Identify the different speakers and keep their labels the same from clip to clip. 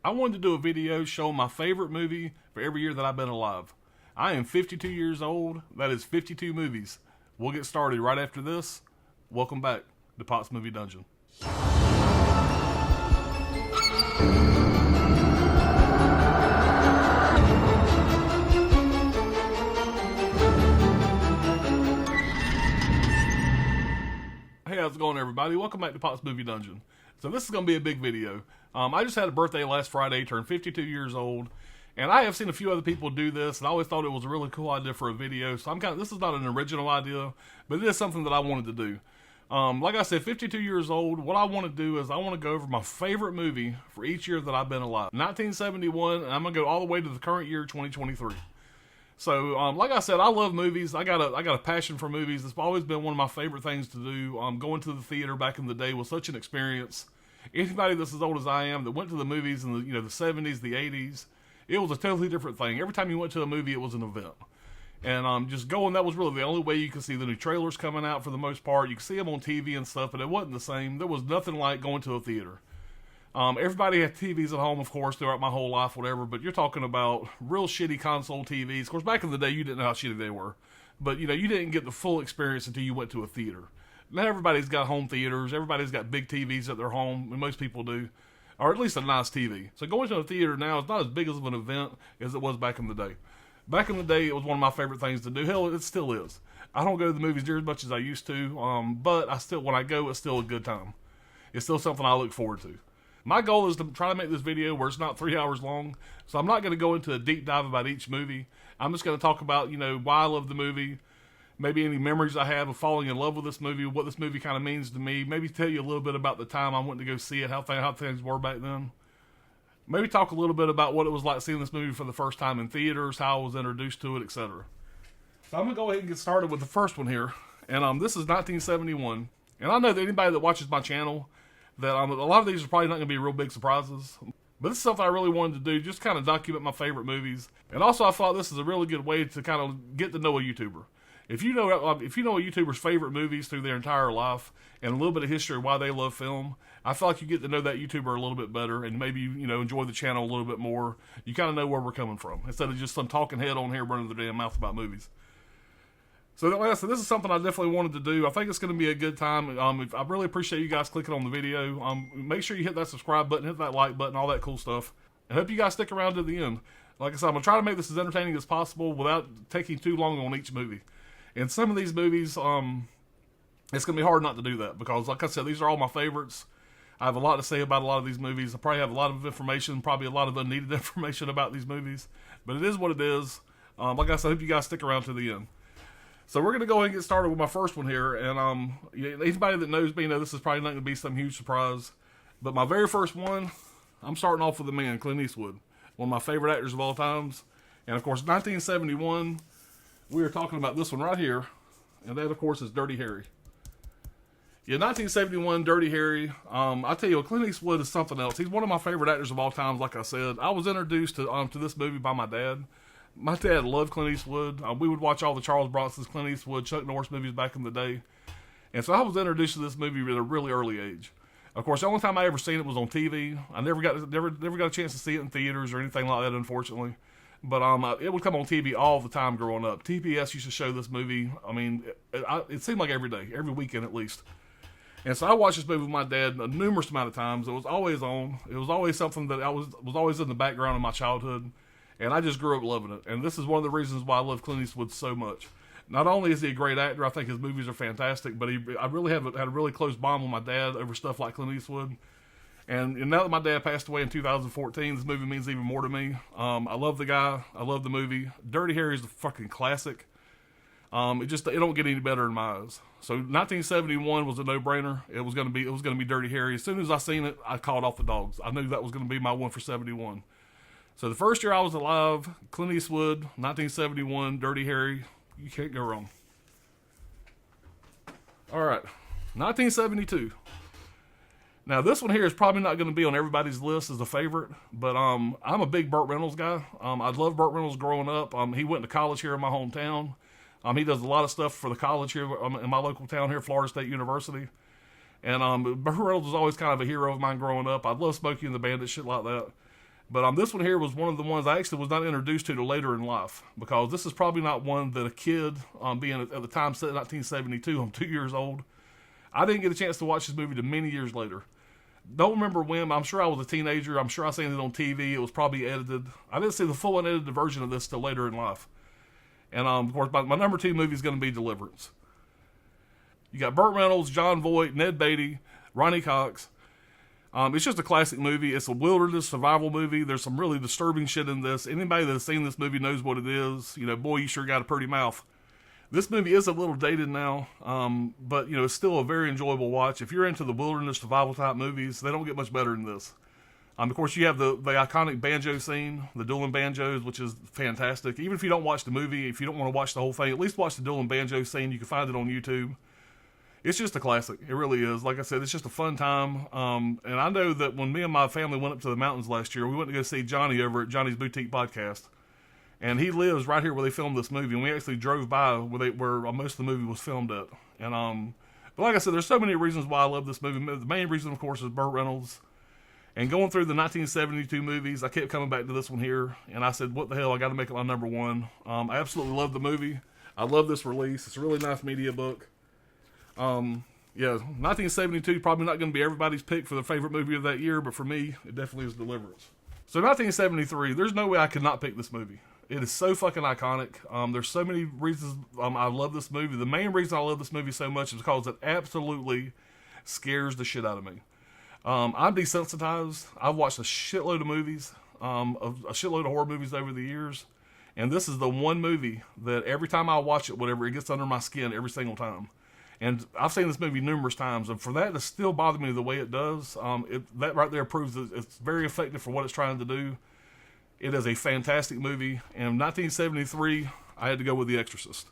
Speaker 1: I wanted to do a video showing my favorite movie for every year that I've been alive. I am 52 years old. That is 52 movies. We'll get started right after this. Welcome back to Pot's Movie Dungeon. Hey, how's it going, everybody? Welcome back to Pot's Movie Dungeon. So this is going to be a big video. I just had a birthday last Friday, turned 52 years old, and I have seen a few other people do this, and I always thought it was a really cool idea for a video. So this is not an original idea, but it is something that I wanted to do. Like I said, 52 years old, what I want to do is I want to go over my favorite movie for each year that I've been alive. 1971, and I'm going to go all the way to the current year, 2023. So, like I said, I love movies. I got a passion for movies. It's always been one of my favorite things to do. Going to the theater back in the day was such an experience. Anybody that's as old as I am that went to the movies in the 70s, the 80s, it was a totally different thing. Every time you went to a movie, it was an event. And just going, that was really the only way you could see the new trailers coming out for the most part. You could see them on TV and stuff, but it wasn't the same. There was nothing like going to a theater. Everybody had TVs at home, of course, throughout my whole life, whatever, but you're talking about real shitty console TVs. Of course, back in the day, you didn't know how shitty they were. But, you didn't get the full experience until you went to a theater. Now everybody's got home theaters. Everybody's got big TVs at their home, and most people do. Or at least a nice TV. So going to a theater now is not as big of an event as it was back in the day. Back in the day, it was one of my favorite things to do. Hell, it still is. I don't go to the movies near as much as I used to, but when I go, it's still a good time. It's still something I look forward to. My goal is to try to make this video where it's not 3 hours long, so I'm not going to go into a deep dive about each movie. I'm just going to talk about, why I love the movie, maybe any memories I have of falling in love with this movie, what this movie kind of means to me, maybe tell you a little bit about the time I went to go see it, how things were back then. Maybe talk a little bit about what it was like seeing this movie for the first time in theaters, how I was introduced to it, etc. So I'm going to go ahead and get started with the first one here, and this is 1971. And I know that anybody that watches my channel, that a lot of these are probably not going to be real big surprises. But this is something I really wanted to do, just kind of document my favorite movies. And also I thought this is a really good way to kind of get to know a YouTuber. If you know a YouTuber's favorite movies through their entire life and a little bit of history of why they love film, I feel like you get to know that YouTuber a little bit better and maybe, enjoy the channel a little bit more. You kind of know where we're coming from instead of just some talking head on here running their damn mouth about movies. So like I said, this is something I definitely wanted to do. I think it's going to be a good time. I really appreciate you guys clicking on the video. Make sure you hit that subscribe button, hit that like button, all that cool stuff. I hope you guys stick around to the end. Like I said, I'm going to try to make this as entertaining as possible without taking too long on each movie. And some of these movies, it's going to be hard not to do that because, like I said, these are all my favorites. I have a lot to say about a lot of these movies. I probably have a lot of information, probably a lot of unneeded information about these movies. But it is what it is. Like I said, I hope you guys stick around to the end. So we're going to go ahead and get started with my first one here. And anybody that knows me, this is probably not going to be some huge surprise. But my very first one, I'm starting off with the man, Clint Eastwood. One of my favorite actors of all times. And of course, 1971, we are talking about this one right here. And that, of course, is Dirty Harry. Yeah, 1971, Dirty Harry. I tell you, Clint Eastwood is something else. He's one of my favorite actors of all time, like I said. I was introduced to this movie by my dad. My dad loved Clint Eastwood. We would watch all the Charles Bronson's, Clint Eastwood, Chuck Norris movies back in the day. And so I was introduced to this movie at a really early age. Of course, the only time I ever seen it was on TV. I never got a chance to see it in theaters or anything like that, unfortunately. But it would come on TV all the time growing up. TBS used to show this movie. I mean, it seemed like every day, every weekend at least. And so I watched this movie with my dad a numerous amount of times. It was always on. It was always something that was always in the background of my childhood. And I just grew up loving it. And this is one of the reasons why I love Clint Eastwood so much. Not only is he a great actor, I think his movies are fantastic, but I really had a really close bond with my dad over stuff like Clint Eastwood. And now that my dad passed away in 2014, this movie means even more to me. I love the guy. I love the movie. Dirty Harry is a fucking classic. It don't get any better in my eyes. So 1971 was a no-brainer. It was gonna be Dirty Harry. As soon as I seen it, I called off the dogs. I knew that was gonna be my one for 71. So the first year I was alive, Clint Eastwood, 1971, Dirty Harry. You can't go wrong. All right, 1972. Now this one here is probably not going to be on everybody's list as a favorite, but I'm a big Burt Reynolds guy. I loved Burt Reynolds growing up. He went to college here in my hometown. He does a lot of stuff for the college here in my local town here, Florida State University. And Burt Reynolds was always kind of a hero of mine growing up. I love Smokey and the Bandit, shit like that. But this one here was one of the ones I actually was not introduced to till later in life, because this is probably not one that a kid, being at the time set in 1972, I'm 2 years old, I didn't get a chance to watch this movie till many years later. Don't remember when. I'm sure I was a teenager. I'm sure I seen it on TV. It was probably edited. I didn't see the full unedited version of this till later in life. And of course, my number 2 movie is going to be Deliverance. You got Burt Reynolds, John Voight, Ned Beatty, Ronnie Cox. It's just a classic movie. It's a wilderness survival movie. There's some really disturbing shit in this. Anybody that's seen this movie knows what it is. You know, boy, you sure got a pretty mouth. This movie is a little dated now, but, you know, it's still a very enjoyable watch. If you're into the wilderness survival type movies, they don't get much better than this. Of course, you have the iconic banjo scene, the dueling banjos, which is fantastic. Even if you don't watch the movie, if you don't want to watch the whole thing, at least watch the dueling banjo scene. You can find it on YouTube. It's just a classic. It really is. Like I said, it's just a fun time. And I know that when me and my family went up to the mountains last year, we went to go see Johnny over at Johnny's Boutique Podcast. And he lives right here where they filmed this movie. And we actually drove by where most of the movie was filmed at. And but like I said, there's so many reasons why I love this movie. The main reason, of course, is Burt Reynolds. And going through the 1972 movies, I kept coming back to this one here. And I said, what the hell, I got to make it my number 1. I absolutely love the movie. I love this release. It's a really nice media book. Yeah, 1972 probably not going to be everybody's pick for their favorite movie of that year, but for me, it definitely is Deliverance. So 1973, there's no way I could not pick this movie. It is so fucking iconic. There's so many reasons I love this movie. The main reason I love this movie so much is because it absolutely scares the shit out of me. I'm desensitized. I've watched a shitload of movies, a shitload of horror movies over the years, and this is the one movie that every time I watch it, whatever, it gets under my skin every single time. And I've seen this movie numerous times, and for that to still bother me the way it does, that right there proves that it's very effective for what it's trying to do. It is a fantastic movie, and in 1973, I had to go with The Exorcist.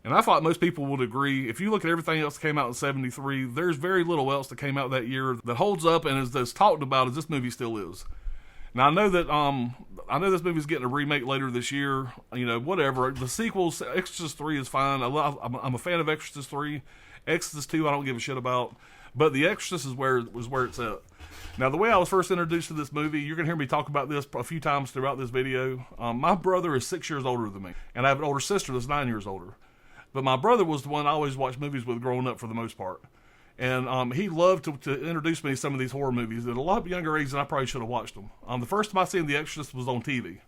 Speaker 1: And I thought most people would agree. If you look at everything else that came out in 73, there's very little else that came out that year that holds up and is as talked about as this movie still is. Now, I know that this movie's getting a remake later this year. You know, whatever. The sequels, Exorcist 3 is fine. I'm a fan of Exorcist 3. Exorcist 2, I don't give a shit about. But The Exorcist is where it's at. Now, the way I was first introduced to this movie, you're going to hear me talk about this a few times throughout this video. My brother is 6 years older than me, and I have an older sister that's 9 years older. But my brother was the one I always watched movies with growing up for the most part. And he loved to introduce me to some of these horror movies at a lot younger age than I probably should have watched them. The first time I seen The Exorcist was on TV.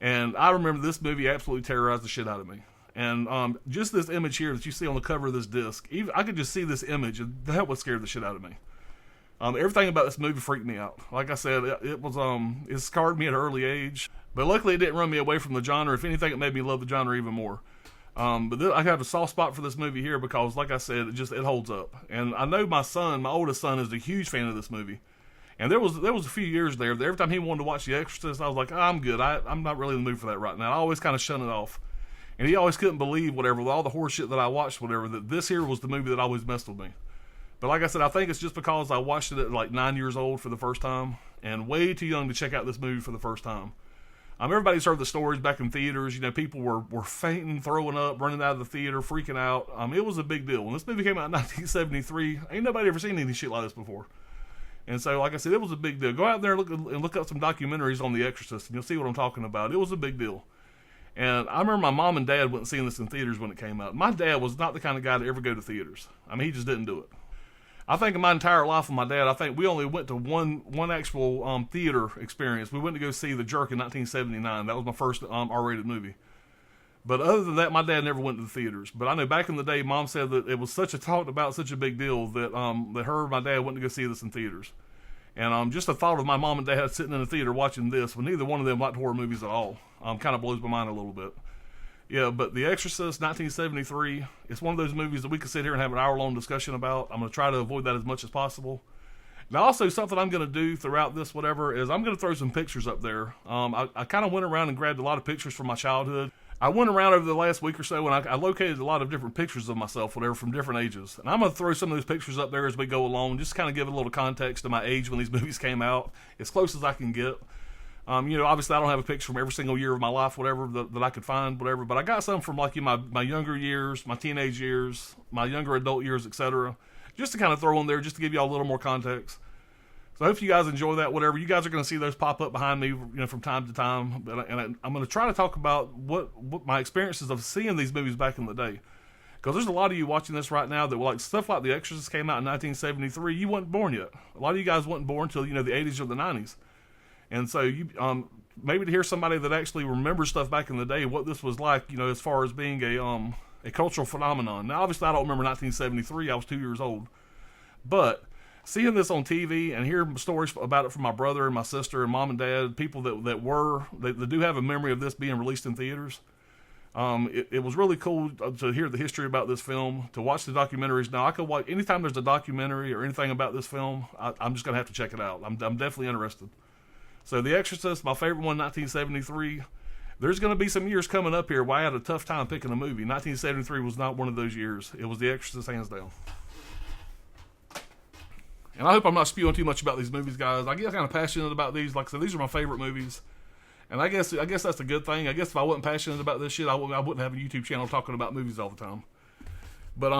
Speaker 1: And I remember this movie absolutely terrorized the shit out of me. And just this image here that you see on the cover of this disc, I could just see this image, and that would scare the shit out of me. Everything about this movie freaked me out. Like I said, it scarred me at an early age. But luckily it didn't run me away from the genre. If anything, it made me love the genre even more. I have a soft spot for this movie here because, like I said, it holds up. And I know my oldest son, is a huge fan of this movie. And there was a few years there that every time he wanted to watch The Exorcist, I was like, I'm good. I'm not really in the mood for that right now. I always kind of shut it off. And he always couldn't believe, whatever, with all the horror shit that I watched, whatever, that this here was the movie that always messed with me. But like I said, I think it's just because I watched it at like 9 years old for the first time and way too young to check out this movie for the first time. Everybody's heard the stories back in theaters. You know, people were fainting, throwing up, running out of the theater, freaking out. It was a big deal. When this movie came out in 1973, ain't nobody ever seen any shit like this before. And so, like I said, it was a big deal. Go out there and look up some documentaries on The Exorcist, and you'll see what I'm talking about. It was a big deal. And I remember my mom and dad went seeing this in theaters when it came out. My dad was not the kind of guy to ever go to theaters. He just didn't do it. I think in my entire life with my dad, I think we only went to one actual theater experience. We went to go see The Jerk in 1979. That was my first R-rated movie. But other than that, my dad never went to the theaters. But I know back in the day, Mom said that it was such a big deal that her and my dad went to go see this in theaters. And just the thought of my mom and dad sitting in the theater watching this, when neither one of them liked horror movies at all, kind of blows my mind a little bit. Yeah, but The Exorcist, 1973, it's one of those movies that we could sit here and have an hour-long discussion about. I'm going to try to avoid that as much as possible. Now, also, something I'm going to do throughout this, is I'm going to throw some pictures up there. I kind of went around and grabbed a lot of pictures from my childhood. I went around over the last week or so, and I located a lot of different pictures of myself, from different ages. And I'm going to throw some of those pictures up there as we go along, just to kind of give a little context to my age when these movies came out, as close as I can get. Obviously I don't have a picture from every single year of my life, whatever, that I could find, whatever, but I got some from like my younger years, my teenage years, my younger adult years, etc. Just to kind of throw in there, just to give you all a little more context. So I hope you guys enjoy that. Whatever, you guys are going to see those pop up behind me, from time to time. I'm going to try to talk about what my experiences of seeing these movies back in the day. Because there's a lot of you watching this right now that, like, stuff like The Exorcist came out in 1973. You weren't born yet. A lot of you guys weren't born until, the 80s or the 90s. And so you maybe to hear somebody that actually remembers stuff back in the day, what this was like, as far as being a cultural phenomenon. Now, obviously, I don't remember 1973. I was 2 years old. But seeing this on TV and hearing stories about it from my brother and my sister and mom and dad, people that do have a memory of this being released in theaters, it was really cool to hear the history about this film, to watch the documentaries. Now, I could watch anytime there's a documentary or anything about this film. I'm just gonna have to check it out. I'm definitely interested. So, The Exorcist, my favorite one, 1973. There's going to be some years coming up here where I had a tough time picking a movie. 1973 was not one of those years. It was The Exorcist, hands down. And I hope I'm not spewing too much about these movies, guys. I get kind of passionate about these. Like I said, these are my favorite movies. And I guess that's a good thing. I guess if I wasn't passionate about this shit, I wouldn't have a YouTube channel talking about movies all the time. But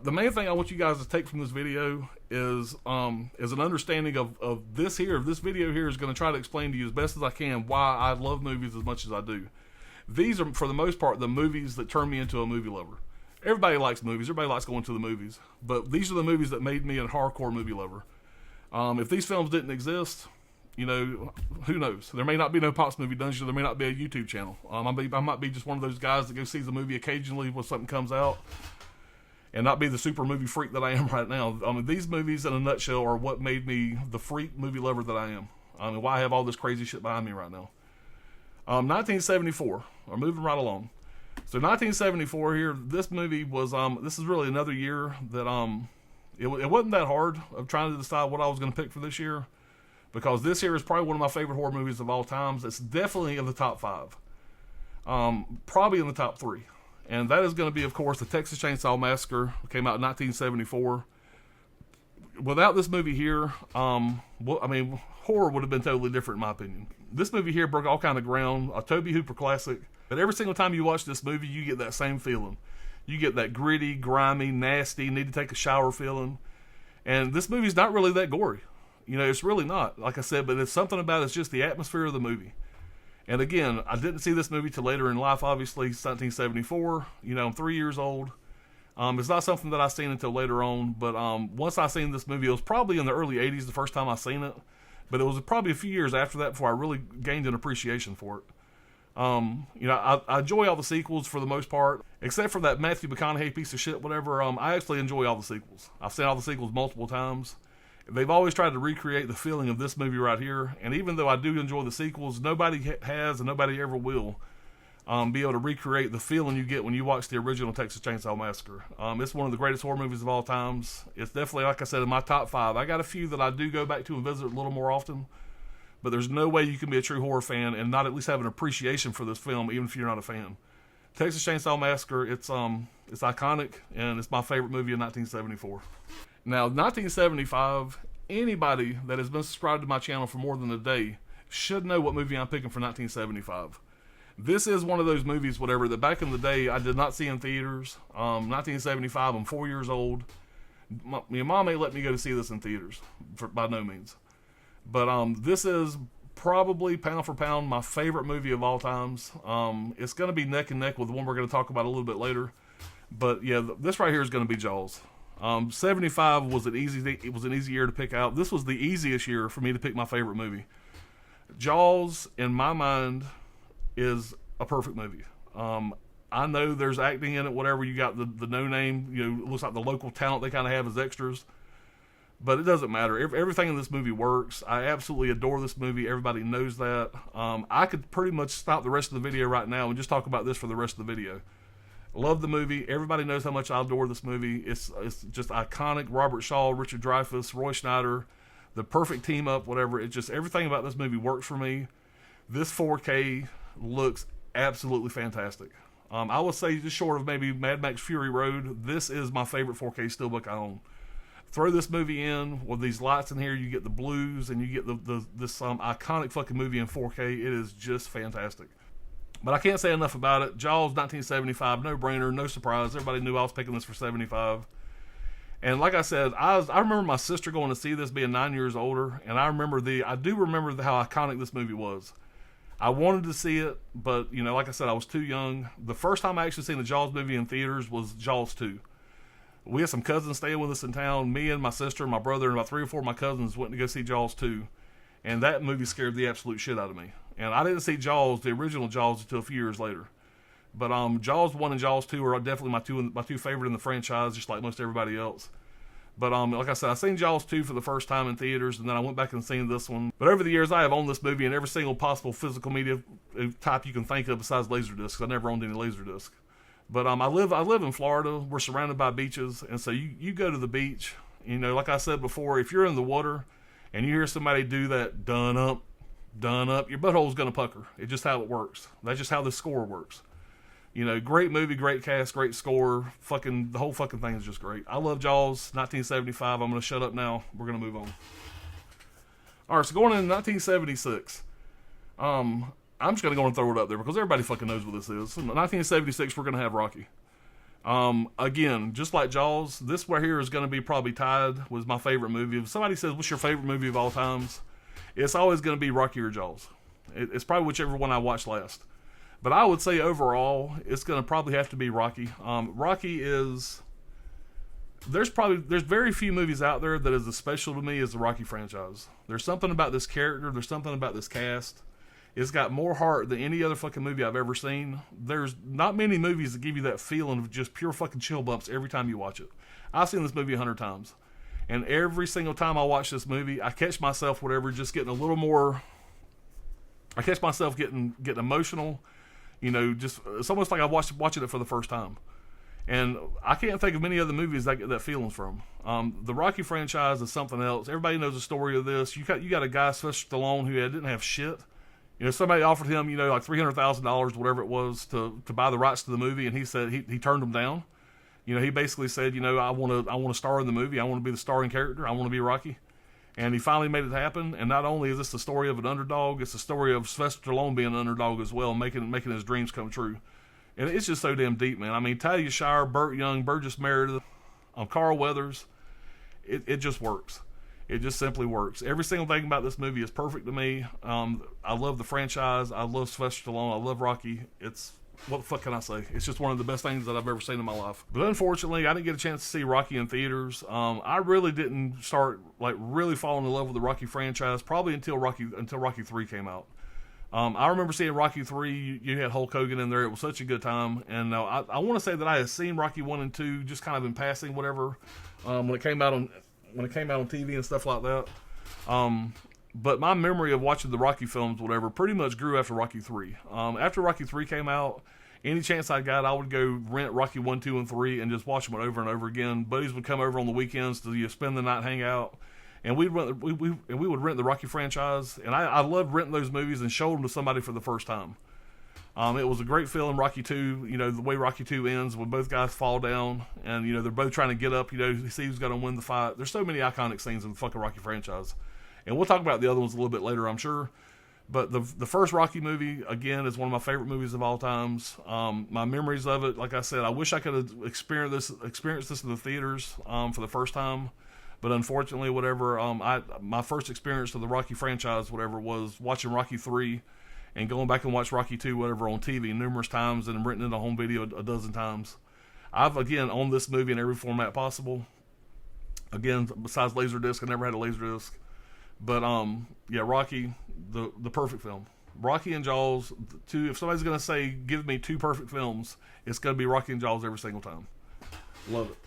Speaker 1: the main thing I want you guys to take from this video is an understanding of this here. This video here is going to try to explain to you as best as I can why I love movies as much as I do. These are, for the most part, the movies that turn me into a movie lover. Everybody likes movies. Everybody likes going to the movies. But these are the movies that made me a hardcore movie lover. If these films didn't exist, who knows? There may not be no Pops Movie Dungeon. There may not be a YouTube channel. I might be just one of those guys that go see the movie occasionally when something comes out, and not be the super movie freak that I am right now. These movies, in a nutshell, are what made me the freak movie lover that I am. Why I have all this crazy shit behind me right now. 1974. We're moving right along. So 1974 here, this movie was, this is really another year that, it wasn't that hard of trying to decide what I was going to pick for this year, because this year is probably one of my favorite horror movies of all times. It's definitely in the top 5. Probably in the top 3. And that is going to be, of course, the Texas Chainsaw Massacre. It came out in 1974. Without this movie here, horror would have been totally different in my opinion. This movie here broke all kind of ground, a Tobe Hooper classic. But every single time you watch this movie, you get that same feeling. You get that gritty, grimy, nasty, need to take a shower feeling. And this movie's not really that gory. It's really not, like I said, but it's something about it's just the atmosphere of the movie. And again, I didn't see this movie till later in life, obviously, 1974. I'm 3 years old. It's not something that I seen until later on, but once I seen this movie, it was probably in the early 80s the first time I seen it. But it was probably a few years after that before I really gained an appreciation for it. I enjoy all the sequels for the most part, except for that Matthew McConaughey piece of shit, whatever. I actually enjoy all the sequels. I've seen all the sequels multiple times. They've always tried to recreate the feeling of this movie right here, and even though I do enjoy the sequels, nobody has and nobody ever will be able to recreate the feeling you get when you watch the original Texas Chainsaw Massacre. It's one of the greatest horror movies of all times. It's definitely, like I said, in my top 5. I got a few that I do go back to and visit a little more often, but there's no way you can be a true horror fan and not at least have an appreciation for this film, even if you're not a fan. Texas Chainsaw Massacre, it's iconic, and it's my favorite movie of 1974. Now, 1975, anybody that has been subscribed to my channel for more than a day should know what movie I'm picking for 1975. This is one of those movies, whatever, that back in the day I did not see in theaters. 1975, I'm 4 years old. My mom ain't let me go to see this in theaters, by no means. But this is probably, pound for pound, my favorite movie of all times. It's going to be neck and neck with the one we're going to talk about a little bit later. But yeah, this right here is going to be Jaws. 75 was an easy year to pick out. This was the easiest year for me to pick my favorite movie. Jaws, in my mind, is a perfect movie. I know there's acting in it, whatever. You got the no-name, it looks like the local talent they kind of have as extras. But it doesn't matter. Everything in this movie works. I absolutely adore this movie. Everybody knows that. I could pretty much stop the rest of the video right now and just talk about this for the rest of the video. Love the movie. Everybody knows how much I adore this movie. It's just iconic. Robert Shaw, Richard Dreyfuss, Roy Schneider, the perfect team up, whatever. It's just everything about this movie works for me. This 4K looks absolutely fantastic. I would say just short of maybe Mad Max Fury Road, this is my favorite 4K steelbook I own. Throw this movie in with these lights in here, you get the blues and you get this iconic fucking movie in 4K. It is just fantastic. But I can't say enough about it. Jaws 1975, no brainer, no surprise. Everybody knew I was picking this for 75. And like I said, I remember my sister going to see this being 9 years older, and I do remember how iconic this movie was. I wanted to see it, but, you know, like I said, I was too young. The first time I actually seen the Jaws movie in theaters was Jaws 2. We had some cousins staying with us in town. Me and my sister and my brother and about 3 or 4 of my cousins went to go see Jaws 2. And that movie scared the absolute shit out of me. And I didn't see Jaws, the original Jaws, until a few years later. But Jaws 1 and Jaws 2 are definitely my two favorite in the franchise, just like most everybody else. But like I said, I seen Jaws 2 for the first time in theaters, and then I went back and seen this one. But over the years, I have owned this movie in every single possible physical media type you can think of besides Laserdiscs. I never owned any Laserdisc. But I live in Florida. We're surrounded by beaches, and so you go to the beach. You know, like I said before, if you're in the water and you hear somebody do that done up, your butthole's gonna pucker. It's just how it works. That's just how the score works. You know, great movie, great cast, great score. The whole fucking thing is just great. I love Jaws, 1975. I'm going to shut up now. We're going to move on. All right, so going into 1976. I'm just going to go and throw it up there because everybody fucking knows what this is. In 1976, we're going to have Rocky. Again, just like Jaws, this right here is going to be probably tied with my favorite movie. If somebody says, what's your favorite movie of all times? It's always going to be Rocky or Jaws. It's probably whichever one I watched last. But I would say overall, it's going to probably have to be Rocky. Rocky is... There's very few movies out there that is as special to me as the Rocky franchise. There's something about this character. There's something about this cast. It's got more heart than any other fucking movie I've ever seen. There's not many movies that give you that feeling of just pure fucking chill bumps every time you watch it. I've seen this movie 100 times. And every single time I watch this movie, I catch myself, just getting a little more... I catch myself getting emotional. You know, just it's almost like I'm watching it for the first time. And I can't think of many other movies that I get that feelings from. The Rocky franchise is something else. Everybody knows the story of this. You got a guy, Sylvester Stallone, who didn't have shit. You know, somebody offered him, you know, like $300,000, whatever it was, to buy the rights to the movie, and he said he turned them down. You know, he basically said, you know, I want to star in the movie. I want to be the starring character. I want to be Rocky. And he finally made it happen. And not only is this the story of an underdog, it's the story of Sylvester Stallone being an underdog as well, making his dreams come true. And it's just so damn deep, man. I mean, Talia Shire, Burt Young, Burgess Meredith, Carl Weathers, it just works. It just simply works. Every single thing about this movie is perfect to me. I love the franchise. I love Sylvester Stallone. I love Rocky. What the fuck can I say? It's just one of the best things that I've ever seen in my life. But unfortunately, I didn't get a chance to see Rocky in theaters. I really didn't start really falling in love with the Rocky franchise probably until Rocky 3 came out. I remember seeing Rocky 3. You had Hulk Hogan in there. It was such a good time. And I want to say that I had seen Rocky 1 and 2 just kind of in passing, whatever, when it came out on TV and stuff like that. But my memory of watching the Rocky films, whatever, pretty much grew after Rocky 3. After Rocky 3 came out, any chance I got, I would go rent Rocky 1, 2, and 3 and just watch them over and over again. Buddies would come over on the weekends to spend the night, hang out, and we would rent the Rocky franchise. And I loved renting those movies and showing them to somebody for the first time. It was a great feeling. Rocky 2, you know, the way Rocky 2 ends when both guys fall down and, you know, they're both trying to get up, you know, see who's going to win the fight. There's so many iconic scenes in the fucking Rocky franchise. And we'll talk about the other ones a little bit later, I'm sure. But the first Rocky movie, again, is one of my favorite movies of all times. My memories of it, like I said, I wish I could have experienced this in the theaters for the first time. But unfortunately, whatever, my first experience of the Rocky franchise, whatever, was watching Rocky 3 and going back and watch Rocky 2, whatever, on TV numerous times and renting it on home video a dozen times. I've, again, owned this movie in every format possible. Again, besides Laserdisc, I never had a Laserdisc. But, yeah, Rocky, the perfect film. Rocky and Jaws, if somebody's going to say, give me two perfect films, it's going to be Rocky and Jaws every single time. Love it.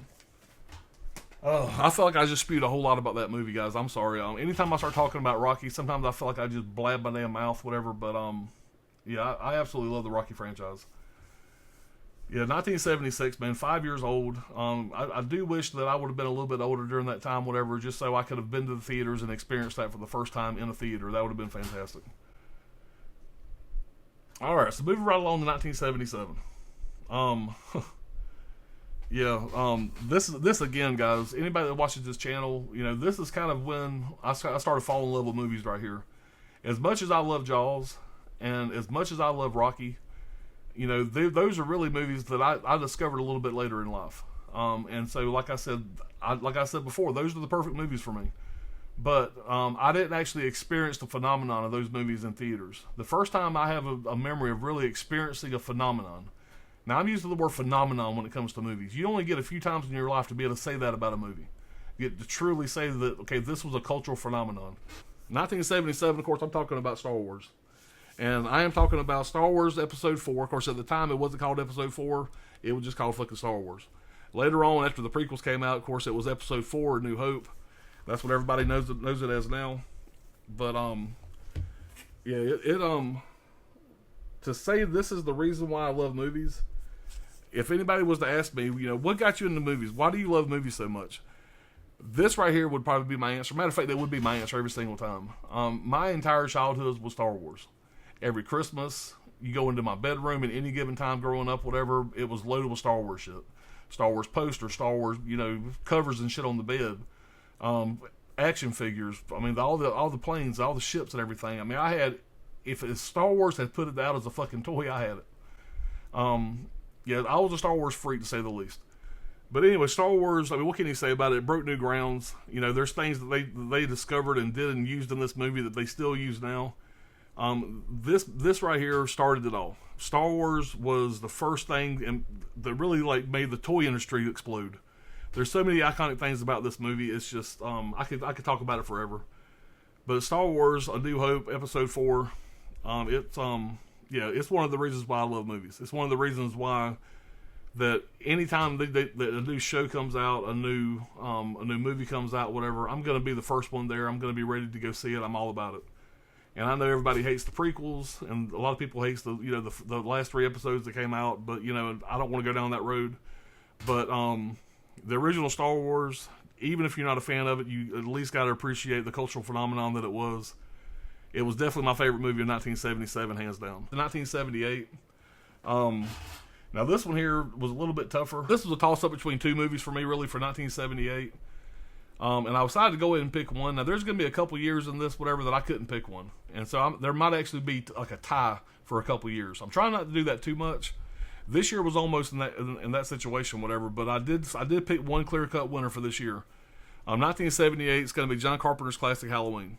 Speaker 1: Oh, I feel like I just spewed a whole lot about that movie, guys. I'm sorry. Anytime I start talking about Rocky, sometimes I feel like I just blab my damn mouth, whatever. But, yeah, I absolutely love the Rocky franchise. Yeah, 1976, man, 5 years old. I do wish that I would have been a little bit older during that time, whatever, just so I could have been to the theaters and experienced that for the first time in a theater. That would have been fantastic. All right, so moving right along to 1977. Yeah, this again, guys. Anybody that watches this channel, you know, this is kind of when I started falling in love with movies right here. As much as I love Jaws, and as much as I love Rocky, you know, those are really movies that I discovered a little bit later in life. And so, like I said before, those are the perfect movies for me. But I didn't actually experience the phenomenon of those movies in theaters. The first time I have a memory of really experiencing a phenomenon. Now, I'm using the word phenomenon when it comes to movies. You only get a few times in your life to be able to say that about a movie. You get to truly say that, okay, this was a cultural phenomenon. 1977, of course, I'm talking about Star Wars. And I am talking about Star Wars Episode 4. Of course, at the time, it wasn't called Episode 4. It was just called fucking Star Wars. Later on, after the prequels came out, of course, it was Episode 4, New Hope. That's what everybody knows it as now. But, yeah, to say this is the reason why I love movies, if anybody was to ask me, what got you into movies? Why do you love movies so much? This right here would probably be my answer. Matter of fact, that would be my answer every single time. My entire childhood was Star Wars. Every Christmas, you go into my bedroom at any given time growing up, whatever, it was loaded with Star Wars shit. Star Wars posters, Star Wars, covers and shit on the bed. Action figures. I mean, all the planes, all the ships and everything. I mean, if Star Wars had put it out as a fucking toy, I had it. Yeah, I was a Star Wars freak, to say the least. But anyway, Star Wars, I mean, what can you say about it? It broke new grounds. There's things that they discovered and did and used in this movie that they still use now. This right here started it all. Star Wars was the first thing that really made the toy industry explode. There's so many iconic things about this movie. It's just I could talk about it forever. But Star Wars: A New Hope, Episode 4. It's one of the reasons why I love movies. It's one of the reasons why that anytime that a new show comes out, a new movie comes out, whatever, I'm going to be the first one there. I'm going to be ready to go see it. I'm all about it. And I know everybody hates the prequels, and a lot of people hates the last 3 episodes that came out. But I don't want to go down that road. But the original Star Wars, even if you're not a fan of it, you at least got to appreciate the cultural phenomenon that it was. It was definitely my favorite movie of 1977, hands down. 1978. Now this one here was a little bit tougher. This was a toss-up between 2 movies for me, really, for 1978. And I decided to go ahead and pick one. Now there's going to be a couple years in this, whatever, that I couldn't pick one. And so there might actually be like a tie for a couple years. I'm trying not to do that too much. This year was almost in that situation, whatever. But I did pick one clear-cut winner for this year. 1978 is going to be John Carpenter's classic Halloween.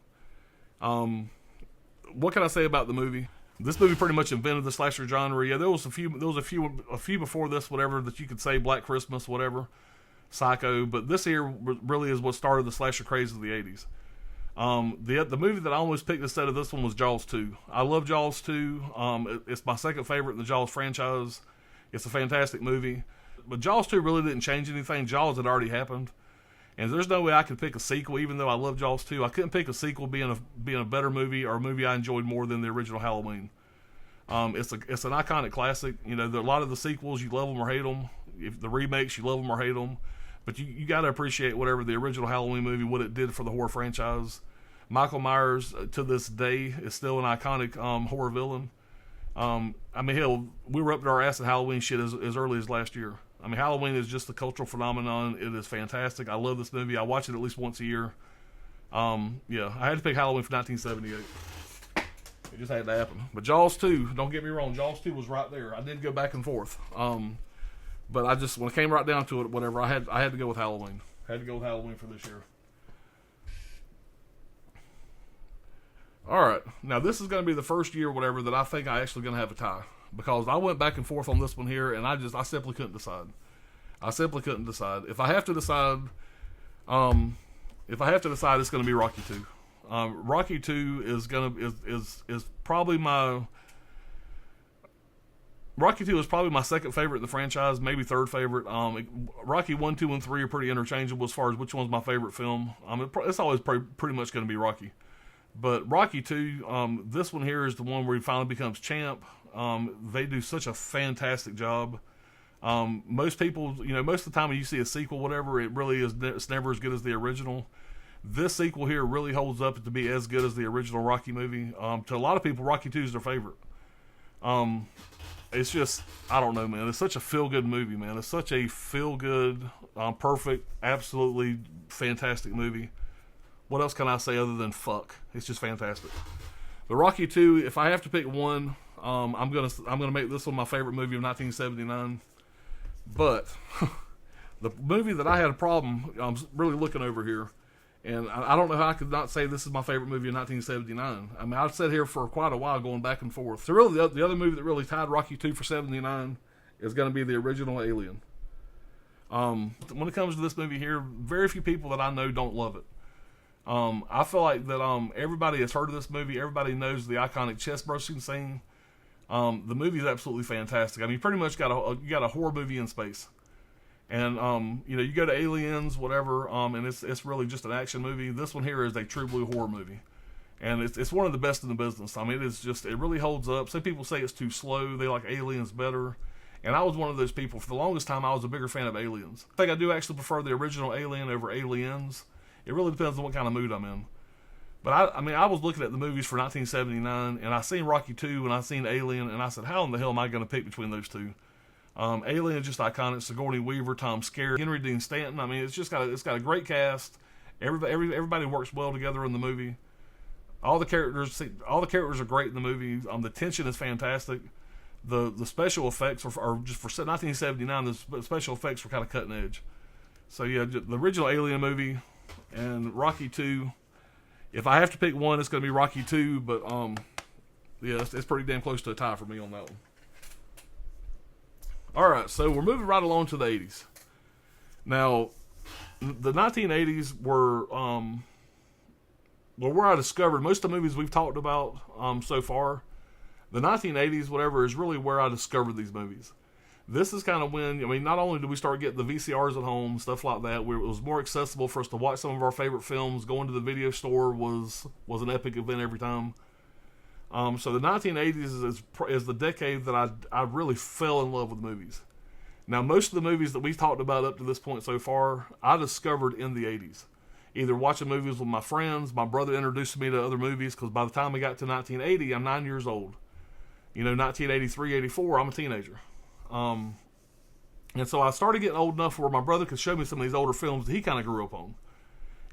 Speaker 1: What can I say about the movie? This movie pretty much invented the slasher genre. Yeah, there was a few before this, whatever, that you could say, Black Christmas, whatever, Psycho. But this here really is what started the slasher craze of the 80s. The movie that I almost picked instead of this one was Jaws 2. I love Jaws 2. It's my second favorite in the Jaws franchise. It's a fantastic movie. But Jaws 2 really didn't change anything. Jaws had already happened. And there's no way I could pick a sequel, even though I love Jaws 2. I couldn't pick a sequel being a better movie or a movie I enjoyed more than the original Halloween. It's an iconic classic. A lot of the sequels, you love them or hate them. If the remakes, you love them or hate them. But you got to appreciate whatever the original Halloween movie, what it did for the horror franchise. Michael Myers, to this day, is still an iconic horror villain. Hell, we were up to our ass at Halloween shit as early as last year. Halloween is just a cultural phenomenon. It is fantastic. I love this movie. I watch it at least once a year. I had to pick Halloween for 1978. It just had to happen. But Jaws 2, don't get me wrong, Jaws 2 was right there. I did go back and forth. But when it came right down to it, whatever, I had to go with Halloween. I had to go with Halloween for this year. Alright, now this is going to be the first year, whatever, that I think I actually going to have a tie. Because I went back and forth on this one here, and I simply couldn't decide. If I have to decide, it's going to be Rocky 2. Rocky 2 is probably my second favorite in the franchise, maybe third favorite. Rocky 1, 2, and 3 are pretty interchangeable as far as which one's my favorite film. It's always pretty much going to be Rocky. But Rocky 2, this one here is the one where he finally becomes champ. They do such a fantastic job. Most people, most of the time when you see a sequel, whatever, it's never as good as the original. This sequel here really holds up to be as good as the original Rocky movie. To a lot of people, Rocky 2 is their favorite. It's just, I don't know, man. It's such a feel-good movie, man. It's such a feel-good, perfect, absolutely fantastic movie. What else can I say other than fuck? It's just fantastic. The Rocky 2, if I have to pick one, I'm gonna make this one my favorite movie of 1979. But The movie that I had a problem, I'm really looking over here, and I don't know how I could not say this is my favorite movie in 1979. I mean, I've sat here for quite a while going back and forth. So really, the other movie that really tied Rocky 2 for 79 is going to be the original Alien. When it comes to this movie here, very few people that I know don't love it. I feel like that everybody has heard of this movie. Everybody knows the iconic chest bursting scene. The movie is absolutely fantastic. I mean, you pretty much got a horror movie in space. And, you go to Aliens, whatever, and it's really just an action movie. This one here is a true blue horror movie. And it's one of the best in the business. I mean, it really holds up. Some people say it's too slow. They like Aliens better. And I was one of those people. For the longest time, I was a bigger fan of Aliens. I think I do actually prefer the original Alien over Aliens. It really depends on what kind of mood I'm in. But I was looking at the movies for 1979, and I seen Rocky 2 and I seen Alien, and I said, how in the hell am I going to pick between those two? Alien is just iconic. Sigourney Weaver, Tom Skerritt, Henry Dean Stanton. I mean, it's got a great cast. Everybody works well together in the movie. All the characters are great in the movie. The tension is fantastic. The special effects are just for 1979. The special effects were kind of cutting edge. So yeah, the original Alien movie and Rocky 2. If I have to pick one, it's going to be Rocky 2. But yeah, it's pretty damn close to a tie for me on that one. Alright, so we're moving right along to the 80s. Now, the 1980s were where I discovered most of the movies we've talked about so far. The 1980s, whatever, is really where I discovered these movies. This is kind of when, not only did we start getting the VCRs at home, stuff like that, where it was more accessible for us to watch some of our favorite films. Going to the video store was an epic event every time. So the 1980s is the decade that I really fell in love with movies. Now, most of the movies that we've talked about up to this point so far, I discovered in the 80s. Either watching movies with my friends, my brother introduced me to other movies, because by the time we got to 1980, I'm 9 years old. 1983, 84, I'm a teenager. And so I started getting old enough where my brother could show me some of these older films that he kind of grew up on.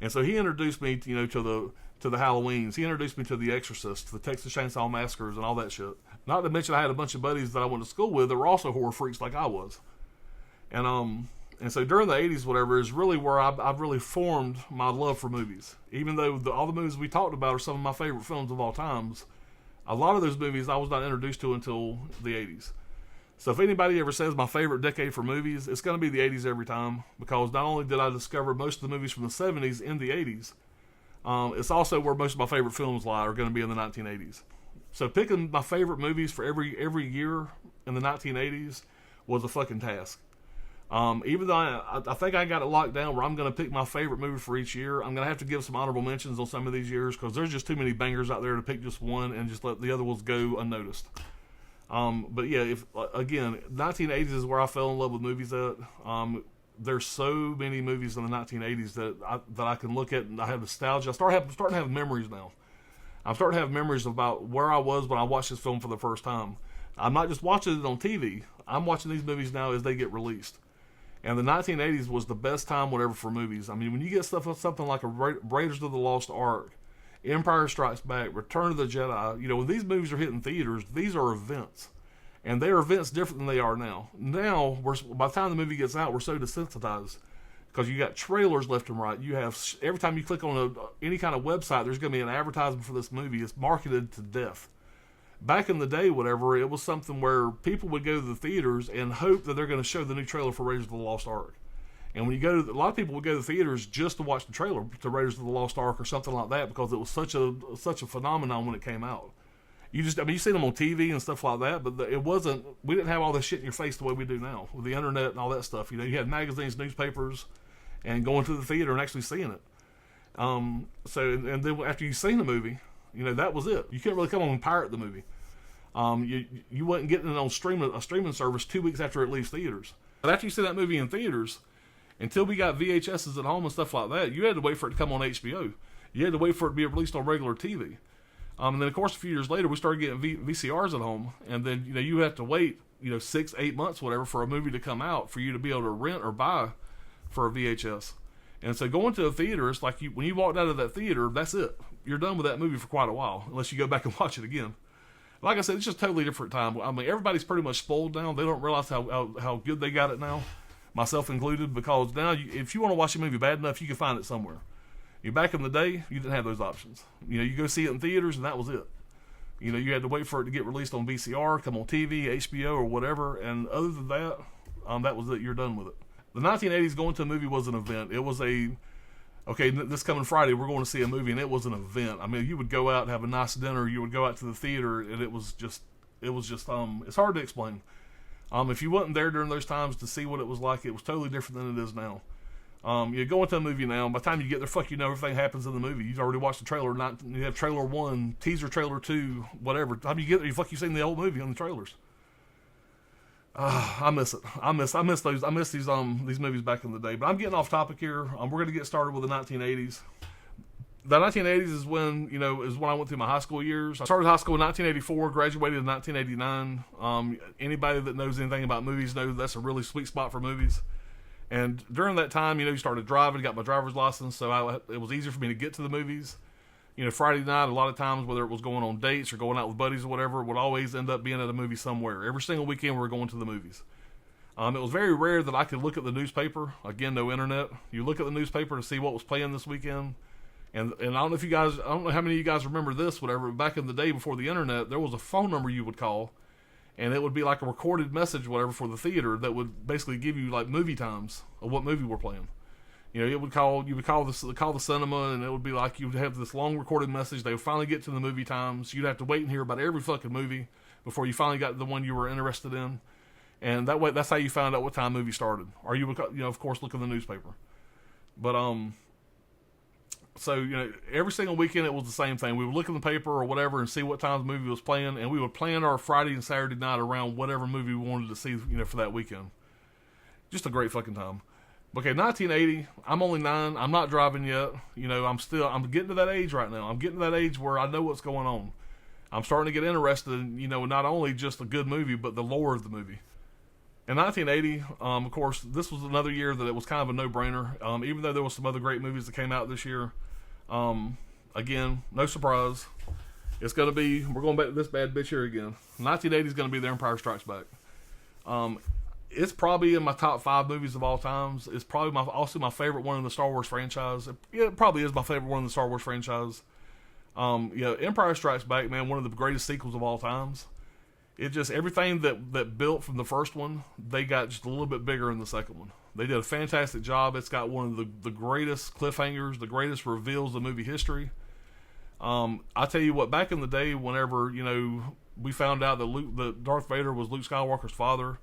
Speaker 1: And so he introduced me, to the Halloweens. He introduced me to the Exorcist, the Texas Chainsaw Massacres, and all that shit. Not to mention I had a bunch of buddies that I went to school with that were also horror freaks like I was. And so during the 80s, whatever, is really where I've really formed my love for movies. Even though all the movies we talked about are some of my favorite films of all times, a lot of those movies I was not introduced to until the 80s. So if anybody ever says my favorite decade for movies, it's going to be the 80s every time, because not only did I discover most of the movies from the 70s in the 80s, it's also where most of my favorite films are going to be in the 1980s. So picking my favorite movies for every year in the 1980s was a fucking task. Even though I think I got it locked down where I'm going to pick my favorite movie for each year, I'm going to have to give some honorable mentions on some of these years, because there's just too many bangers out there to pick just one and just let the other ones go unnoticed. But yeah, 1980s is where I fell in love with movies at. There's so many movies in the 1980s that I can look at, and I have nostalgia. I'm starting to have memories now. I'm starting to have memories about where I was when I watched this film for the first time. I'm not just watching it on TV. I'm watching these movies now as they get released. And the 1980s was the best time, whatever, for movies. I mean, when you get something like Raiders of the Lost Ark, Empire Strikes Back, Return of the Jedi, when these movies are hitting theaters, these are events. And they are events different than they are now. Now, by the time the movie gets out, we're so desensitized, because you got trailers left and right. You have, every time you click on any kind of website, there's going to be an advertisement for this movie. It's marketed to death. Back in the day, whatever, it was something where people would go to the theaters and hope that they're going to show the new trailer for Raiders of the Lost Ark. And when you a lot of people would go to the theaters just to watch the trailer to Raiders of the Lost Ark or something like that, because it was such a phenomenon when it came out. You see them on TV and stuff like that, but we didn't have all this shit in your face the way we do now with the internet and all that stuff. You had magazines, newspapers, and going to the theater and actually seeing it. And then after you've seen the movie, that was it. You couldn't really come on and pirate the movie. You wasn't getting it on a streaming service 2 weeks after it leaves theaters. But after you see that movie in theaters, until we got VHSs at home and stuff like that, you had to wait for it to come on HBO. You had to wait for it to be released on regular TV. And then, of course, a few years later, we started getting VCRs at home. And then, you have to wait, 6-8 months, whatever, for a movie to come out for you to be able to rent or buy for a VHS. And so going to a theater, it's like when you walked out of that theater, that's it. You're done with that movie for quite a while, unless you go back and watch it again. Like I said, it's just a totally different time. I mean, everybody's pretty much spoiled now. They don't realize how good they got it now. myself included, because now if you want to watch a movie bad enough, you can find it somewhere. Back in the day, you didn't have those options. You go see it in theaters, and that was it. You had to wait for it to get released on VCR, come on TV, HBO, or whatever, and other than that, that was it. You're done with it. The 1980s, going to a movie was an event. It was this coming Friday, we're going to see a movie, and it was an event. I mean, you would go out and have a nice dinner, you would go out to the theater, and it was just, it's hard to explain. If you wasn't there during those times to see what it was like, it was totally different than it is now. You go into a movie now, by the time you get there, everything happens in the movie. You've already watched the trailer, you have trailer 1, teaser trailer 2, whatever. By the time you get there, you've seen the old movie on the trailers. I miss it. I miss these movies back in the day. But I'm getting off topic here. We're going to get started with the 1980s. The 1980s is when I went through my high school years. I started high school in 1984, graduated in 1989. Anybody that knows anything about movies knows that's a really sweet spot for movies. And during that time, you started driving, got my driver's license, so it was easier for me to get to the movies. Friday night, a lot of times, whether it was going on dates or going out with buddies or whatever, it would always end up being at a movie somewhere. Every single weekend, we were going to the movies. It was very rare that I could look at the newspaper. Again, no internet. You look at the newspaper to see what was playing this weekend. And I don't know how many of you guys remember this, whatever, but back in the day before the internet, there was a phone number you would call, and it would be like a recorded message, whatever, for the theater that would basically give you like movie times of what movie we're playing. You would call the cinema, and it would be like you would have this long recorded message. They would finally get to the movie times. You'd have to wait and hear about every fucking movie before you finally got the one you were interested in. And that way, that's how you found out what time movie started. Or you would, of course, look in the newspaper. But so every single weekend it was the same thing. We would look in the paper or whatever and see what time the movie was playing, and we would plan our Friday and Saturday night around whatever movie we wanted to see, for that weekend. Just a great fucking time. Okay, 1980. I'm only 9. I'm not driving yet. I'm getting to that age right now. I'm getting to that age where I know what's going on. I'm starting to get interested in, not only just a good movie, but the lore of the movie. In 1980, of course, this was another year that it was kind of a no-brainer. Even though there was some other great movies that came out this year. Again, no surprise. It's going to be, we're going back to this bad bitch here again. 1980 is going to be The Empire Strikes Back. It's probably in my top 5 movies of all times. It's probably also my favorite one in the Star Wars franchise. It probably is my favorite one in the Star Wars franchise. Empire Strikes Back, man, one of the greatest sequels of all times. It just, everything that built from the first one, they got just a little bit bigger in the second one. They did a fantastic job. It's got one of the greatest cliffhangers, the greatest reveals of movie history. I tell you what, back in the day, whenever, we found out that Darth Vader was Luke Skywalker's father,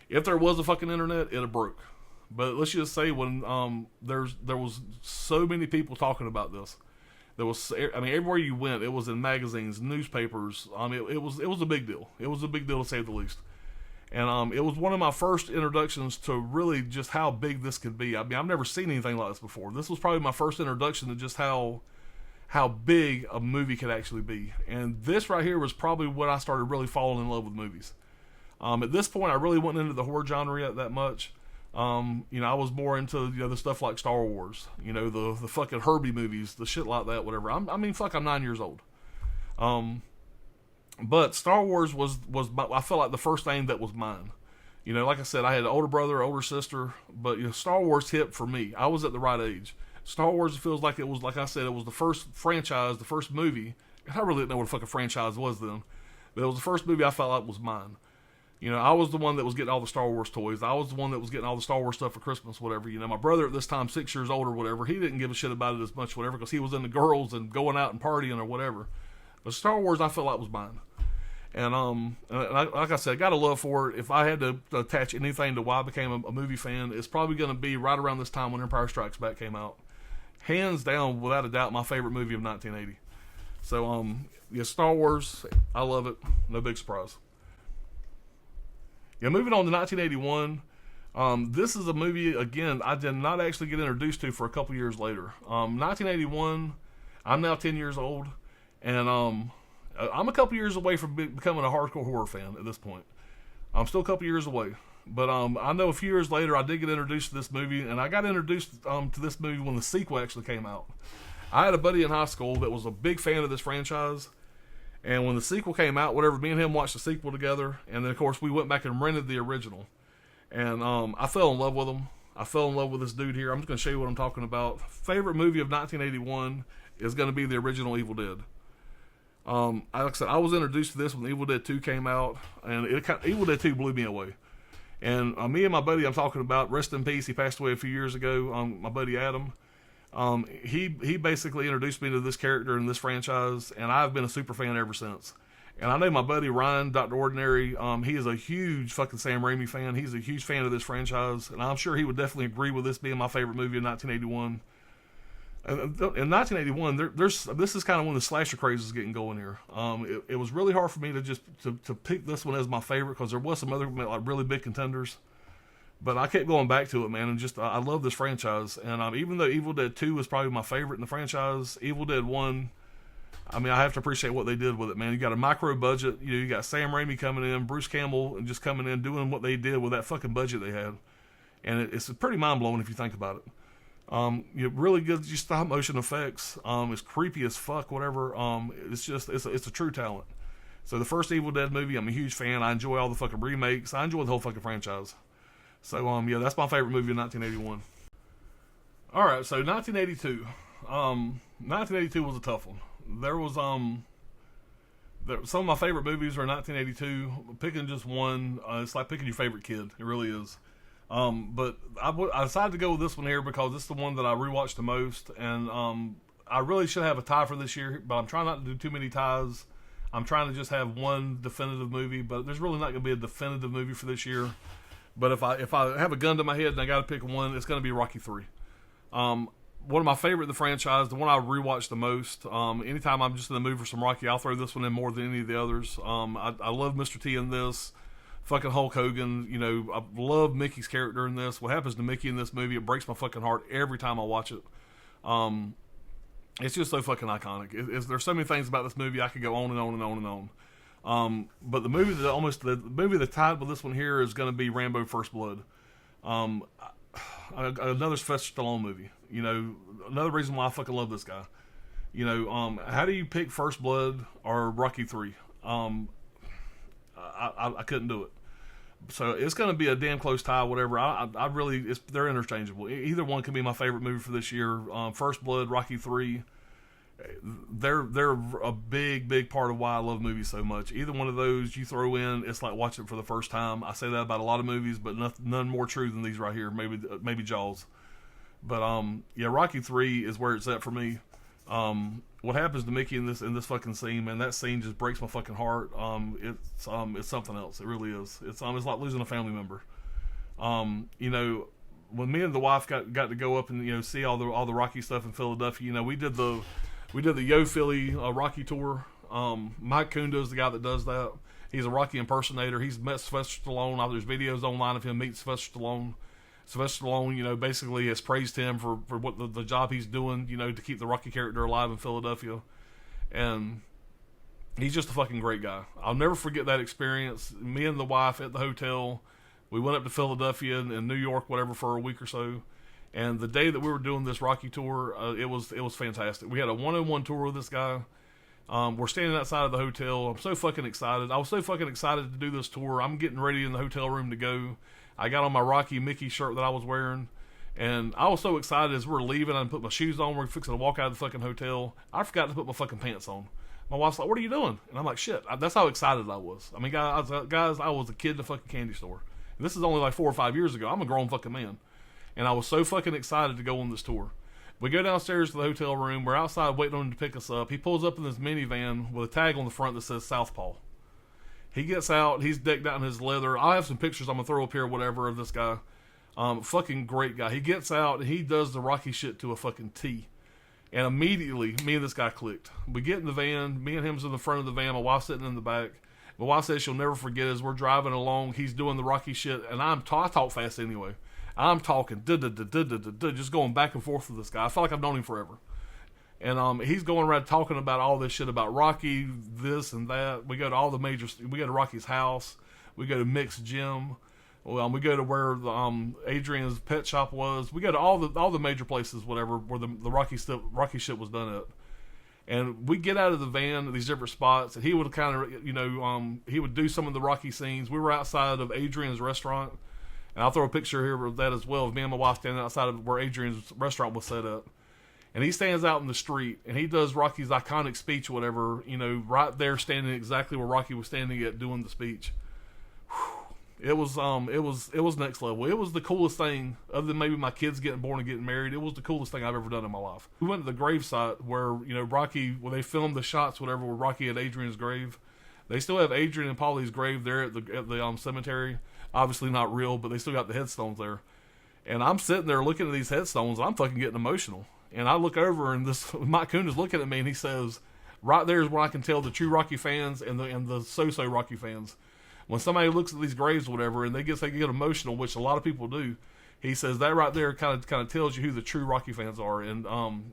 Speaker 1: if there was a fucking internet, it'd have broke. But let's just say when there was so many people talking about this. Everywhere you went, it was in magazines, newspapers. It was a big deal. It was a big deal to say the least. And it was one of my first introductions to really just how big this could be. I've never seen anything like this before. This was probably my first introduction to just how big a movie could actually be. And this right here was probably when I started really falling in love with movies. At this point, I really wasn't into the horror genre yet that much. I was more into the stuff like Star Wars, the fucking Herbie movies, the shit like that, whatever. I'm 9 years old. But Star Wars was I felt like the first thing that was mine. Like I said, I had an older brother, older sister, but Star Wars hit for me. I was at the right age. Star Wars feels like it was, like I said, it was the first franchise, the first movie. I really didn't know what a fucking franchise was then, but it was the first movie I felt like was mine. I was the one that was getting all the Star Wars toys. I was the one that was getting all the Star Wars stuff for Christmas, whatever. My brother at this time, 6 years older, whatever, he didn't give a shit about it as much, whatever, because he was into girls and going out and partying or whatever. But Star Wars, I felt like was mine. And like I said, I got a love for it. If I had to attach anything to why I became a movie fan, it's probably going to be right around this time when Empire Strikes Back came out. Hands down, without a doubt, my favorite movie of 1980. So, Star Wars, I love it. No big surprise. Moving on to 1981. This is a movie, again, I did not actually get introduced to for a couple years later. 1981, I'm now 10 years old, and I'm a couple years away from becoming a hardcore horror fan at this point. I'm still a couple years away. But I know a few years later I did get introduced to this movie, and I got introduced to this movie when the sequel actually came out. I had a buddy in high school that was a big fan of this franchise, and when the sequel came out, whatever, me and him watched the sequel together, and then of course we went back and rented the original. And I fell in love with him. I fell in love with this dude here. I'm just going to show you what I'm talking about. Favorite movie of 1981 is going to be the original Evil Dead. Like I said, I was introduced to this when Evil Dead 2 came out, and Evil Dead 2 blew me away. And me and my buddy I'm talking about, rest in peace, he passed away a few years ago, my buddy Adam. He basically introduced me to this character in this franchise, and I've been a super fan ever since. And I know my buddy Ryan, Dr. Ordinary, he is a huge fucking Sam Raimi fan. He's a huge fan of this franchise, and I'm sure he would definitely agree with this being my favorite movie of 1981. In 1981, this is kind of when the slasher craze is getting going here. It was really hard for me to just to pick this one as my favorite because there was some other like really big contenders, but I kept going back to it, man. And just I love this franchise. And even though Evil Dead 2 was probably my favorite in the franchise, Evil Dead 1, I mean, I have to appreciate what they did with it, man. You got a micro budget. You got Sam Raimi coming in, Bruce Campbell, and just coming in doing what they did with that fucking budget they had, and it's pretty mind blowing if you think about it. Really good just stop motion effects. It's creepy as fuck, whatever. It's a true talent. So the first Evil Dead movie, I'm a huge fan. I enjoy all the fucking remakes. I enjoy the whole fucking franchise. So that's my favorite movie of 1981. All right, so 1982. 1982 was a tough one. There was some of my favorite movies are 1982. Picking just one, it's like picking your favorite kid. It really is. But I decided to go with this one here because it's the one that I rewatched the most, and I really should have a tie for this year, but I'm trying not to do too many ties. I'm trying to just have one definitive movie, but there's really not going to be a definitive movie for this year. But if I have a gun to my head and I got to pick one, it's going to be Rocky 3. One of my favorite of the franchise, the one I rewatch the most. Anytime I'm just in the mood for some Rocky, I'll throw this one in more than any of the others. I love Mr. T in this. Fucking Hulk Hogan, I love Mickey's character in this. What happens to Mickey in this movie, it breaks my fucking heart every time I watch it. It's just so fucking iconic. There's so many things about this movie I could go on and on and on and on. But the movie that tied with this one here is going to be Rambo: First Blood. Another Sylvester Stallone movie. Another reason why I fucking love this guy. How do you pick First Blood or Rocky 3? I couldn't do it. So it's going to be a damn close tie, whatever. They're interchangeable. Either one can be my favorite movie for this year. First Blood, Rocky 3. They're a big part of why I love movies so much. Either one of those you throw in, it's like watching it for the first time. I say that about a lot of movies, but none more true than these right here. Maybe Jaws. But Rocky 3 is where it's at for me. What happens to Mickey in this fucking scene, man? That scene just breaks my fucking heart. It's something else. It really is. It's like losing a family member. When me and the wife got to go up and see all the Rocky stuff in Philadelphia. We did the Yo Philly Rocky tour. Mike Kunda is the guy that does that. He's a Rocky impersonator. He's met Sylvester Stallone. There's videos online of him meeting Sylvester Stallone. Sylvester Stallone, basically has praised him for what the job he's doing, to keep the Rocky character alive in Philadelphia. And he's just a fucking great guy. I'll never forget that experience. Me and the wife at the hotel, we went up to Philadelphia and New York, whatever, for a week or so. And the day that we were doing this Rocky tour, it was fantastic. We had a one-on-one tour with this guy. We're standing outside of the hotel. I'm so fucking excited. I was so fucking excited to do this tour. I'm getting ready in the hotel room to go. I got on my Rocky Mickey shirt that I was wearing, and I was so excited as we're leaving. I put my shoes on. We're fixing to walk out of the fucking hotel. I forgot to put my fucking pants on. My wife's like, "What are you doing?" And I'm like, "Shit." That's how excited I was. I mean, guys, I was a kid in the fucking candy store. And this is only like 4 or 5 years ago. I'm a grown fucking man, and I was so fucking excited to go on this tour. We go downstairs to the hotel room. We're outside waiting on him to pick us up. He pulls up in this minivan with a tag on the front that says Southpaw. He gets out. He's decked out in his leather. I'll have some pictures I'm going to throw up here, whatever, of this guy. Fucking great guy. He gets out and he does the Rocky shit to a fucking T. And immediately, me and this guy clicked. We get in the van. Me and him's in the front of the van. My wife's sitting in the back. My wife says she'll never forget as we're driving along. He's doing the Rocky shit. And I talk fast anyway. I'm talking, just going back and forth with this guy. I feel like I've known him forever. And he's going around talking about all this shit about Rocky, this and that. We go to Rocky's house. We go to Mick's gym. We go to where Adrian's pet shop was. We go to all the major places, whatever, where the Rocky shit was done at. And we get out of the van at these different spots, and he would kind of, he would do some of the Rocky scenes. We were outside of Adrian's restaurant, And I'll throw a picture here of that as well, of me and my wife standing outside of where Adrian's restaurant was set up. And he stands out in the street, and he does Rocky's iconic speech or whatever, you know, right there standing exactly where Rocky was standing at doing the speech. It was next level. It was the coolest thing, other than maybe my kids getting born and getting married. It was the coolest thing I've ever done in my life. We went to the gravesite where, you know, Rocky, where they filmed the shots, whatever, where Rocky at Adrian's grave. They still have Adrian and Paulie's grave there at the cemetery. Obviously not real, but they still got the headstones there. And I'm sitting there looking at these headstones, and I'm fucking getting emotional. And I look over, and this Mike Coon is looking at me, and he says, right there is where I can tell the true Rocky fans and the so-so Rocky fans. When somebody looks at these graves or whatever, and they get emotional, which a lot of people do, he says that right there kind of tells you who the true Rocky fans are. And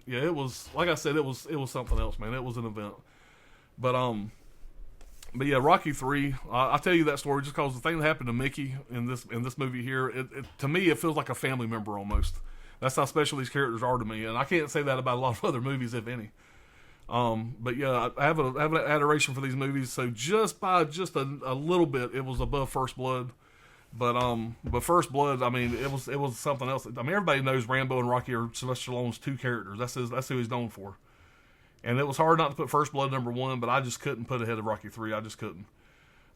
Speaker 1: yeah, it was, like I said, it was something else, man. It was an event. But yeah, Rocky 3. I'll tell you that story just because the thing that happened to Mickey in this movie here, to me, it feels like a family member almost. That's how special these characters are to me, and I can't say that about a lot of other movies, if any. But yeah, I have an adoration for these movies. So just by a little bit, it was above First Blood. But First Blood, I mean, it was something else. I mean, everybody knows Rambo and Rocky are Sylvester Stallone's two characters. That's who he's known for. And it was hard not to put First Blood number 1, but I just couldn't put it ahead of Rocky 3. I just couldn't.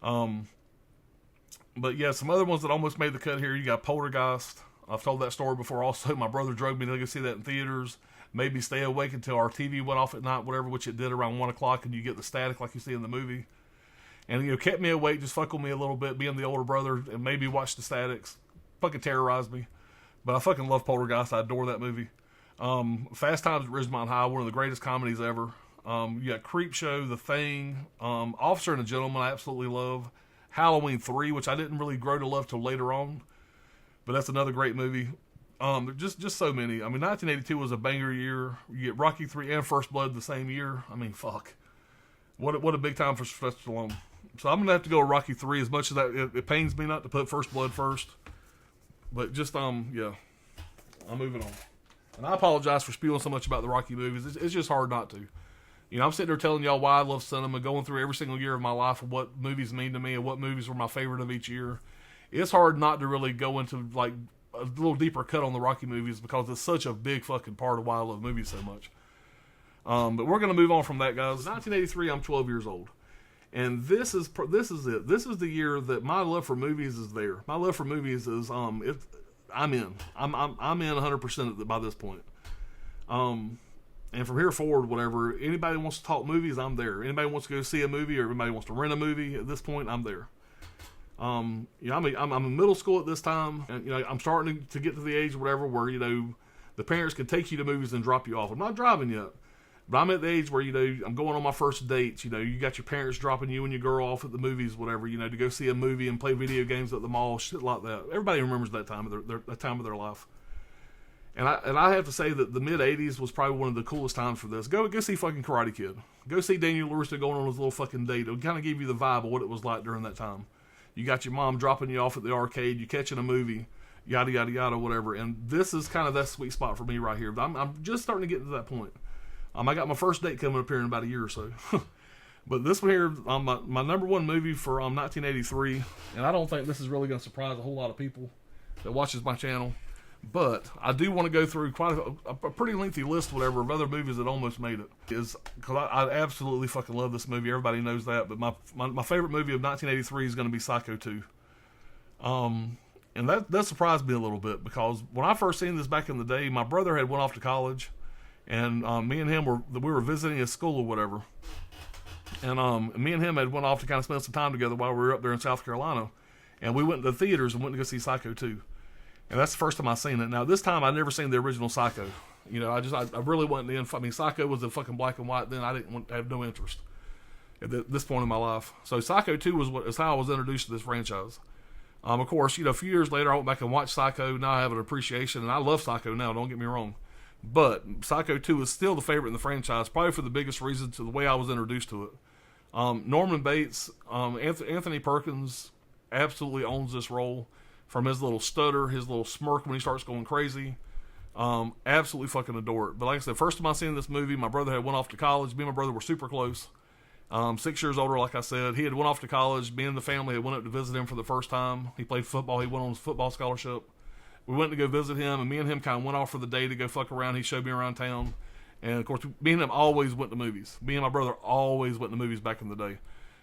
Speaker 1: But yeah, some other ones that almost made the cut here. You got Poltergeist. I've told that story before. Also, my brother drug me to go see that in theaters. Made me stay awake until our TV went off at night, whatever, which it did around 1 o'clock, and you get the static like you see in the movie. And, you know, kept me awake, just fuck with me a little bit, being the older brother, and maybe watch the statics. Fucking terrorized me. But I fucking love Poltergeist. I adore that movie. Fast Times at Ridgemont High, one of the greatest comedies ever. You got Creepshow, The Thing, Officer and a Gentleman, I absolutely love. Halloween 3, which I didn't really grow to love till later on. But that's another great movie. Just so many. I mean, 1982 was a banger year. You get Rocky 3 and First Blood the same year. I mean, fuck. What a big time for Sylvester Stallone. So I'm going to have to go with Rocky 3 as much as that. It pains me not to put First Blood first. But just, yeah. I'm moving on. And I apologize for spewing so much about the Rocky movies. It's just hard not to. You know, I'm sitting there telling y'all why I love cinema, going through every single year of my life of what movies mean to me and what movies were my favorite of each year. It's hard not to really go into, like, a little deeper cut on the Rocky movies because it's such a big fucking part of why I love movies so much. But we're going to move on from that, guys. 1983, I'm 12 years old. And this is it. This is the year that my love for movies is there. My love for movies is, I'm in. I'm in 100% by this point. And from here forward, whatever, anybody wants to talk movies, I'm there. Anybody wants to go see a movie or anybody wants to rent a movie, at this point, I'm there. You know, I'm in middle school at this time, and, you know, I'm starting to get to the age, whatever, where, you know, the parents can take you to movies and drop you off. I'm not driving yet, but I'm at the age where, you know, I'm going on my first dates. You know, you got your parents dropping you and your girl off at the movies, whatever, you know, to go see a movie and play video games at the mall, shit like that. Everybody remembers that time of their life. And I have to say that the mid-'80s was probably one of the coolest times for this. Go see fucking Karate Kid. Go see Daniel LaRusso going on his little fucking date. It'll kind of give you the vibe of what it was like during that time. You got your mom dropping you off at the arcade. You catching a movie. Yada, yada, yada, whatever. And this is kind of that sweet spot for me right here. But I'm just starting to get to that point. I got my first date coming up here in about a year or so. But this one here, my number one movie for 1983. And I don't think this is really going to surprise a whole lot of people that watches my channel. But I do want to go through quite a pretty lengthy list, whatever, of other movies that almost made it. Because I absolutely fucking love this movie. Everybody knows that. But my favorite movie of 1983 is going to be Psycho 2. And that surprised me a little bit because when I first seen this back in the day, my brother had went off to college, and me and him we were visiting his school or whatever. And me and him had went off to kind of spend some time together while we were up there in South Carolina, and we went to the theaters and went to go see Psycho 2. And that's the first time I seen it. Now, this time I'd never seen the original Psycho. You know, I really wasn't in. I mean, Psycho was in fucking black and white then. I didn't have no interest at this point in my life. So Psycho 2 is how I was introduced to this franchise. Of course, you know, a few years later I went back and watched Psycho. Now I have an appreciation, and I love Psycho now, don't get me wrong. But Psycho 2 is still the favorite in the franchise, probably for the biggest reason to the way I was introduced to it. Norman Bates, Anthony Perkins absolutely owns this role. From his little stutter, his little smirk when he starts going crazy. Absolutely fucking adore it. But like I said, first time I seen this movie, my brother had went off to college. Me and my brother were super close. 6 years older, like I said. He had went off to college. Me and the family had went up to visit him for the first time. He played football. He went on his football scholarship. We went to go visit him, and me and him kind of went off for the day to go fuck around. He showed me around town. And, of course, me and him always went to movies. Me and my brother always went to movies back in the day.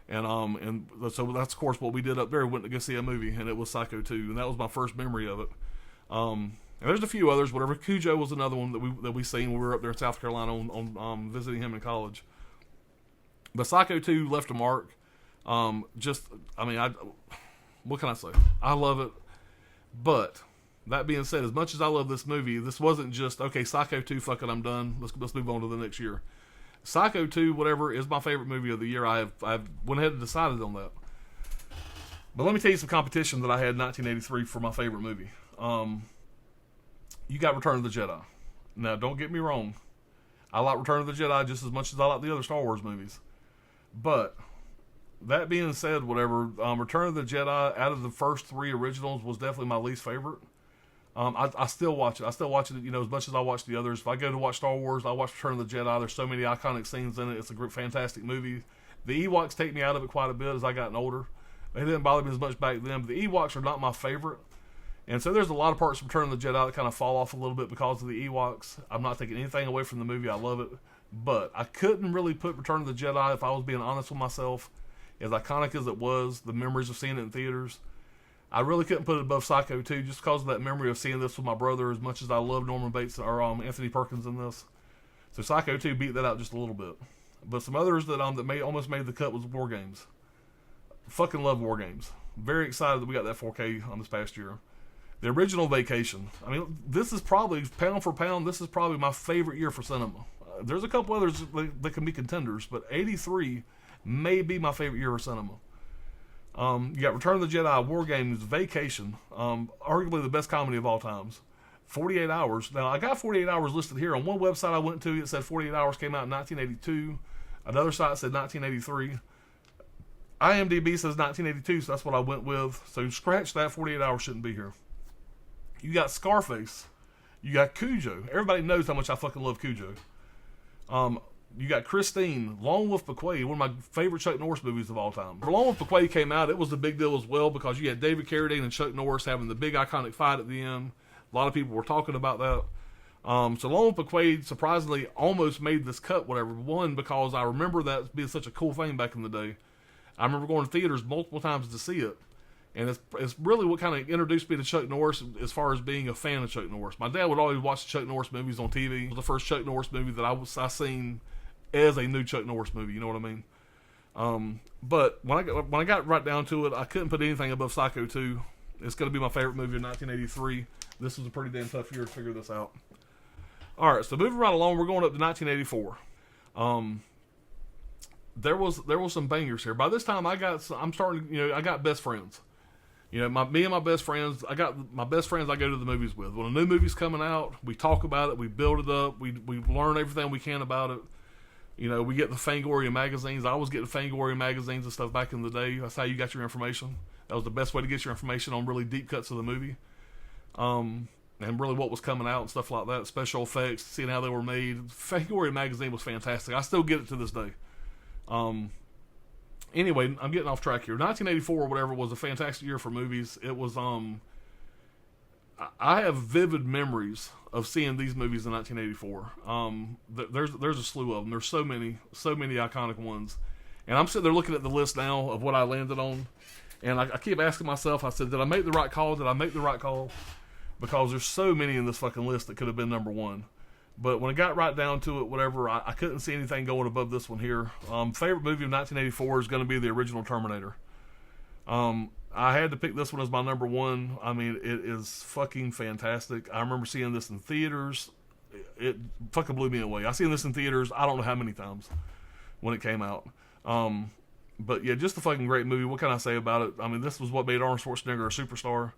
Speaker 1: And so that's, of course, what we did up there. We went to go see a movie, and it was Psycho 2. And that was my first memory of it. And there's a few others. Whatever. Cujo was another one that we seen when we were up there in South Carolina on visiting him in college. But Psycho 2 left a mark. What can I say? I love it. But that being said, as much as I love this movie, this wasn't just, okay, Psycho 2, fuck it, I'm done. Let's move on to the next year. Psycho 2, whatever, is my favorite movie of the year. I've went ahead and decided on that. But let me tell you some competition that I had in 1983 for my favorite movie. You got Return of the Jedi. Now, don't get me wrong. I like Return of the Jedi just as much as I like the other Star Wars movies. But that being said, whatever, Return of the Jedi, out of the first three originals, was definitely my least favorite. I still watch it. I still watch it, as much as I watch the others. If I go to watch Star Wars, I watch Return of the Jedi. There's so many iconic scenes in it. It's a great, fantastic movie. The Ewoks take me out of it quite a bit as I gotten older. They didn't bother me as much back then, but the Ewoks are not my favorite. And so there's a lot of parts of Return of the Jedi that kind of fall off a little bit because of the Ewoks. I'm not taking anything away from the movie. I love it. But I couldn't really put Return of the Jedi, if I was being honest with myself, as iconic as it was, the memories of seeing it in theaters. I really couldn't put it above Psycho 2 just because of that memory of seeing this with my brother, as much as I love Norman Bates or Anthony Perkins in this. So Psycho 2 beat that out just a little bit. But some others that almost made the cut was War Games. Fucking love War Games. Very excited that we got that 4K on this past year. The original Vacation. I mean, this is probably, pound for pound, this is probably my favorite year for cinema. There's a couple others that can be contenders, but 83 may be my favorite year for cinema. You got Return of the Jedi, War Games, Vacation, arguably the best comedy of all times. 48 Hours. Now, I got 48 Hours listed here. On one website I went to, it said 48 Hours came out in 1982. Another site said 1983. IMDb says 1982, so that's what I went with. So scratch that, 48 Hours shouldn't be here. You got Scarface. You got Cujo. Everybody knows how much I fucking love Cujo. You got Christine, Lone Wolf McQuade, one of my favorite Chuck Norris movies of all time. When Lone Wolf McQuade came out, it was a big deal as well because you had David Carradine and Chuck Norris having the big iconic fight at the end. A lot of people were talking about that. So Lone Wolf McQuade surprisingly almost made this cut, whatever. One, because I remember that being such a cool thing back in the day. I remember going to theaters multiple times to see it. And it's really what kind of introduced me to Chuck Norris as far as being a fan of Chuck Norris. My dad would always watch the Chuck Norris movies on TV. It was the first Chuck Norris movie that I seen as a new Chuck Norris movie. You know what I mean? But when I got right down to it, I couldn't put anything above Psycho 2. It's going to be my favorite movie of 1983. This was a pretty damn tough year to figure this out. All right, so moving right along, we're going up to 1984. There was some bangers here. By this time, I got best friends. Me and my best friends, I got my best friends I go to the movies with. When a new movie's coming out, we talk about it, we build it up, we learn everything we can about it. We get the Fangoria magazines. I was getting Fangoria magazines and stuff back in the day. That's how you got your information. That was the best way to get your information on really deep cuts of the movie. And really what was coming out and stuff like that. Special effects, seeing how they were made. Fangoria magazine was fantastic. I still get it to this day. Anyway, I'm getting off track here. 1984 or whatever was a fantastic year for movies. It was, I have vivid memories of seeing these movies in 1984. There's a slew of them. There's so many iconic ones. And I'm sitting there looking at the list now of what I landed on. And I keep asking myself, I said, did I make the right call? Did I make the right call? Because there's so many in this fucking list that could have been number one. But when it got right down to it, whatever, I couldn't see anything going above this one here. Favorite movie of 1984 is going to be the original Terminator. I had to pick this one as my number one. I mean, it is fucking fantastic. I remember seeing this in theaters. It fucking blew me away. I seen this in theaters, I don't know how many times when it came out. But yeah, just a fucking great movie. What can I say about it? I mean, this was what made Arnold Schwarzenegger a superstar.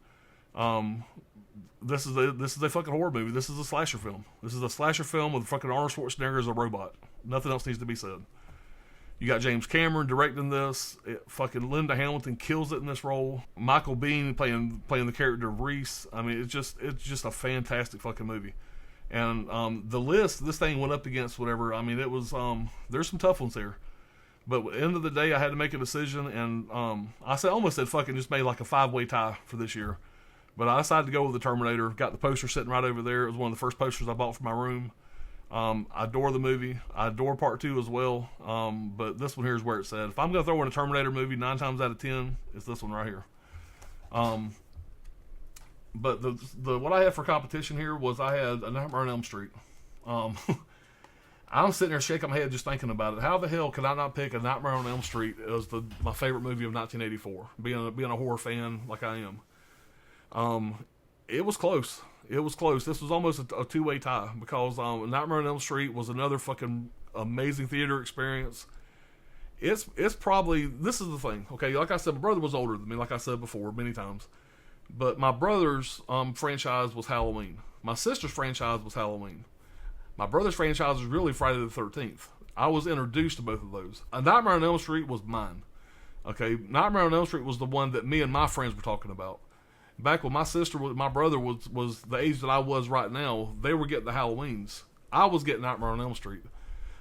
Speaker 1: This is a fucking horror movie. This is a slasher film. This is a slasher film with fucking Arnold Schwarzenegger as a robot. Nothing else needs to be said. You got James Cameron directing this. Fucking Linda Hamilton kills it in this role. Michael Biehn playing the character of Reese. I mean, it's just a fantastic fucking movie. And the list this thing went up against whatever. I mean, it was there's some tough ones here. But at the end of the day, I had to make a decision, and almost said fucking just made like a 5-way tie for this year. But I decided to go with the Terminator. Got the poster sitting right over there. It was one of the first posters I bought for my room. I adore the movie. I adore part 2 as well. But this one here is where it's at. If I'm going to throw in a Terminator movie, 9 times out of 10, it's this one right here. But the what I had for competition here was I had A Nightmare on Elm Street. I'm sitting there shaking my head just thinking about it. How the hell could I not pick A Nightmare on Elm Street as my favorite movie of 1984? Being a horror fan like I am. It was close. It was close. This was almost a 2-way tie because Nightmare on Elm Street was another fucking amazing theater experience. It's probably, this is the thing, okay? Like I said, my brother was older than me, like I said before many times. But my brother's franchise was Halloween. My sister's franchise was Halloween. My brother's franchise was really Friday the 13th. I was introduced to both of those. A Nightmare on Elm Street was mine. Okay, Nightmare on Elm Street was the one that me and my friends were talking about. Back when my brother was the age that I was right now, they were getting the Halloweens. I was getting Nightmare on Elm Street.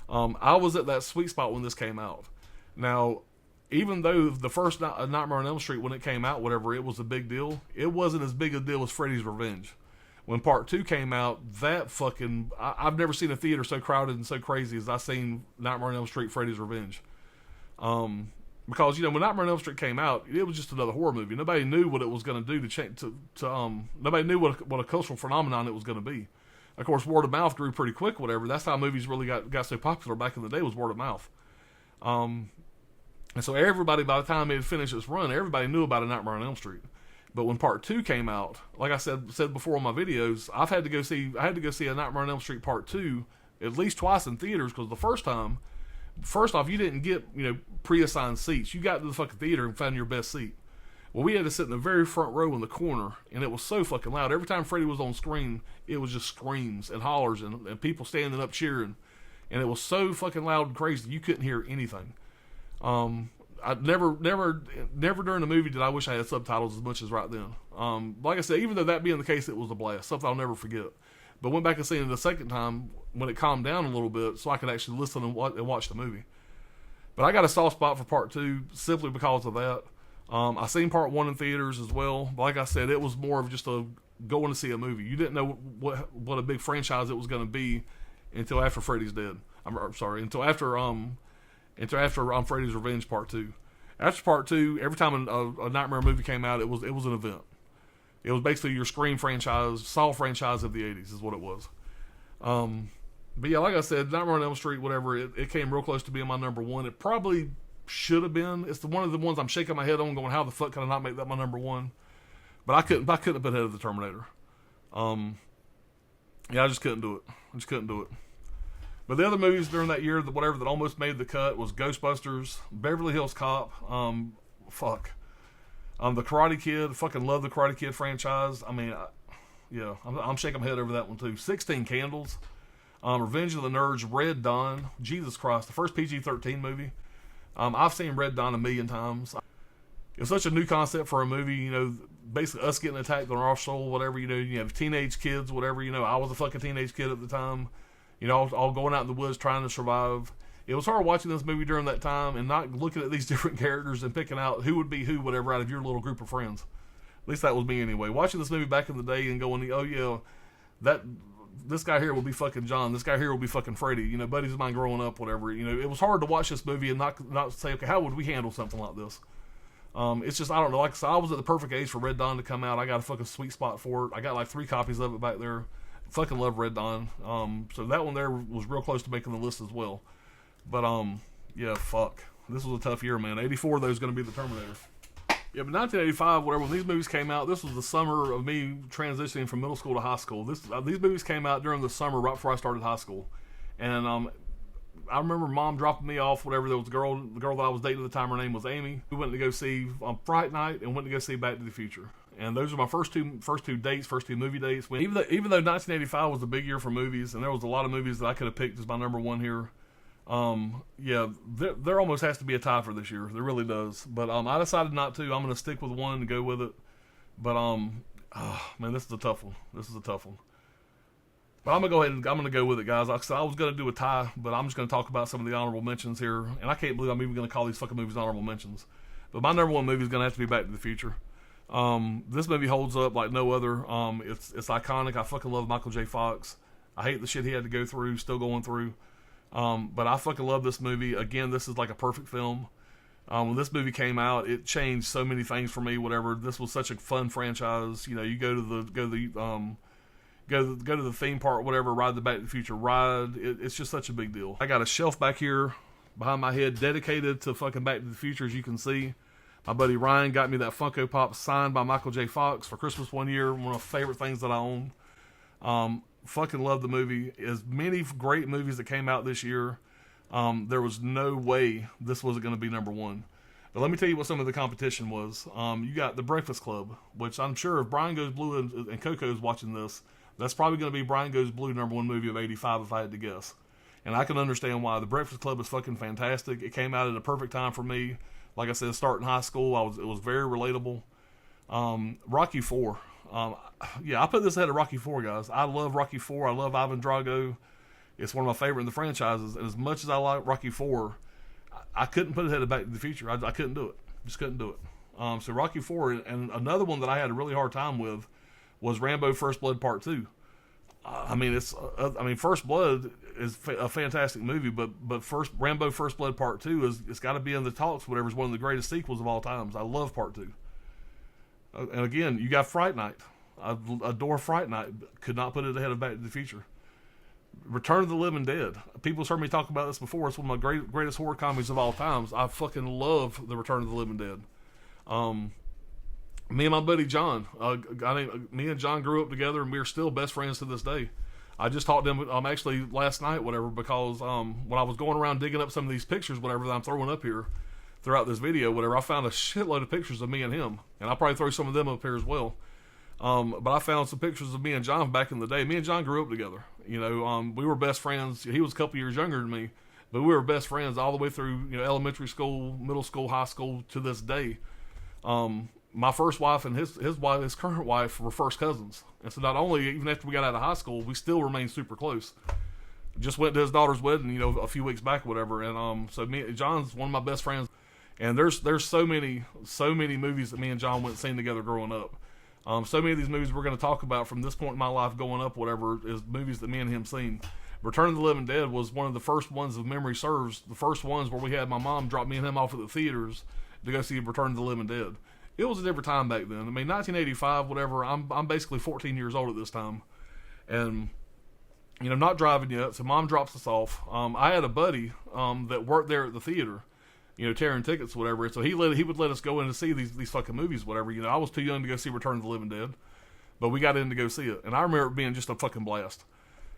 Speaker 1: I was at that sweet spot when this came out. Now, even though the first Nightmare on Elm Street, when it came out, whatever, it was a big deal, it wasn't as big a deal as Freddy's Revenge. When part 2 came out, that fucking... I've never seen a theater so crowded and so crazy as I seen Nightmare on Elm Street, Freddy's Revenge. Because, when Nightmare on Elm Street came out, it was just another horror movie. Nobody knew what it was going to do to change... nobody knew what a cultural phenomenon it was going to be. Of course, word of mouth grew pretty quick, whatever. That's how movies really got so popular back in the day, was word of mouth. And so everybody, by the time it had finished its run, everybody knew about A Nightmare on Elm Street. But when part 2 came out, like I said before on my videos, I had to go see A Nightmare on Elm Street part 2 at least twice in theaters, because the first time, first off, you didn't get pre-assigned seats. You got to the fucking theater and found your best seat. Well, we had to sit in the very front row in the corner, and it was so fucking loud. Every time Freddy was on screen, it was just screams and hollers and people standing up cheering, and it was so fucking loud and crazy you couldn't hear anything. I never during the movie did I wish I had subtitles as much as right then. Like I said, even though that being the case, it was a blast, something I'll never forget. But went back and seen it the second time when it calmed down a little bit, so I could actually listen and watch the movie. But I got a soft spot for part 2 simply because of that. I seen part 1 in theaters as well. But like I said, it was more of just a going to see a movie. You didn't know what a big franchise it was going to be until after Freddy's dead. I'm sorry, until after Freddy's Revenge Part 2. After Part 2, every time a Nightmare movie came out, it was an event. It was basically your Scream franchise, Saw franchise of the 80s is what it was. But yeah, like I said, Nightmare on Elm Street, whatever, it came real close to being my number 1. It probably should have been. It's one of the ones I'm shaking my head on, going, how the fuck can I not make that my number 1? But I couldn't have been ahead of the Terminator. Yeah, I just couldn't do it. But the other movies during that year, that almost made the cut was Ghostbusters, Beverly Hills Cop, The Karate Kid. Fucking love the Karate Kid franchise. I mean, I'm shaking my head over that one too. 16 Candles, Revenge of the Nerds, Red Dawn. Jesus Christ, the first PG-13 movie. I've seen Red Dawn a million times. It's such a new concept for a movie, basically us getting attacked on our soul, whatever, you have teenage kids, whatever, I was a fucking teenage kid at the time. All going out in the woods trying to survive. It was hard watching this movie during that time and not looking at these different characters and picking out who would be who, whatever, out of your little group of friends. At least that was me anyway. Watching this movie back in the day and going, oh yeah, this guy here will be fucking John. This guy here will be fucking Freddy. Buddies of mine growing up, whatever. It was hard to watch this movie and not say, okay, how would we handle something like this? It's just, I don't know. Like I said, I was at the perfect age for Red Dawn to come out. I got a fucking sweet spot for it. I got like 3 copies of it back there. Fucking love Red Dawn. So that one there was real close to making the list as well. But yeah, fuck. This was a tough year, man. 84 though is going to be the Terminator. Yeah, but 1985, whatever, when these movies came out, this was the summer of me transitioning from middle school to high school. These movies came out during the summer right before I started high school. And I remember Mom dropping me off, whatever. There was the girl that I was dating at the time. Her name was Amy. We went to go see Fright Night and went to go see Back to the Future. And those are my first two movie dates. Even though 1985 was a big year for movies, and there was a lot of movies that I could have picked as my number 1 here. Yeah, there almost has to be a tie for this year. There really does. But I decided not to. I'm going to stick with one and go with it. But man, this is a tough one. But I'm gonna go with it, guys. Like I said, I was gonna do a tie, but I'm just gonna talk about some of the honorable mentions here, and I can't believe I'm even gonna call these fucking movies honorable mentions. But my number one movie is gonna have to be Back to the Future. This movie holds up like no other. It's iconic. I fucking love Michael J. Fox. I hate the shit he had to go through, still going through. But I fucking love this movie. Again, this is like a perfect film. When this movie came out, it changed so many things for me. Whatever, this was such a fun franchise. You know, you go to the theme park, whatever, ride the Back to the Future ride. It's just such a big deal. I got a shelf back here behind my head dedicated to fucking Back to the Future, as you can see. My buddy Ryan got me that Funko Pop signed by Michael J. Fox for Christmas one year. One of my favorite things that I own. Fucking love the movie. As many great movies that came out this year, there was no way this wasn't going to be number one. But let me tell you what some of the competition was. You got The Breakfast Club, which I'm sure if Brian Goes Blue and Coco's watching this, that's probably going to be Brian Goes Blue number one movie of 85 if I had to guess. And I can understand why. The Breakfast Club is fucking fantastic. It came out at a perfect time for me. Like I said, starting high school, it was very relatable. Rocky IV. Yeah, I put this ahead of Rocky IV, guys. I love Rocky IV. I love Ivan Drago. It's one of my favorite in the franchises. And as much as I like Rocky IV, I couldn't put it ahead of Back to the Future. I couldn't do it. Just couldn't do it. So Rocky IV, and another one that I had a really hard time with was Rambo First Blood Part 2. First Blood is a fantastic movie, but Rambo First Blood Part 2 it's got to be in the talks. Whatever, is one of the greatest sequels of all times. I love Part 2. And again, you got Fright Night. I adore Fright Night. Could not put it ahead of Back to the Future. Return of the Living Dead. People's heard me talk about this before. It's one of my greatest horror comedies of all times. I fucking love the Return of the Living Dead. Me and my buddy John, me and John grew up together, and we're still best friends to this day. I just talked to him actually last night, whatever, because when I was going around digging up some of these pictures, whatever, that I'm throwing up here throughout this video, whatever, I found a shitload of pictures of me and him, and I'll probably throw some of them up here as well. But I found some pictures of me and John back in the day. Me and John grew up together. You know, we were best friends. He was a couple years younger than me, but we were best friends all the way through, elementary school, middle school, high school to this day. My first wife and his current wife were first cousins. And so not only, even after we got out of high school, we still remained super close. Just went to his daughter's wedding, a few weeks back, whatever. And so John's one of my best friends. And there's so many movies that me and John went and seen together growing up. So many of these movies we're going to talk about from this point in my life going up, whatever, is movies that me and him seen. Return of the Living Dead was one of the first ones, if memory serves, the first ones where we had my mom drop me and him off at the theaters to go see Return of the Living Dead. It was a different time back then. 1985, whatever, I'm basically 14 years old at this time. And, not driving yet, so mom drops us off. I had a buddy that worked there at the theater, tearing tickets, whatever. So he would let us go in to see these fucking movies, whatever. I was too young to go see Return of the Living Dead, but we got in to go see it. And I remember it being just a fucking blast.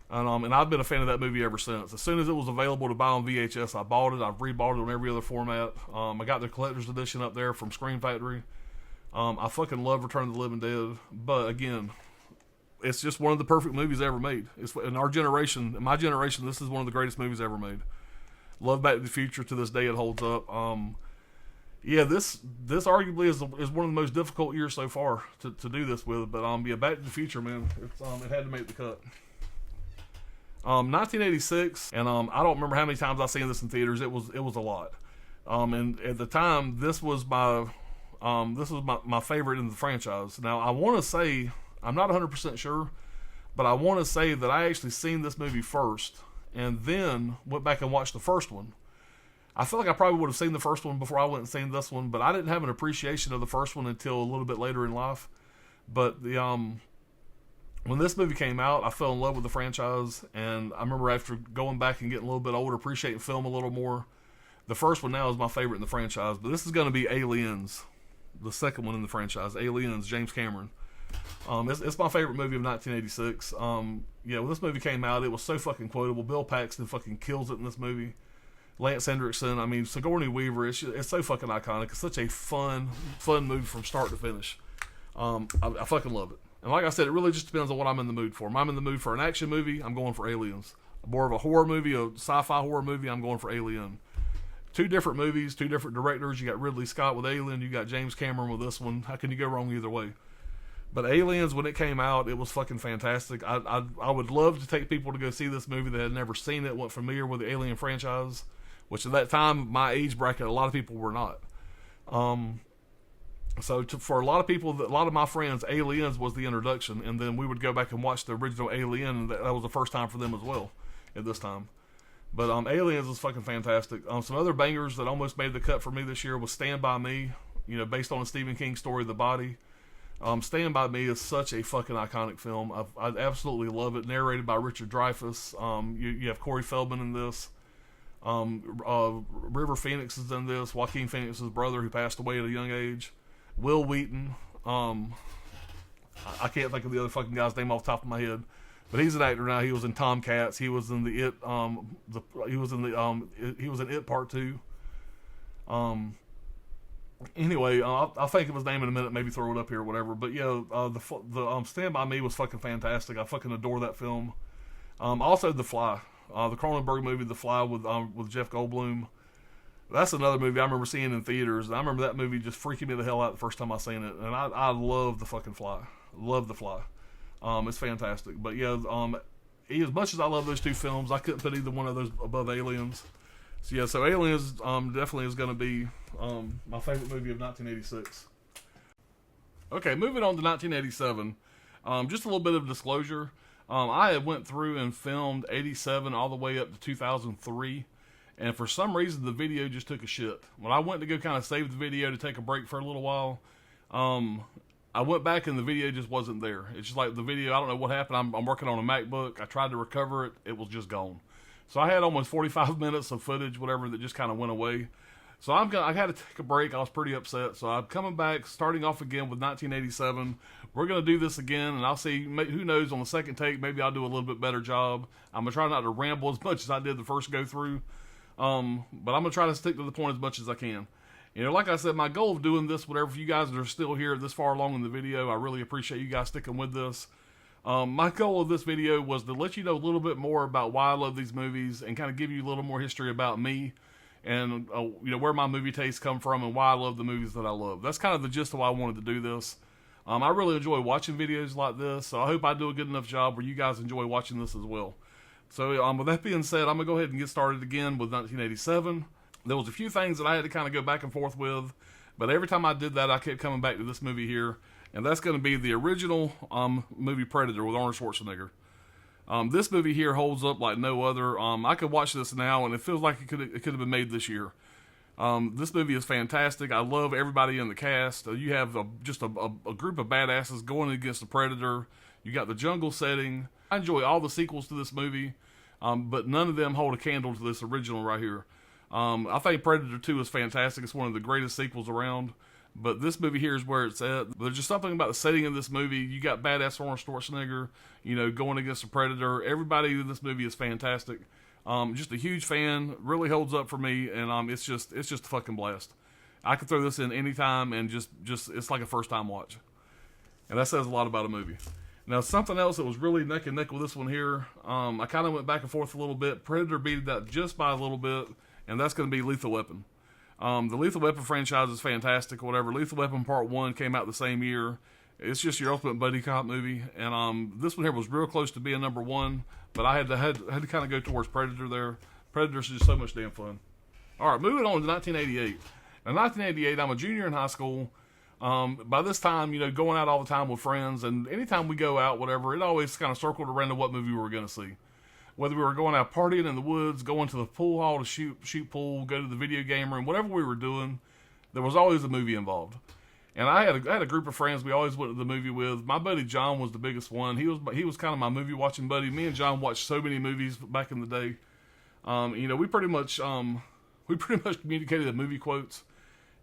Speaker 1: And I've been a fan of that movie ever since. As soon as it was available to buy on VHS, I bought it. I've rebought it on every other format. I got the collector's edition up there from Screen Factory. I fucking love Return of the Living Dead, but again, it's just one of the perfect movies ever made. It's in our generation, in my generation, this is one of the greatest movies ever made. Love Back to the Future, to this day it holds up. This arguably is one of the most difficult years so far to do this with, but Back to the Future, man, it had to make the cut. 1986, and I don't remember how many times I've seen this in theaters. It was a lot. And at the time, this was my favorite in the franchise. Now, I want to say, I'm not 100% sure, but I want to say that I actually seen this movie first and then went back and watched the first one. I feel like I probably would have seen the first one before I went and seen this one, but I didn't have an appreciation of the first one until a little bit later in life. But when this movie came out, I fell in love with the franchise, and I remember after going back and getting a little bit older, appreciating film a little more. The first one now is my favorite in the franchise, but this is going to be Aliens, the second one in the franchise. Aliens, James Cameron. It's my favorite movie of 1986. When this movie came out, it was so fucking quotable. Bill Paxton fucking kills it in this movie. Lance Hendrickson, Sigourney Weaver, it's so fucking iconic. It's such a fun movie from start to finish. I fucking love it. And like I said, it really just depends on what I'm in the mood for. If I'm in the mood for an action movie, I'm going for Aliens. More of a horror movie, a sci-fi horror movie, I'm going for Alien. Two different movies, two different directors. You got Ridley Scott with Alien, you got James Cameron with this one. How can you go wrong either way? But Aliens, when it came out, it was fucking fantastic. I would love to take people to go see this movie that had never seen it, weren't familiar with the Alien franchise, which at that time, my age bracket, a lot of people were not. For a lot of people, a lot of my friends, Aliens was the introduction, and then we would go back and watch the original Alien, and that was the first time for them as well at this time. But Aliens was fucking fantastic. Some other bangers that almost made the cut for me this year was Stand By Me, based on a Stephen King story, The Body. Stand By Me is such a fucking iconic film. I absolutely love it. Narrated by Richard Dreyfuss. You have Corey Feldman in this. River Phoenix is in this. Joaquin Phoenix's brother, who passed away at a young age. Will Wheaton. I can't think of the other fucking guy's name off the top of my head, but he's an actor now. He was in Tomcats. He was in the It. He was in It Part 2. Anyway, I'll think of his name in a minute. Maybe throw it up here or whatever. But yeah, the Stand By Me was fucking fantastic. I fucking adore that film. Also, The Fly, the Cronenberg movie, The Fly with Jeff Goldblum. That's another movie I remember seeing in theaters. And I remember that movie just freaking me the hell out the first time I seen it. And I love the fucking Fly. Love The Fly. It's fantastic. But yeah, as much as I love those two films, I couldn't put either one of those above Aliens. So yeah, so Aliens definitely is going to be my favorite movie of 1986. Okay, moving on to 1987. Just a little bit of disclosure. I had went through and filmed 87 all the way up to 2003. And for some reason, the video just took a shit. When I went to go kind of save the video to take a break for a little while, I went back and the video just wasn't there. It's just like the video, I don't know what happened. I'm working on a MacBook. I tried to recover it. It was just gone. So I had almost 45 minutes of footage, whatever, that just kind of went away. So I had to take a break. I was pretty upset. So I'm coming back, starting off again with 1987. We're going to do this again, and I'll see, who knows, on the second take, maybe I'll do a little bit better job. I'm going to try not to ramble as much as I did the first go through. But I'm going to try to stick to the point as much as I can. Like I said, my goal of doing this, whatever, for you guys that are still here this far along in the video, I really appreciate you guys sticking with this. My goal of this video was to let you know a little bit more about why I love these movies and kind of give you a little more history about me and, where my movie tastes come from and why I love the movies that I love. That's kind of the gist of why I wanted to do this. I really enjoy watching videos like this, so I hope I do a good enough job where you guys enjoy watching this as well. So with that being said, I'm going to go ahead and get started again with 1987. There was a few things that I had to kind of go back and forth with, but every time I did that, I kept coming back to this movie here, and that's going to be the original movie Predator with Arnold Schwarzenegger. This movie here holds up like no other. I could watch this now, and it feels like it could have been made this year. This movie is fantastic. I love everybody in the cast. You have just a group of badasses going against the Predator. You got the jungle setting. I enjoy all the sequels to this movie, but none of them hold a candle to this original right here. I think Predator 2 is fantastic. It's one of the greatest sequels around. But this movie here is where it's at. There's just something about the setting of this movie. You got badass Arnold Schwarzenegger, going against the Predator. Everybody in this movie is fantastic. Just a huge fan. Really holds up for me, and it's just a fucking blast. I could throw this in anytime, and just it's like a first time watch. And that says a lot about a movie. Now, something else that was really neck and neck with this one here, I kind of went back and forth a little bit. Predator beat that just by a little bit, and that's going to be Lethal Weapon. The Lethal Weapon franchise is fantastic, whatever. Lethal Weapon Part 1 came out the same year. It's just your ultimate buddy cop movie, and this one here was real close to being number one, but I had to kind of go towards Predator there. Predator's just so much damn fun. All right, moving on to 1988. In 1988, I'm a junior in high school. By this time, going out all the time with friends, and anytime we go out, whatever, it always kind of circled around to what movie we were going to see. Whether we were going out partying in the woods, going to the pool hall to shoot pool, go to the video game room, whatever we were doing, there was always a movie involved. And I had a group of friends we always went to the movie with. My buddy John was the biggest one. He was kind of my movie watching buddy. Me and John watched so many movies back in the day. We pretty much communicated the movie quotes.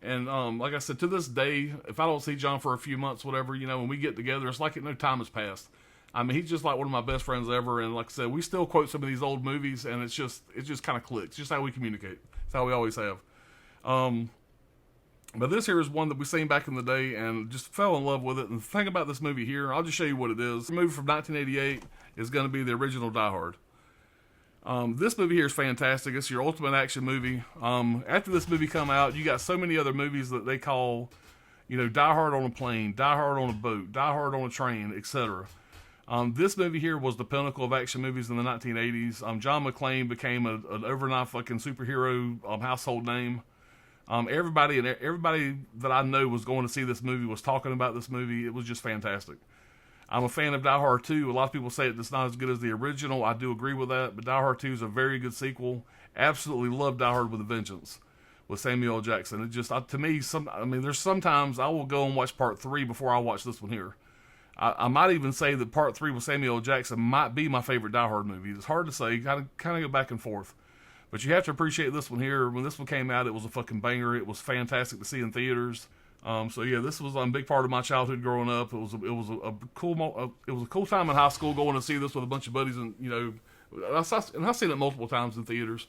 Speaker 1: And like I said, to this day, if I don't see John for a few months, whatever, when we get together, it's like no time has passed. I mean, he's just like one of my best friends ever, and like I said, we still quote some of these old movies, and it just kind of clicks. It's just how we communicate. It's how we always have. But this here is one that we seen back in the day, and just fell in love with it. And the thing about this movie here, I'll just show you what it is. The movie from 1988 is going to be the original Die Hard. This movie here is fantastic. It's your ultimate action movie. After this movie come out, you got so many other movies that they call, You know, Die Hard on a plane, Die Hard on a boat, Die Hard on a train, etc. This movie here was the pinnacle of action movies in the 1980s. John McClane became an overnight fucking superhero household name. Everybody that I know was going to see this movie was talking about this movie. It was just fantastic. I'm a fan of Die Hard 2. A lot of people say it's not as good as the original. I do agree with that, but Die Hard 2 is a very good sequel. Absolutely love Die Hard with a Vengeance with Samuel L. Jackson. It just, to me, there's sometimes I will go and watch part 3 before I watch this one here. I might even say that part 3 with Samuel L. Jackson might be my favorite Die Hard movie. It's hard to say, kind of go back and forth. But you have to appreciate this one here. When this one came out, it was a fucking banger. It was fantastic to see in theaters. So yeah, this was a big part of my childhood growing up. It was a cool time in high school going to see this with a bunch of buddies, and you know, I've seen it multiple times in theaters.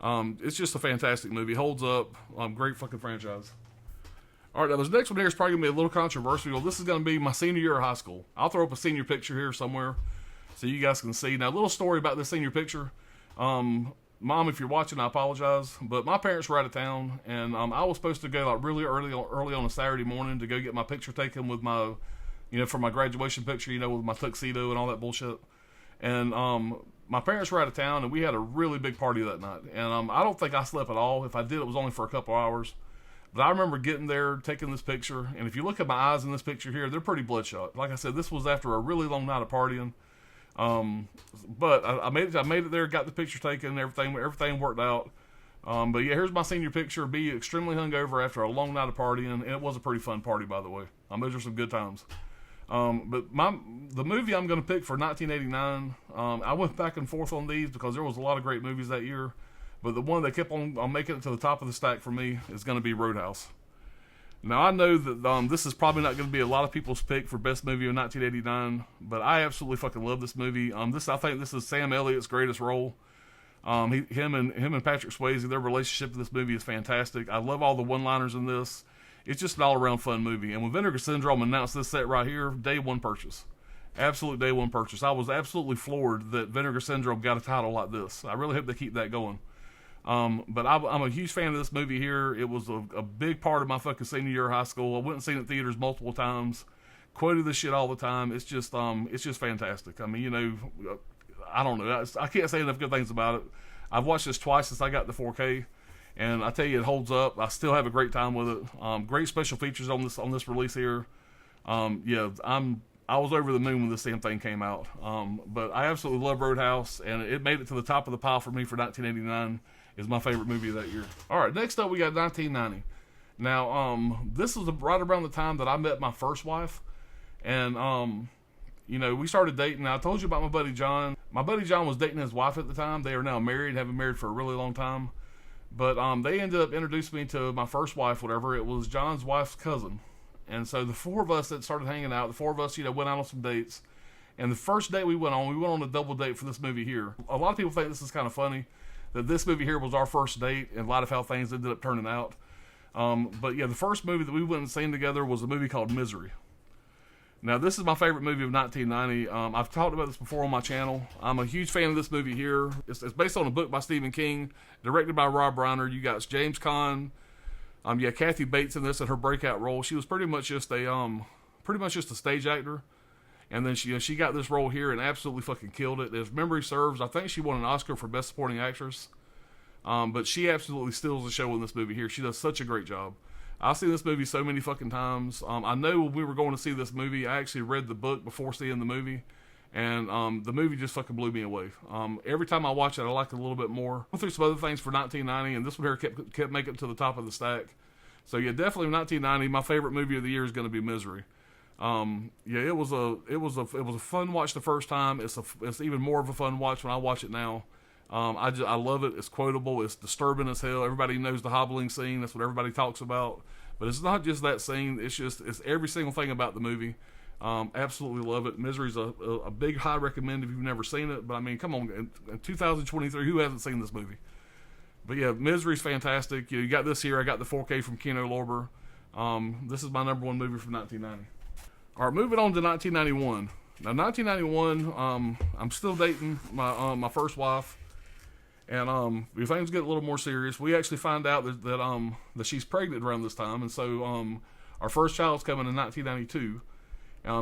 Speaker 1: It's just a fantastic movie. Holds up. Great fucking franchise. All right, now this next one here is probably gonna be a little controversial. This is gonna be my senior year of high school. I'll throw up a senior picture here somewhere so you guys can see. Now, a little story about this senior picture. Mom, if you're watching, I apologize, but my parents were out of town, and I was supposed to go like really early on a Saturday morning to go get my picture taken with my, you know, for my graduation picture, you know, with my tuxedo and all that bullshit. And my parents were out of town, and we had a really big party that night. And I don't think I slept at all. If I did, it was only for a couple hours. But I remember getting there, taking this picture, and if you look at my eyes in this picture here, they're pretty bloodshot. Like I said, this was after a really long night of partying. But I made it there, got the picture taken, everything worked out. But yeah, here's my senior picture. Be extremely hungover after a long night of partying, and it was a pretty fun party, by the way. Those are some good times. But the movie I'm going to pick for 1989, I went back and forth on these because there was a lot of great movies that year. But the one that kept on making it to the top of the stack for me is going to be Roadhouse. Now, I know that this is probably not going to be a lot of people's pick for best movie of 1989, but I absolutely fucking love this movie. I think this is Sam Elliott's greatest role. Him and Patrick Swayze, their relationship in this movie is fantastic. I love all the one-liners in this. It's just an all-around fun movie. And when Vinegar Syndrome announced this set right here, day one purchase. Absolute day one purchase. I was absolutely floored that Vinegar Syndrome got a title like this. I really hope they keep that going. But I'm a huge fan of this movie here. It was a big part of my fucking senior year of high school. I went and seen it in theaters multiple times. Quoted this shit all the time. It's just fantastic. I mean, you know, I don't know. I can't say enough good things about it. I've watched this twice since I got the 4K, and I tell you, it holds up. I still have a great time with it. Great special features on this release here. Yeah, I was over the moon when this damn thing came out. But I absolutely love Roadhouse, and it made it to the top of the pile for me for 1989. Is my favorite movie of that year. All right, next up we got 1990. Now, this was right around the time that I met my first wife, and you know, we started dating. Now, I told you about my buddy John. My buddy John was dating his wife at the time. They are now married, have been married for a really long time. But they ended up introducing me to my first wife, whatever. It was John's wife's cousin, and so the four of us that started hanging out, the four of us, you know, went out on some dates. And the first date we went on a double date for this movie here. A lot of people think this is kind of funny, that this movie here was our first date, and a lot of how things ended up turning out. But yeah, the first movie that we went and seen together was a movie called Misery. Now, this is my favorite movie of 1990. I've talked about this before on my channel. I'm a huge fan of this movie here. It's based on a book by Stephen King, directed by Rob Reiner. You got James Caan. Yeah, Kathy Bates in this in her breakout role. She was pretty much just a stage actor. And then she got this role here and absolutely fucking killed it. If memory serves, I think she won an Oscar for Best Supporting Actress. But she absolutely steals the show in this movie here. She does such a great job. I've seen this movie so many fucking times. I know when we were going to see this movie, I actually read the book before seeing the movie. And the movie just fucking blew me away. Every time I watch it, I like it a little bit more. I went through some other things for 1990, and this one here kept making it to the top of the stack. So yeah, definitely 1990. My favorite movie of the year is going to be Misery. Yeah, it was a fun watch the first time. It's even more of a fun watch when I watch it now. I love it. It's quotable. It's disturbing as hell. Everybody knows the hobbling scene. That's what everybody talks about. But it's not just that scene. It's every single thing about the movie. Absolutely love it. Misery's a big high recommend if you've never seen it. But I mean, come on, in 2023, who hasn't seen this movie? But yeah, Misery's fantastic. You got this here. I got the 4K from Kino Lorber. This is my number one movie from 1990. All right, moving on to 1991. Now, 1991, I'm still dating my first wife, and things get a little more serious. We actually find out that she's pregnant around this time, and so Our first child's coming in 1992.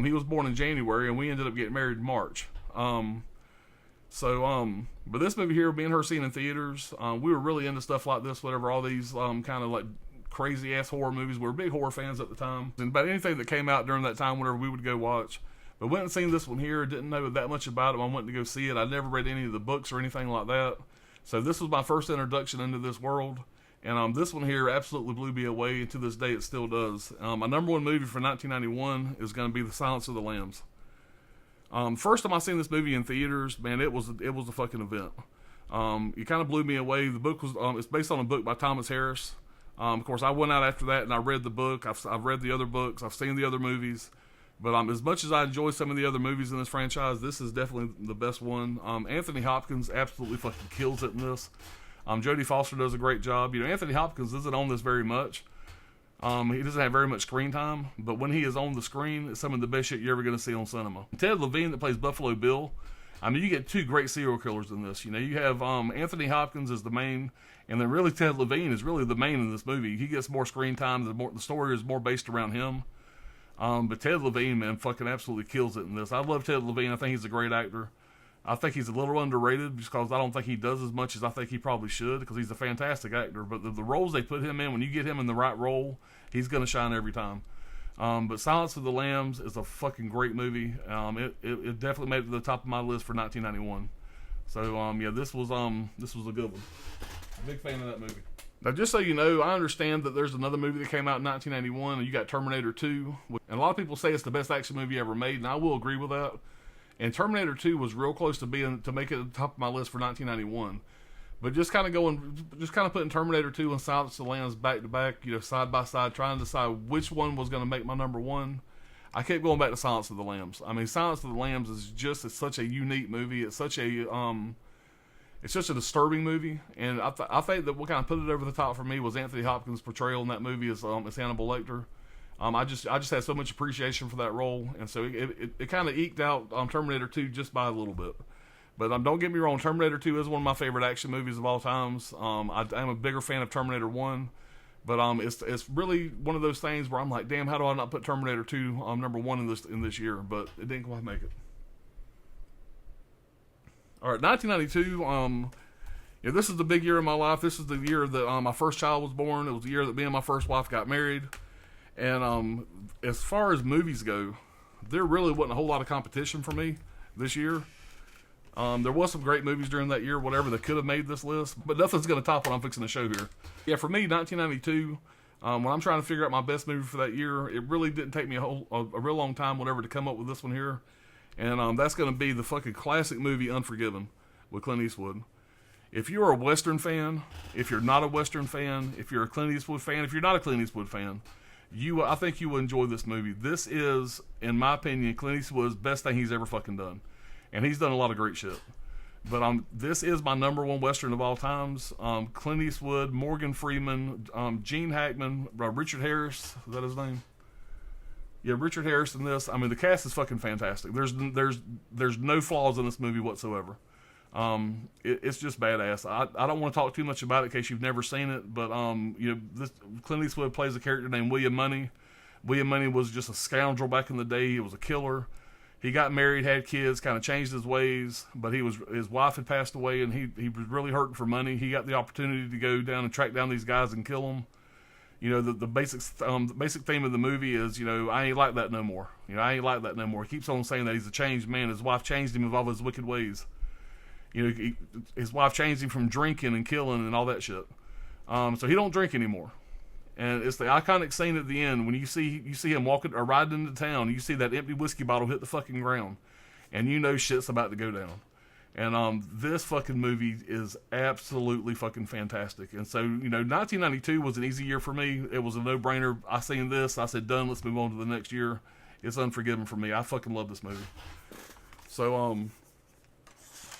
Speaker 1: He was born in January, and we ended up getting married in March. But this movie here, me and her seeing in theaters, we were really into stuff like this, whatever, all these kind of like crazy ass horror movies. We were big horror fans at the time, and about anything that came out during that time, whatever, we would go watch. But went and seen this one here, didn't know that much about it. I went to go see it. I never read any of the books or anything like that. So this was my first introduction into this world. And this one here absolutely blew me away, and to this day it still does. My number one movie for 1991 is going to be The Silence of the Lambs. First time I seen this movie in theaters, man, it was a fucking event. It kind of blew me away. The book was it's based on a book by Thomas Harris. Of course, I went out after that and I read the book. I've read the other books. I've seen the other movies. But as much as I enjoy some of the other movies in this franchise, this is definitely the best one. Anthony Hopkins absolutely fucking kills it in this. Jodie Foster does a great job. You know, Anthony Hopkins isn't on this very much. He doesn't have very much screen time, but when he is on the screen, it's some of the best shit you're ever going to see on cinema. Ted Levine, that plays Buffalo Bill, I mean, you get two great serial killers in this. You know, you have Anthony Hopkins as the main, and then really Ted Levine is really the main in this movie. He gets more screen time. The story is more based around him. But Ted Levine, man, fucking absolutely kills it in this. I love Ted Levine. I think he's a great actor. I think he's a little underrated because I don't think he does as much as I think he probably should, because he's a fantastic actor. But the roles they put him in, when you get him in the right role, he's going to shine every time. But Silence of the Lambs is a fucking great movie. It definitely made it to the top of my list for 1991. So yeah, this was a good one. Big fan of that movie. Now, just so you know, I understand that there's another movie that came out in 1991, and you got Terminator 2. And a lot of people say it's the best action movie ever made, and I will agree with that. And Terminator 2 was real close to make it at the top of my list for 1991. But just kind of putting Terminator 2 and Silence of the Lambs back to back, you know, side by side, trying to decide which one was going to make my number one. I kept going back to Silence of the Lambs. I mean, Silence of the Lambs it's such a unique movie. It's such a disturbing movie, and I think that what kind of put it over the top for me was Anthony Hopkins' portrayal in that movie as Hannibal Lecter. I just had so much appreciation for that role, and so it kind of eked out Terminator 2 just by a little bit. But don't get me wrong, Terminator 2 is one of my favorite action movies of all times. I am a bigger fan of Terminator 1, but it's really one of those things where I'm like, damn, how do I not put Terminator 2 number one in this year? But it didn't quite make it. All right, 1992. Yeah, this is the big year of my life. This is the year that my first child was born. It was the year that me and my first wife got married. And as far as movies go, there really wasn't a whole lot of competition for me this year. There was some great movies during that year, whatever, that could have made this list, but nothing's going to top what I'm fixing to show here. Yeah, for me, 1992, when I'm trying to figure out my best movie for that year, it really didn't take me a real long time, whatever, to come up with this one here. And that's going to be the fucking classic movie Unforgiven with Clint Eastwood. If you're a Western fan, if you're not a Western fan, if you're a Clint Eastwood fan, if you're not a Clint Eastwood fan, I think you will enjoy this movie. This is, in my opinion, Clint Eastwood's best thing he's ever fucking done. And he's done a lot of great shit. But this is my number one Western of all times. Clint Eastwood, Morgan Freeman, Gene Hackman, Richard Harris, is that his name? Yeah, Richard Harris in this. I mean, the cast is fucking fantastic. There's no flaws in this movie whatsoever. It's just badass. I don't want to talk too much about it in case you've never seen it, but Clint Eastwood plays a character named William Money. William Money was just a scoundrel back in the day. He was a killer. He got married, had kids, kind of changed his ways, but his wife had passed away, and he was really hurting for money. He got the opportunity to go down and track down these guys and kill them. You know, the basic theme of the movie is, you know, I ain't like that no more. You know, I ain't like that no more. He keeps on saying that he's a changed man. His wife changed him of all his wicked ways. You know, his wife changed him from drinking and killing and all that shit. So he don't drink anymore. And it's the iconic scene at the end when you see him walking or riding into town. You see that empty whiskey bottle hit the fucking ground, and you know shit's about to go down. And this fucking movie is absolutely fucking fantastic. And so, you know, 1992 was an easy year for me. It was a no-brainer. I seen this, I said, done. Let's move on to the next year. It's Unforgiven for me. I fucking love this movie. So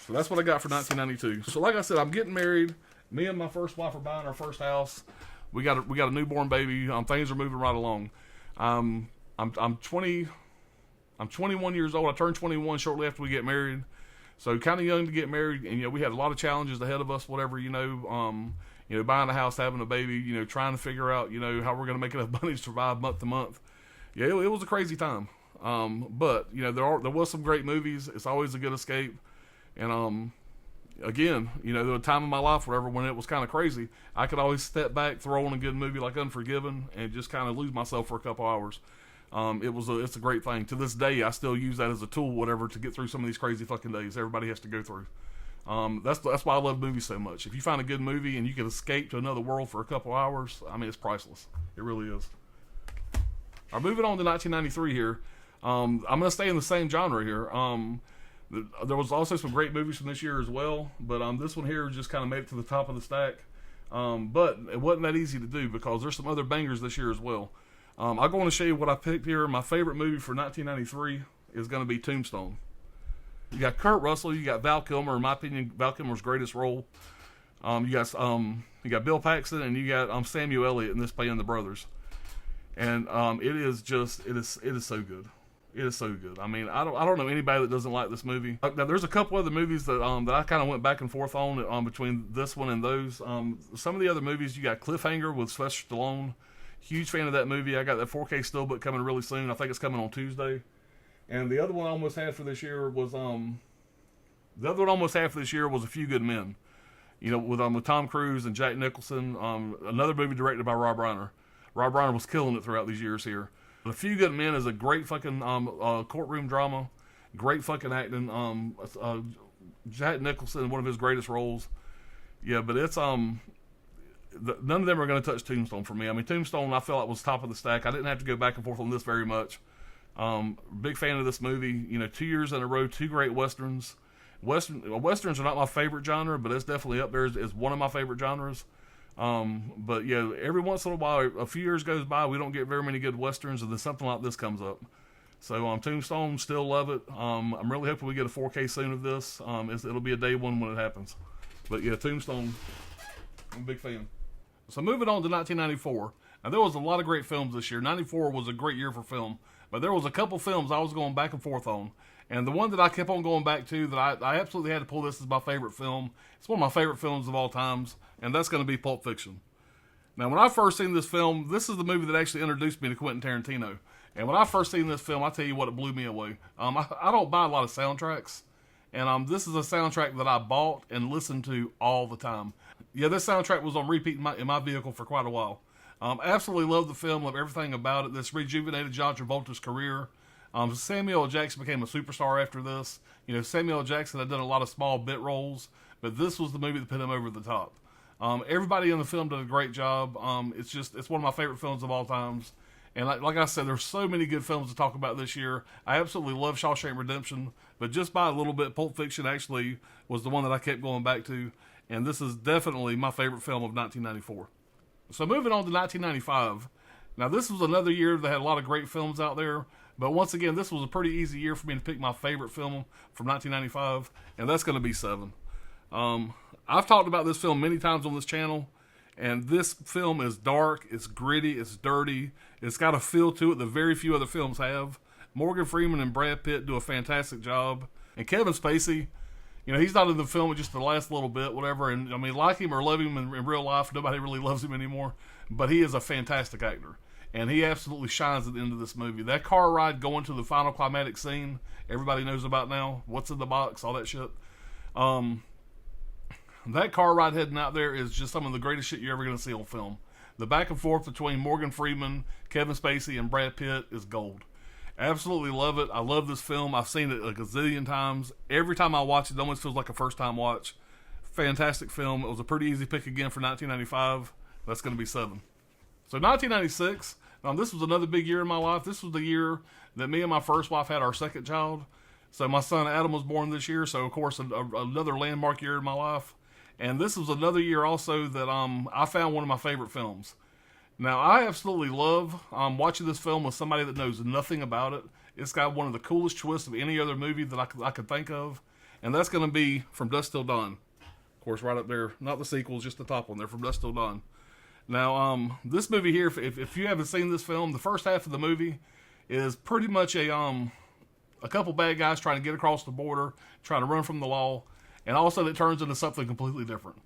Speaker 1: that's what I got for 1992. So like I said, I'm getting married. Me and my first wife are buying our first house. We got a newborn baby. Things are moving right along. I'm 21 years old. I turned 21 shortly after we get married. So kind of young to get married, and you know we had a lot of challenges ahead of us. Whatever, you know, buying a house, having a baby, trying to figure out, how we're going to make enough money to survive month to month. Yeah, it was a crazy time. But there was some great movies. It's always a good escape. And again, there was a time in my life, whatever, when it was kind of crazy, I could always step back, throw on a good movie like Unforgiven, and just kind of lose myself for a couple hours. It's a great thing. To this day, I still use that as a tool, whatever, to get through some of these crazy fucking days everybody has to go through. That's why I love movies so much. If you find a good movie and you can escape to another world for a couple hours, I mean, it's priceless. It really is. All right, moving on to 1993 here. I'm going to stay in the same genre here. There was also some great movies from this year as well, but this one here just kind of made it to the top of the stack. But it wasn't that easy to do because there's some other bangers this year as well. I'm going to show you what I picked here. My favorite movie for 1993 is going to be Tombstone. You got Kurt Russell, you got Val Kilmer. In my opinion, Val Kilmer's greatest role. You got Bill Paxton, and you got Samuel Elliott in this playing the brothers. And it is so good. It is so good. I mean, I don't know anybody that doesn't like this movie. Now, there's a couple other movies that I kind of went back and forth on between this one and those. Some of the other movies, you got Cliffhanger with Sylvester Stallone. Huge fan of that movie. I got that 4K steelbook coming really soon. I think it's coming on Tuesday. And the other one I almost had for this year was A Few Good Men. With Tom Cruise and Jack Nicholson. Another movie directed by Rob Reiner. Rob Reiner was killing it throughout these years here. A Few Good Men is a great fucking courtroom drama. Great fucking acting. Jack Nicholson, one of his greatest roles. Yeah, but it's none of them are going to touch Tombstone for me. I mean, Tombstone I felt like was top of the stack. I didn't have to go back and forth on this very much. Big fan of this movie. 2 years in a row, two great westerns. Westerns are not my favorite genre, but it's definitely up there as one of my favorite genres. But yeah, every once in a while, a few years goes by, we don't get very many good westerns, and then something like this comes up. So Tombstone, still love it. I'm really hoping we get a 4K soon of this. It'll be a day one when it happens. But yeah, Tombstone, I'm a big fan. So moving on to 1994. Now there was a lot of great films this year. 94 was a great year for film, but there was a couple films I was going back and forth on. And the one that I kept on going back to that I absolutely had to pull this as my favorite film. It's one of my favorite films of all times, and that's going to be Pulp Fiction. Now, when I first seen this film, this is the movie that actually introduced me to Quentin Tarantino. And when I first seen this film, I tell you what, it blew me away. I don't buy a lot of soundtracks, and this is a soundtrack that I bought and listened to all the time. Yeah, this soundtrack was on repeat in my vehicle for quite a while. Absolutely love the film, love everything about it. This rejuvenated John Travolta's career. Samuel L. Jackson became a superstar after this. Samuel L. Jackson had done a lot of small bit roles, but this was the movie that put him over the top. Everybody in the film did a great job. It's one of my favorite films of all times. And like I said, there's so many good films to talk about this year. I absolutely love Shawshank Redemption, but just by a little bit, Pulp Fiction actually was the one that I kept going back to. And this is definitely my favorite film of 1994. So moving on to 1995. Now this was another year that had a lot of great films out there. But once again, this was a pretty easy year for me to pick my favorite film from 1995. And that's going to be Seven. I've talked about this film many times on this channel. And this film is dark, it's gritty, it's dirty. It's got a feel to it that very few other films have. Morgan Freeman and Brad Pitt do a fantastic job. And Kevin Spacey, he's not in the film just the last little bit, whatever. And I mean, like him or love him in real life, nobody really loves him anymore. But he is a fantastic actor. And he absolutely shines at the end of this movie. That car ride going to the final climatic scene, everybody knows about now. What's in the box, all that shit. That car ride heading out there is just some of the greatest shit you're ever going to see on film. The back and forth between Morgan Freeman, Kevin Spacey, and Brad Pitt is gold. Absolutely love it. I love this film. I've seen it a gazillion times. Every time I watch it, it almost feels like a first-time watch. Fantastic film. It was a pretty easy pick again for 1995. That's going to be Seven. So 1996, this was another big year in my life. This was the year that me and my first wife had our second child. So my son Adam was born this year. So, of course, another landmark year in my life. And this was another year also that I found one of my favorite films. Now, I absolutely love watching this film with somebody that knows nothing about it. It's got one of the coolest twists of any other movie that I could think of. And that's going to be From Dusk Till Dawn. Of course, right up there. Not the sequels, just the top one there, From Dusk Till Dawn. Now, this movie here, if you haven't seen this film, the first half of the movie is pretty much a couple bad guys trying to get across the border, trying to run from the law. And all of a sudden it turns into something completely different.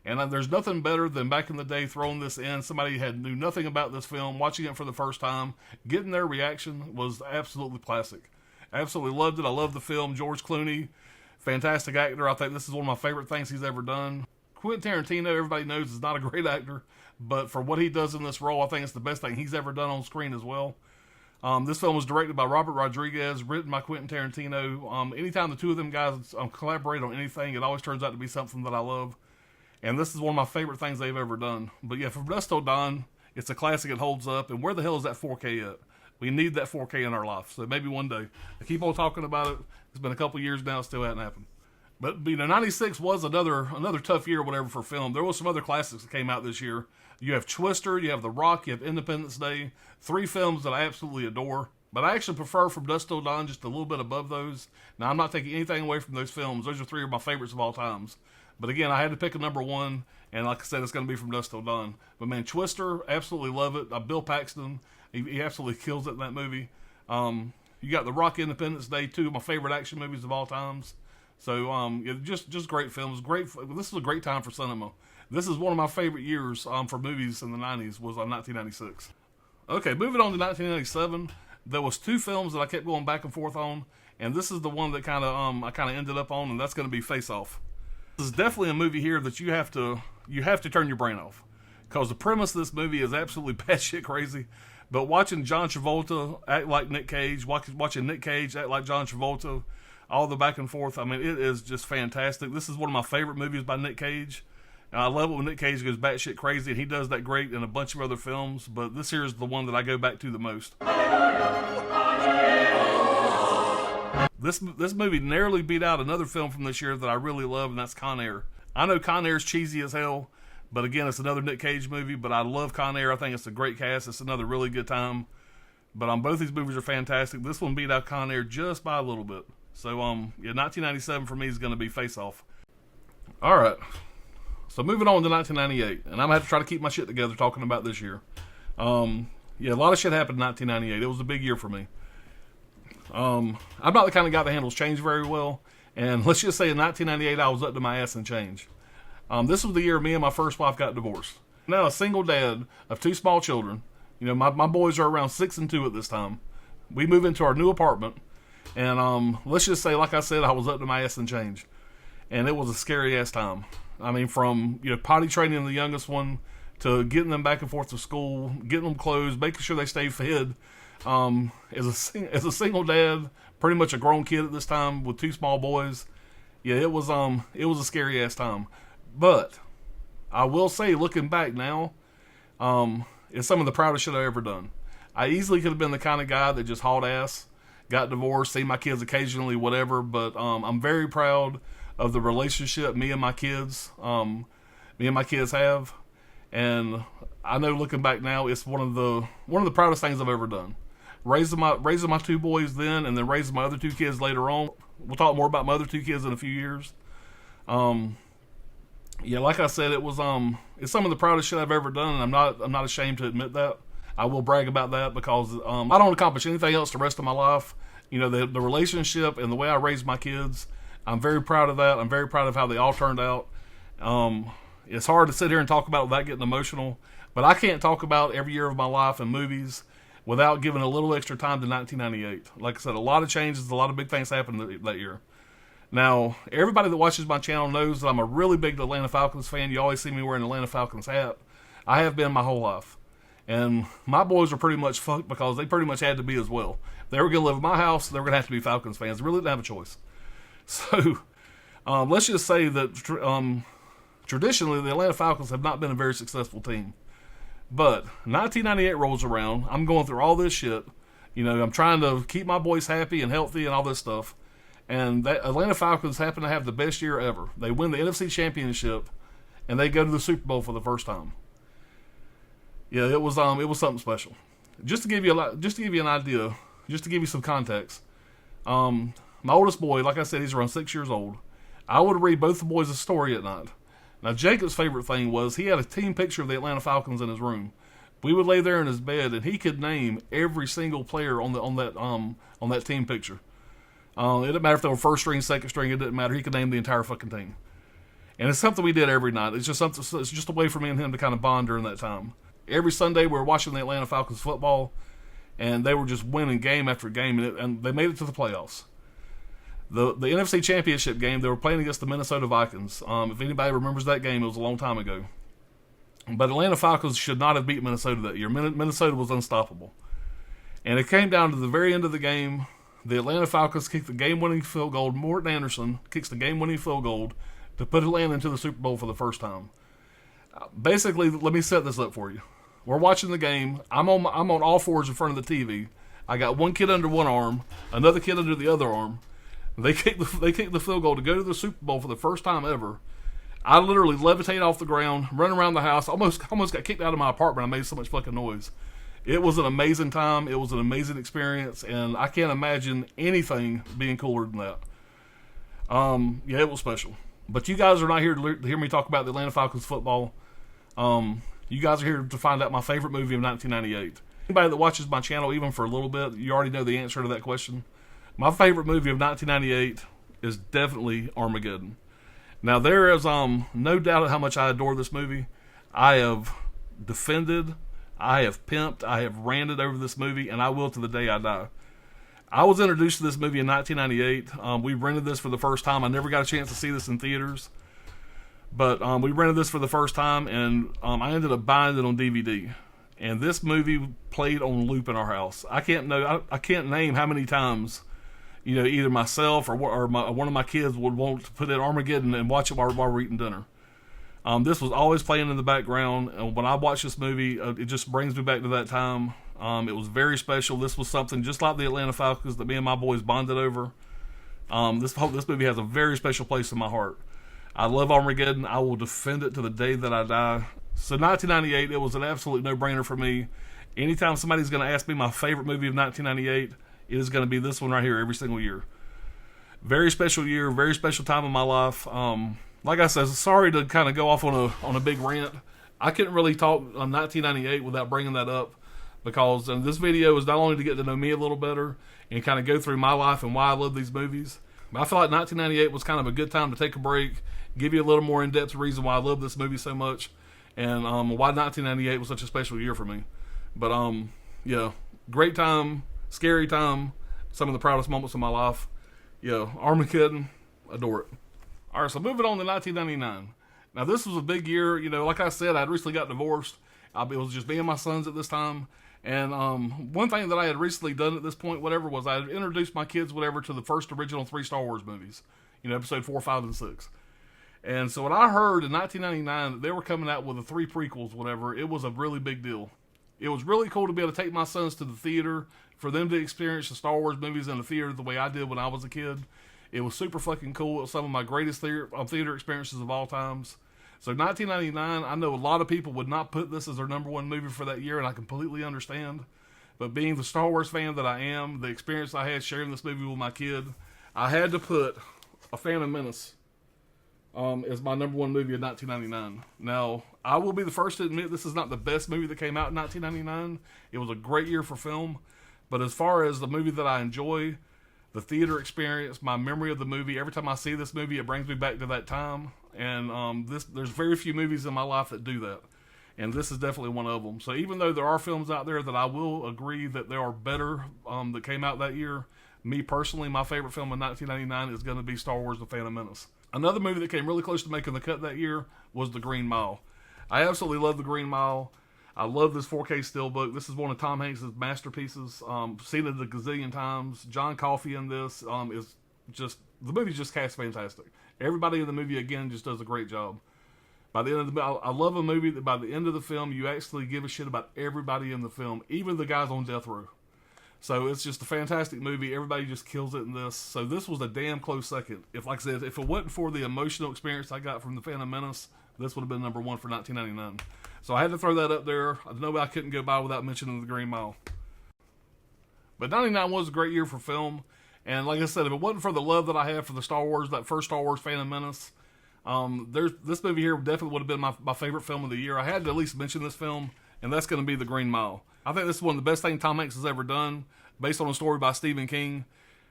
Speaker 1: And there's nothing better than back in the day throwing this in. Somebody knew nothing about this film, watching it for the first time, getting their reaction was absolutely classic. Absolutely loved it. I love the film. George Clooney, fantastic actor. I think this is one of my favorite things he's ever done. Quentin Tarantino, everybody knows, is not a great actor, but for what he does in this role, I think it's the best thing he's ever done on screen as well. This film was directed by Robert Rodriguez, written by Quentin Tarantino. Anytime the two of them guys collaborate on anything, it always turns out to be something that I love. And this is one of my favorite things they've ever done. But yeah, From Dusk Till Dawn, it's a classic. It holds up. And where the hell is that 4K at? We need that 4K in our life. So maybe one day. I keep on talking about it. It's been a couple years now. It still hasn't happened. But, 96 was another tough year or whatever for film. There was some other classics that came out this year. You have Twister, you have The Rock, you have Independence Day. 3 films that I absolutely adore. But I actually prefer From Dusk Till Dawn just a little bit above those. Now, I'm not taking anything away from those films. Those are 3 of my favorites of all times. But again, I had to pick a number 1, and like I said, it's going to be From Dusk Till Dawn. But man, Twister, absolutely love it. Bill Paxton, he absolutely kills it in that movie. You got The Rock, Independence Day, 2 of my favorite action movies of all times. So yeah, just great films. This is a great time for cinema. This is one of my favorite years for movies in the 90s was 1996. Okay, moving on to 1997. There was 2 films that I kept going back and forth on, and this is the one that I kind of ended up on, and that's going to be Face Off. This is definitely a movie here that you have to turn your brain off, because the premise of this movie is absolutely batshit crazy. But watching John Travolta act like Nick Cage, watching Nick Cage act like John Travolta, all the back and forth, I mean, it is just fantastic. This is one of my favorite movies by Nick Cage. And I love it when Nick Cage goes batshit crazy, and he does that great in a bunch of other films, but this here is the one that I go back to the most. This movie narrowly beat out another film from this year that I really love, and that's Con Air. I know Con Air's cheesy as hell, but again, it's another Nick Cage movie, but I love Con Air. I think it's a great cast. It's another really good time. But both these movies are fantastic. This one beat out Con Air just by a little bit. So, yeah, 1997 for me is going to be Face Off. All right. So moving on to 1998, and I'm going to have to try to keep my shit together talking about this year. Yeah, a lot of shit happened in 1998. It was a big year for me. I'm not the kind of guy that handles change very well, and let's just say in 1998 I was up to my ass in change. This was the year me and my first wife got divorced. Now a single dad of 2 small children. You know, my boys are around 6 and 2 at this time. We move into our new apartment, and let's just say, like I said, I was up to my ass in change, and it was a scary ass time. I mean, from potty training the youngest one to getting them back and forth to school, getting them clothes, making sure they stay fed. As a single dad, pretty much a grown kid at this time with 2 small boys, yeah, it was a scary ass time. But I will say, looking back now, it's some of the proudest shit I've ever done. I easily could have been the kind of guy that just hauled ass, got divorced, see my kids occasionally, whatever. But I'm very proud of the relationship me and my kids have, and I know looking back now, it's one of the proudest things I've ever done. Raising my 2 boys then, and then raising my other 2 kids later on. We'll talk more about my other 2 kids in a few years. Yeah, like I said, it's some of the proudest shit I've ever done, and I'm not ashamed to admit that. I will brag about that because I don't accomplish anything else the rest of my life. You know, the relationship and the way I raised my kids, I'm very proud of that. I'm very proud of how they all turned out. It's hard to sit here and talk about it without getting emotional, but I can't talk about every year of my life and movies without giving a little extra time to 1998. Like I said, a lot of changes, a lot of big things happened that year. Now, everybody that watches my channel knows that I'm a really big Atlanta Falcons fan. You always see me wearing an Atlanta Falcons hat. I have been my whole life. And my boys were pretty much fucked because they pretty much had to be as well. If they were going to live in my house, they were going to have to be Falcons fans. They really didn't have a choice. So, let's just say that traditionally, the Atlanta Falcons have not been a very successful team. But 1998 rolls around. I'm going through all this shit. You know, I'm trying to keep my boys happy and healthy and all this stuff. And that Atlanta Falcons happen to have the best year ever. They win the NFC Championship, and they go to the Super Bowl for the first time. Yeah, it was something special. Just to give you an idea, just to give you some context. My oldest boy, like I said, he's around 6 years old. I would read both the boys a story at night. Now, Jacob's favorite thing was he had a team picture of the Atlanta Falcons in his room. We would lay there in his bed, and he could name every single player on that team picture. It didn't matter if they were first string, second string. It didn't matter. He could name the entire fucking team. And it's something we did every night. It's just something. It's just a way for me and him to kind of bond during that time. Every Sunday we were watching the Atlanta Falcons football, and they were just winning game after game, and they made it to the playoffs. The NFC Championship game, they were playing against the Minnesota Vikings. If anybody remembers that game, it was a long time ago. But Atlanta Falcons should not have beat Minnesota that year. Minnesota was unstoppable. And it came down to the very end of the game. The Atlanta Falcons kicked the game-winning field goal. Morton Anderson kicks the game-winning field goal to put Atlanta into the Super Bowl for the first time. Basically, let me set this up for you. We're watching the game. I'm on all fours in front of the TV. I got one kid under one arm, another kid under the other arm. They kicked the field goal to go to the Super Bowl for the first time ever. I literally levitate off the ground, run around the house, almost got kicked out of my apartment. I made so much fucking noise. It was an amazing time. It was an amazing experience, and I can't imagine anything being cooler than that. Yeah, it was special. But you guys are not here to hear me talk about the Atlanta Falcons football. You guys are here to find out my favorite movie of 1998. Anybody that watches my channel even for a little bit, you already know the answer to that question. My favorite movie of 1998 is definitely Armageddon. Now, there is no doubt how much I adore this movie. I have defended, I have pimped, I have ranted over this movie, and I will to the day I die. I was introduced to this movie in 1998. We rented this for the first time. I never got a chance to see this in theaters. But we rented this for the first time, and I ended up buying it on DVD. And this movie played on loop in our house. I can't name how many times, either myself or one of my kids would want to put in Armageddon and watch it while we're eating dinner. This was always playing in the background, and when I watch this movie, it just brings me back to that time. It was very special. This was something just like the Atlanta Falcons that me and my boys bonded over. This movie has a very special place in my heart. I love Armageddon. I will defend it to the day that I die. So 1998, it was an absolute no-brainer for me. Anytime somebody's going to ask me my favorite movie of 1998, it is going to be this one right here every single year. Very special year, very special time in my life. Like I said, sorry to kind of go off on a big rant. I couldn't really talk on 1998 without bringing that up, because this video is not only to get to know me a little better and kind of go through my life and why I love these movies, but I feel like 1998 was kind of a good time to take a break, give you a little more in-depth reason why I love this movie so much, and why 1998 was such a special year for me. But yeah, great time, scary time, some of the proudest moments of my life. Yeah, Armageddon, adore it. All right, so moving on to 1999. Now, this was a big year. Like I said, I'd recently got divorced. It was just me and my sons at this time. And one thing that I had recently done at this point, was I had introduced my kids, to the first original 3 Star Wars movies. Episode 4, 5, and 6. And so when I heard in 1999 that they were coming out with the 3 prequels, it was a really big deal. It was really cool to be able to take my sons to the theater, for them to experience the Star Wars movies in the theater the way I did when I was a kid. It was super fucking cool. It was some of my greatest theater experiences of all times. So 1999, I know a lot of people would not put this as their number one movie for that year, and I completely understand. But being the Star Wars fan that I am, the experience I had sharing this movie with my kid, I had to put A Phantom Menace as my number one movie of 1999. Now, I will be the first to admit this is not the best movie that came out in 1999. It was a great year for film. But as far as the movie that I enjoy, the theater experience, my memory of the movie, every time I see this movie, it brings me back to that time. And there's very few movies in my life that do that. And this is definitely one of them. So even though there are films out there that I will agree that there are better that came out that year, me personally, my favorite film in 1999 is going to be Star Wars: The Phantom Menace. Another movie that came really close to making the cut that year was The Green Mile. I absolutely love The Green Mile. I love this 4K steelbook. This is one of Tom Hanks' masterpieces. Seen it a gazillion times. John Coffey in this is just, the movie just cast fantastic. Everybody in the movie, again, just does a great job. By the end of the, I love a movie that by the end of the film, you actually give a shit about everybody in the film, even the guys on death row. So it's just a fantastic movie. Everybody just kills it in this. So this was a damn close second. If, like I said, if it wasn't for the emotional experience I got from The Phantom Menace, this would have been number one for 1999. So I had to throw that up there. I know I couldn't go by without mentioning The Green Mile. But 99 was a great year for film. And like I said, if it wasn't for the love that I have for the Star Wars, that first Star Wars Phantom Menace, this movie here definitely would have been my favorite film of the year. I had to at least mention this film, and that's going to be The Green Mile. I think this is one of the best things Tom Hanks has ever done, based on a story by Stephen King.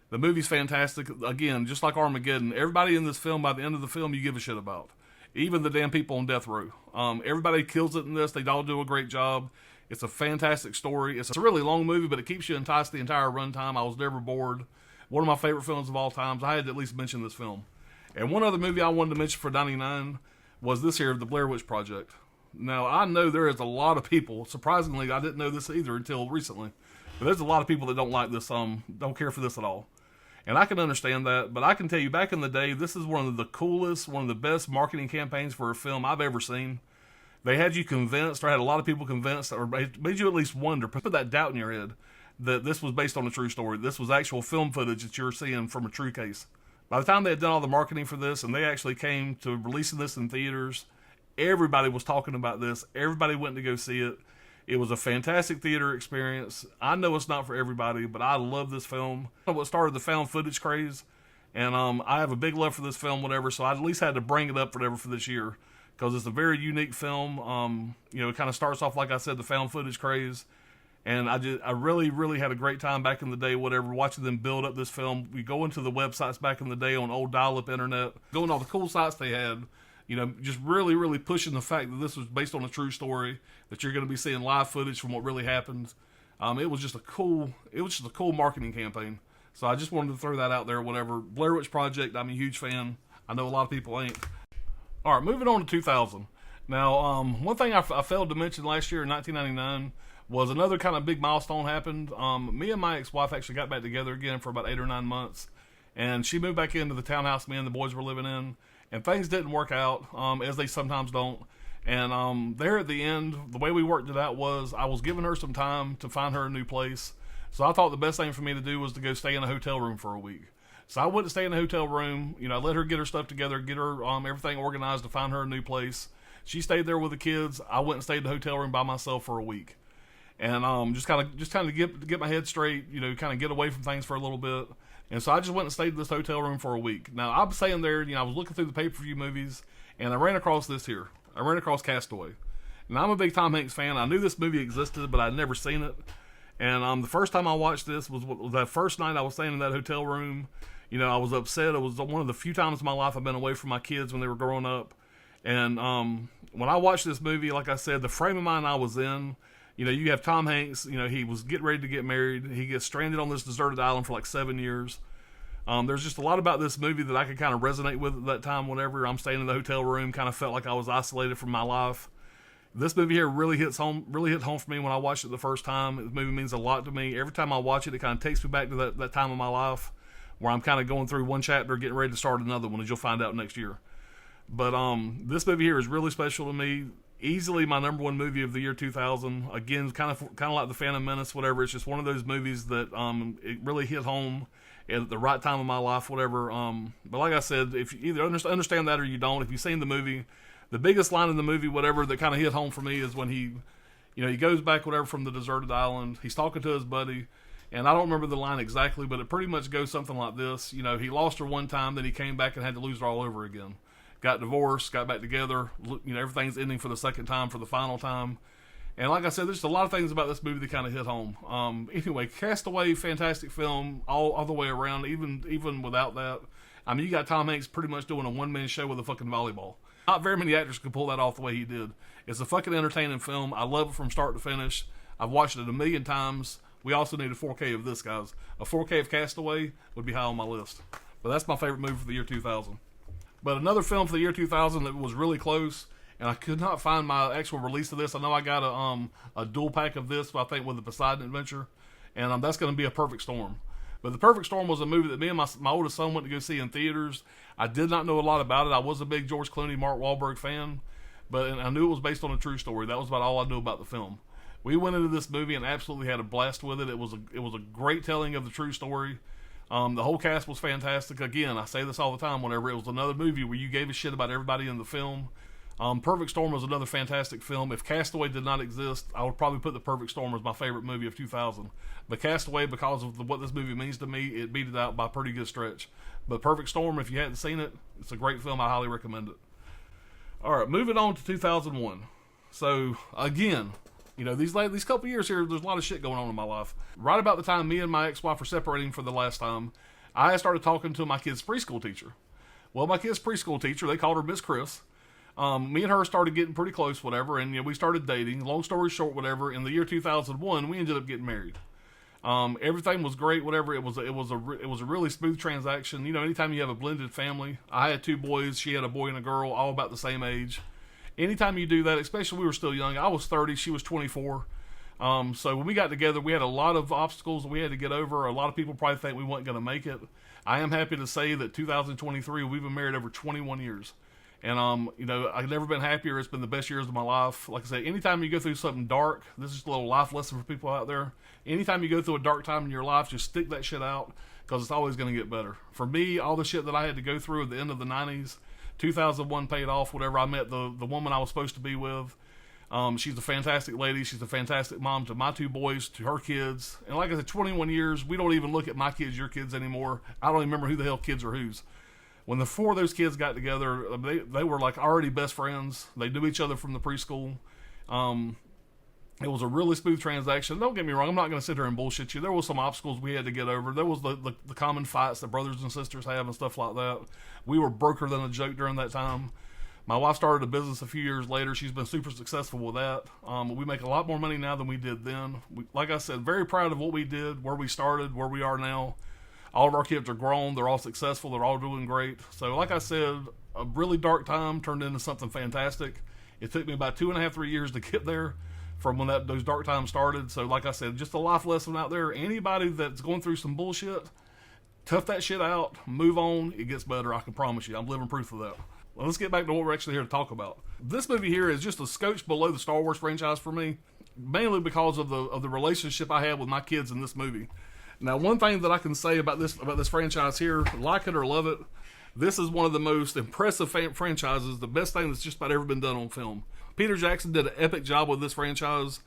Speaker 1: The movie's fantastic. Again, just like Armageddon, everybody in this film, by the end of the film, you give a shit about. even the damn people on death row. Everybody kills it in this. They all do a great job. It's a fantastic story. It's a really long movie, but it keeps you enticed the entire runtime. I was never bored. One of my favorite films of all times. I had to at least mention this film. And one other movie I wanted to mention for 99 was this here, The Blair Witch Project. Now, I know there is a lot of people, surprisingly, I didn't know this either until recently, but there's a lot of people that don't like this, don't care for this at all. And I can understand that, but I can tell you, back in the day, this is one of the coolest, one of the best marketing campaigns for a film I've ever seen. They had you convinced, or had a lot of people convinced, or made you at least wonder, put that doubt in your head, that this was based on a true story. This was actual film footage that you're seeing from a true case. By the time they had done all the marketing for this, and they actually came to releasing this in theaters, everybody was talking about this. Everybody went to go see it. It was a fantastic theater experience. I know it's not for everybody, but I love this film. What started the found footage craze, and I have a big love for this film, whatever, so I at least had to bring it up, whatever, for this year, because it's a very unique film. It kind of starts off, like I said, the found footage craze, and I really had a great time back in the day, whatever, watching them build up this film. We go into the websites back in the day on old dial-up internet, going all the cool sites they had, just really pushing the fact that this was based on a true story, that you're going to be seeing live footage from what really happened. It was just a cool marketing campaign. So I just wanted to throw that out there, whatever. Blair Witch Project, I'm a huge fan. I know a lot of people ain't. All right, moving on to 2000. Now, one thing I failed to mention last year in 1999 was another kind of big milestone happened. Me and my ex-wife actually got back together again for about 8 or 9 months, and she moved back into the townhouse me and the boys were living in, and things didn't work out, as they sometimes don't. And there at the end, the way we worked it out was I was giving her some time to find her a new place. So I thought the best thing for me to do was to go stay in a hotel room for a week. So I went to stay in a hotel room. I let her get her stuff together, get her everything organized to find her a new place. She stayed there with the kids. I went and stayed in the hotel room by myself for a week. And just kind of get my head straight, kind of get away from things for a little bit. And so I just went and stayed in this hotel room for a week. Now, I was staying there, I was looking through the pay-per-view movies, and I ran across this here. I ran across Castaway. And I'm a big Tom Hanks fan. I knew this movie existed, but I'd never seen it. And the first time I watched this was that first night I was staying in that hotel room. I was upset. It was one of the few times in my life I've been away from my kids when they were growing up. And when I watched this movie, like I said, the frame of mind I was in, you have Tom Hanks, he was getting ready to get married. He gets stranded on this deserted island for like 7 years. There's just a lot about this movie that I could kind of resonate with at that time. Whenever I'm staying in the hotel room, kind of felt like I was isolated from my life. This movie here really hit home for me when I watched it the first time. This movie means a lot to me. Every time I watch it, it kind of takes me back to that time of my life where I'm kind of going through one chapter, getting ready to start another one, as you'll find out next year. But this movie here is really special to me. Easily my number one movie of the year 2000. Again, kind of like The Phantom Menace, whatever. It's just one of those movies that it really hit home at the right time of my life, whatever. But like I said, if you either understand that or you don't, if you've seen the movie, the biggest line in the movie, whatever, that kind of hit home for me is when he goes back, whatever, from the deserted island. He's talking to his buddy, and I don't remember the line exactly, but it pretty much goes something like this. He lost her one time, then he came back and had to lose her all over again. Got divorced, got back together. Everything's ending for the second time, for the final time. And like I said, there's a lot of things about this movie that kind of hit home. Anyway, Castaway, fantastic film all the way around, even without that. I mean, you got Tom Hanks pretty much doing a one-man show with a fucking volleyball. Not very many actors could pull that off the way he did. It's a fucking entertaining film. I love it from start to finish. I've watched it 1,000,000 times. We also need a 4K of this, guys. A 4K of Castaway would be high on my list. But that's my favorite movie for the year 2000. But another film for the year 2000 that was really close, and I could not find my actual release of this. I know I got a dual pack of this, I think, with the Poseidon Adventure, and that's going to be A Perfect Storm. But The Perfect Storm was a movie that me and my oldest son went to go see in theaters. I did not know a lot about it. I was a big George Clooney, Mark Wahlberg fan, but I knew it was based on a true story. That was about all I knew about the film. We went into this movie and absolutely had a blast with it. It was a great telling of the true story. The whole cast was fantastic. Again, I say this all the time whenever it was another movie where you gave a shit about everybody in the film. Perfect Storm was another fantastic film. If Castaway did not exist, I would probably put The Perfect Storm as my favorite movie of 2000. But Castaway, because of what this movie means to me, it beat it out by a pretty good stretch. But Perfect Storm, if you hadn't seen it, it's a great film. I highly recommend it. All right, moving on to 2001. So, again, these couple years here, there's a lot of shit going on in my life. Right about the time me and my ex-wife were separating for the last time, I started talking to my kid's preschool teacher. Well, my kid's preschool teacher, they called her Miss Chris. Me and her started getting pretty close, whatever, and we started dating. Long story short, whatever, in the year 2001, we ended up getting married. Everything was great, whatever. It was a really smooth transaction. Anytime you have a blended family, I had 2 boys, she had a boy and a girl, all about the same age. Anytime you do that, especially we were still young. I was 30, she was 24. So when we got together, we had a lot of obstacles that we had to get over. A lot of people probably think we weren't going to make it. I am happy to say that 2023, we've been married over 21 years. And, I've never been happier. It's been the best years of my life. Like I say, anytime you go through something dark, this is a little life lesson for people out there. Anytime you go through a dark time in your life, just stick that shit out, because it's always going to get better. For me, all the shit that I had to go through at the end of the 90s, 2001 paid off, whatever. I met the woman I was supposed to be with. She's a fantastic lady. She's a fantastic mom to my 2 boys, to her kids. And like I said, 21 years, we don't even look at my kids, your kids anymore. I don't even remember who the hell kids are whose. When the 4 of those kids got together, they were like already best friends. They knew each other from the preschool. It was a really smooth transaction. Don't get me wrong, I'm not going to sit here and bullshit you. There was some obstacles we had to get over. There was the common fights that brothers and sisters have and stuff like that. We were broker than a joke during that time. My wife started a business a few years later. She's been super successful with that. We make a lot more money now than we did then. Like I said, very proud of what we did, where we started, where we are now. All of our kids are grown. They're all successful. They're all doing great. So like I said, a really dark time turned into something fantastic. It took me about 2.5, 3 years to get there from when those dark times started. So like I said, just a life lesson out there. Anybody that's going through some bullshit, tough that shit out, move on. It gets better. I can promise you. I'm living proof of that. Well, let's get back to what we're actually here to talk about. This movie here is just a scotch below the Star Wars franchise for me, mainly because of the relationship I have with my kids in this movie. Now, one thing that I can say about this franchise here, like it or love it, this is one of the most impressive franchises, the best thing that's just about ever been done on film. Peter Jackson did an epic job with this franchise.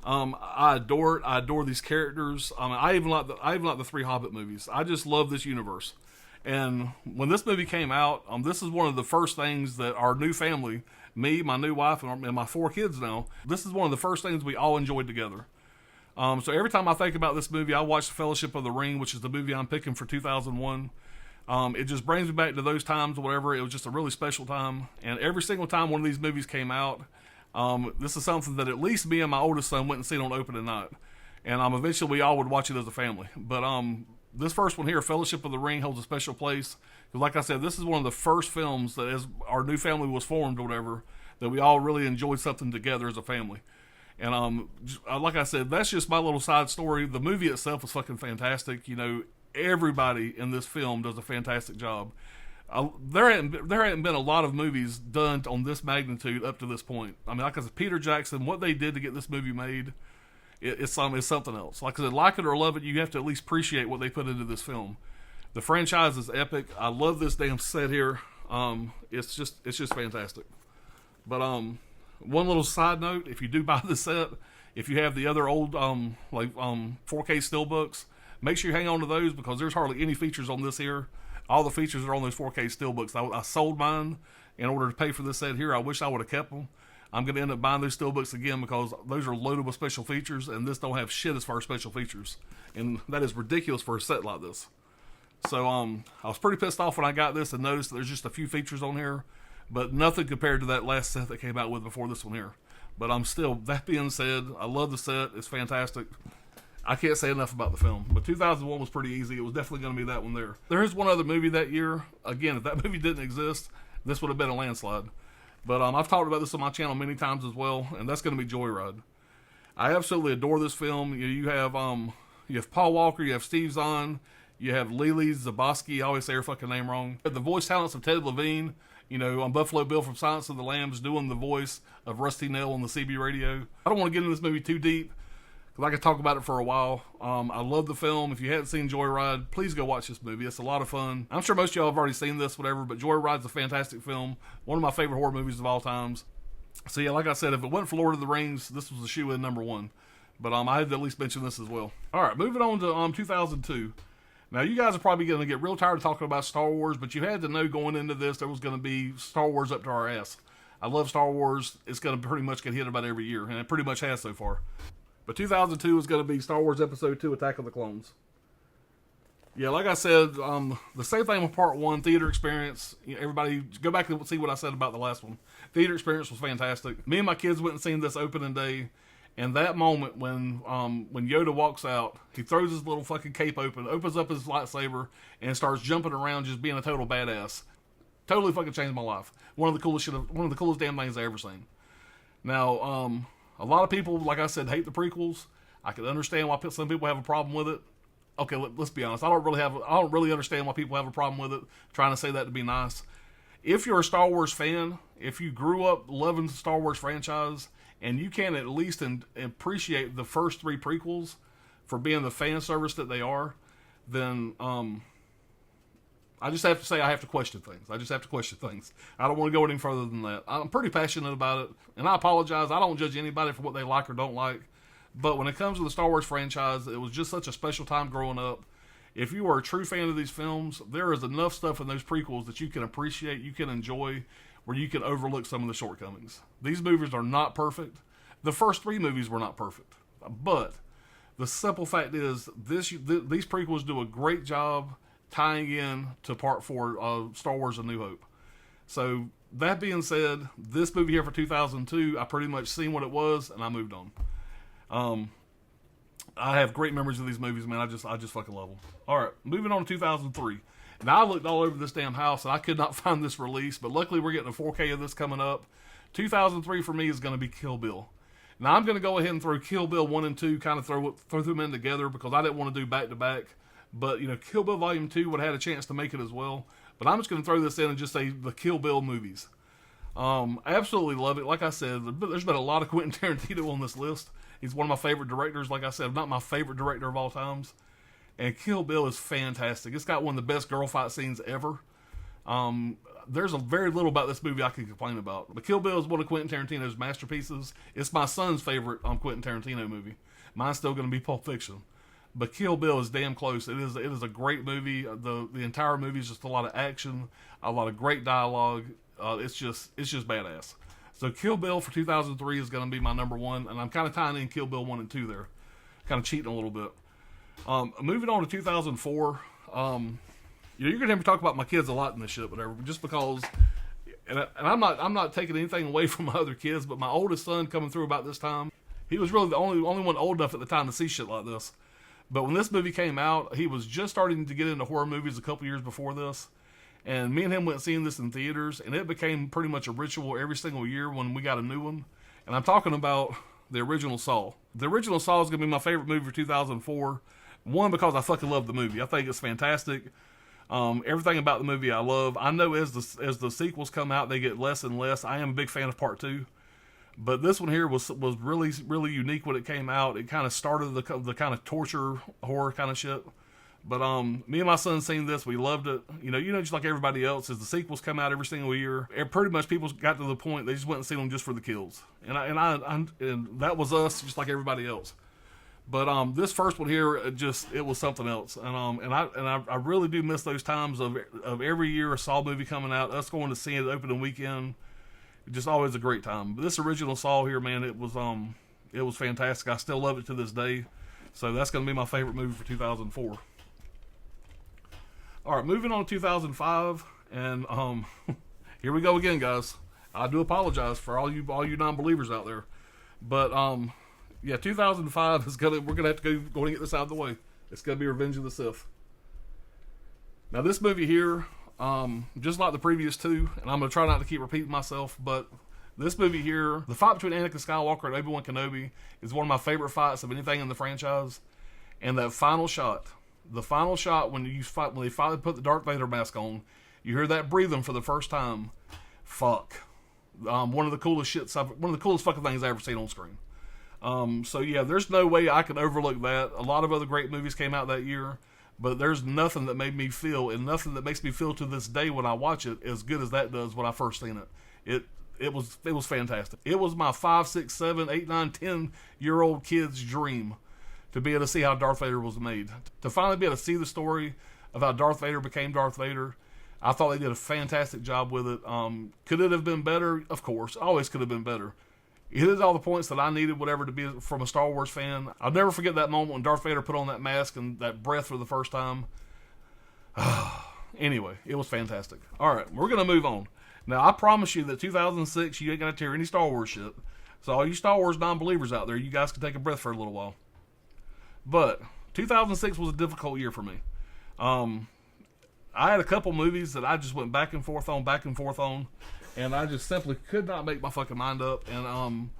Speaker 1: I adore it. I adore these characters. I even like the 3 Hobbit movies. I just love this universe. And when this movie came out, this is one of the first things that our new family, me, my new wife, and my 4 kids now, this is one of the first things we all enjoyed together. So every time I think about this movie, I watch The Fellowship of the Ring, which is the movie I'm picking for 2001. It just brings me back to those times, whatever. It was just a really special time. And every single time one of these movies came out, this is something that at least me and my oldest son went and seen on opening night. And eventually we all would watch it as a family. But this first one here, Fellowship of the Ring, holds a special place. Because like I said, this is one of the first films that, as our new family was formed or whatever, that we all really enjoyed something together as a family. And like I said, that's just my little side story. The movie itself is fucking fantastic. Everybody in this film does a fantastic job. There hadn't been a lot of movies done on this magnitude up to this point. Like I said, Peter Jackson, what they did to get this movie made, it's something else. Like I said, like it or love it, you have to at least appreciate what they put into this film. The franchise is epic. I love this damn set here. It's just fantastic. But one little side note, if you do buy the set, if you have the other old 4K steelbooks, make sure you hang on to those, because there's hardly any features on this here. All the features are on those 4K steelbooks. I sold mine in order to pay for this set here. I wish I would have kept them. I'm going to end up buying those steelbooks again, because those are loaded with special features, and this don't have shit as far as special features. And that is ridiculous for a set like this. So I was pretty pissed off when I got this and noticed that there's just a few features on here, but nothing compared to that last set that came out with before this one here. But that being said, I love the set. It's fantastic. I can't say enough about the film. But 2001 was pretty easy. It was definitely going to be that one there. There is one other movie that year. Again, if that movie didn't exist, this would have been a landslide. But I've talked about this on my channel many times as well, and that's going to be Joyride. I absolutely adore this film. You have Paul Walker, you have Steve Zahn, you have Lily Zaboski. I always say her fucking name wrong. The voice talents of Ted Levine, on Buffalo Bill from Silence of the Lambs, doing the voice of Rusty Nail on the CB radio. I don't want to get into this movie too deep, because I could talk about it for a while. I love the film. If you hadn't seen Joyride, please go watch this movie. It's a lot of fun. I'm sure most of y'all have already seen this, whatever, but Joyride's a fantastic film. One of my favorite horror movies of all times. So yeah, like I said, if it wasn't for Lord of the Rings, this was the shoe-in number 1. But I had to at least mention this as well. Alright, moving on to 2002. Now, you guys are probably going to get real tired of talking about Star Wars, but you had to know going into this there was going to be Star Wars up to our ass. I love Star Wars. It's going to pretty much get hit about every year, and it pretty much has so far. But 2002 is going to be Star Wars Episode 2, Attack of the Clones. Yeah, like I said, the same thing with part one, theater experience. Everybody go back and see what I said about the last one. Theater experience was fantastic. Me and my kids went and seen this opening day, and that moment when Yoda walks out, he throws his little fucking cape open, opens up his lightsaber, and starts jumping around, just being a total badass. Totally fucking changed my life. One of the coolest damn things I ever seen. Now, a lot of people, like I said, hate the prequels. I can understand why some people have a problem with it. Okay, let's be honest. I don't really understand why people have a problem with it. Trying to say that to be nice. If you're a Star Wars fan, if you grew up loving the Star Wars franchise, and you can at least appreciate the first three prequels for being the fan service that they are, then I just have to say I have to question things. I just have to question things. I don't want to go any further than that. I'm pretty passionate about it, and I apologize. I don't judge anybody for what they like or don't like. But when it comes to the Star Wars franchise, it was just such a special time growing up. If you are a true fan of these films, there is enough stuff in those prequels that you can appreciate, you can enjoy, where you can overlook some of the shortcomings. These movies are not perfect. The first three movies were not perfect. But the simple fact is, these prequels do a great job tying in to part four of Star Wars A New Hope. So, that being said, this movie here for 2002, I pretty much seen what it was, and I moved on. I have great memories of these movies, man. I just fucking love them. Alright, moving on to 2003. Now, I looked all over this damn house, and I could not find this release, but luckily we're getting a 4K of this coming up. 2003 for me is going to be Kill Bill. Now, I'm going to go ahead and throw Kill Bill 1 and 2, kind of throw them in together, because I didn't want to do back-to-back. But, Kill Bill Volume 2 would have had a chance to make it as well. But I'm just going to throw this in and just say the Kill Bill movies. Absolutely love it. Like I said, there's been a lot of Quentin Tarantino on this list. He's one of my favorite directors. Like I said, not my favorite director of all times. And Kill Bill is fantastic. It's got one of the best girl fight scenes ever. There's a very little about this movie I can complain about. But Kill Bill is one of Quentin Tarantino's masterpieces. It's my son's favorite Quentin Tarantino movie. Mine's still going to be Pulp Fiction. But Kill Bill is damn close. It is a great movie. The entire movie is just a lot of action, a lot of great dialogue. It's just badass. So Kill Bill for 2003 is going to be my number one, and I'm kind of tying in Kill Bill 1 and 2 there. Kind of cheating a little bit. Moving on to 2004, you're going to hear me talk about my kids a lot in this shit, whatever, just because, and I'm not taking anything away from my other kids, but my oldest son coming through about this time, he was really the only one old enough at the time to see shit like this. But when this movie came out, he was just starting to get into horror movies a couple years before this. And me and him went seeing this in theaters, and it became pretty much a ritual every single year when we got a new one. And I'm talking about the original Saw. The original Saw is going to be my favorite movie for 2004. One, because I fucking love the movie. I think it's fantastic. Everything about the movie I love. I know as the sequels come out, they get less and less. I am a big fan of part 2. But this one here was really, really unique when it came out. It kind of started the kind of torture horror kind of shit. But me and my son seen this. We loved it. Just like everybody else, as the sequels come out every single year, pretty much people got to the point they just went and seen them just for the kills. And that was us, just like everybody else. But this first one here, it was something else. And I really do miss those times of every year a Saw movie coming out, us going to see it opening weekend. Just always a great time. But this original Saw here, man, it was fantastic. I still love it to this day. So that's going to be my favorite movie for 2004. All right, moving on to 2005, and here we go again, guys. I do apologize for all you non-believers out there, but 2005 is we're gonna have to go and get this out of the way. It's gonna be Revenge of the Sith. Now, this movie here, just like the previous two, and I'm gonna try not to keep repeating myself, but this movie here, the fight between Anakin Skywalker and Obi-Wan Kenobi, is one of my favorite fights of anything in the franchise, and that final shot. The final shot when they finally put the Darth Vader mask on, you hear that breathing for the first time. Fuck, one of the coolest fucking things I ever seen on screen. There's no way I can overlook that. A lot of other great movies came out that year, but there's nothing that made me feel, and nothing that makes me feel to this day when I watch it as good as that does when I first seen it. It was fantastic. It was my 5, 6, 7, 8, 9, 10-year-old kid's dream to be able to see how Darth Vader was made. To finally be able to see the story of how Darth Vader became Darth Vader, I thought they did a fantastic job with it. Could it have been better? Of course. Always could have been better. It hit all the points that I needed, whatever, to be from a Star Wars fan. I'll never forget that moment when Darth Vader put on that mask and that breath for the first time. Anyway, it was fantastic. All right, we're going to move on. Now, I promise you that 2006, you ain't going to tear any Star Wars shit. So all you Star Wars non-believers out there, you guys can take a breath for a little while. But 2006 was a difficult year for me. I had a couple movies that I just went back and forth on, and I just simply could not make my fucking mind up. And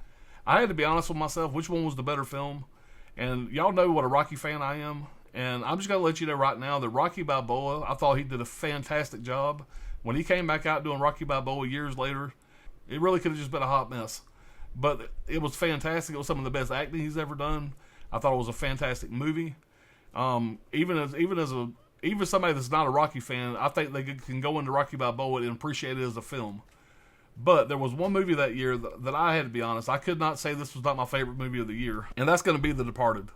Speaker 1: I had to be honest with myself, which one was the better film. And y'all know what a Rocky fan I am. And I'm just going to let you know right now that Rocky Balboa, I thought he did a fantastic job. When he came back out doing Rocky Balboa years later, it really could have just been a hot mess. But it was fantastic. It was some of the best acting he's ever done. I thought it was a fantastic movie. Even somebody that's not a Rocky fan, I think they can go into Rocky Balboa and appreciate it as a film. But there was one movie that year that I had to be honest, I could not say this was not my favorite movie of the year, and that's going to be The Departed.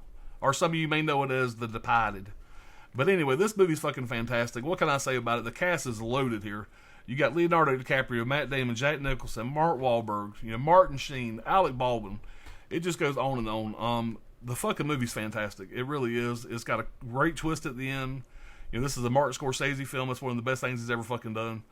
Speaker 1: Or some of you may know it as The Departed. But anyway, this movie's fucking fantastic. What can I say about it? The cast is loaded here. You got Leonardo DiCaprio, Matt Damon, Jack Nicholson, Mark Wahlberg, Martin Sheen, Alec Baldwin. It just goes on and on. The fucking movie's fantastic. It really is. It's got a great twist at the end. This is a Martin Scorsese film. It's one of the best things he's ever fucking done.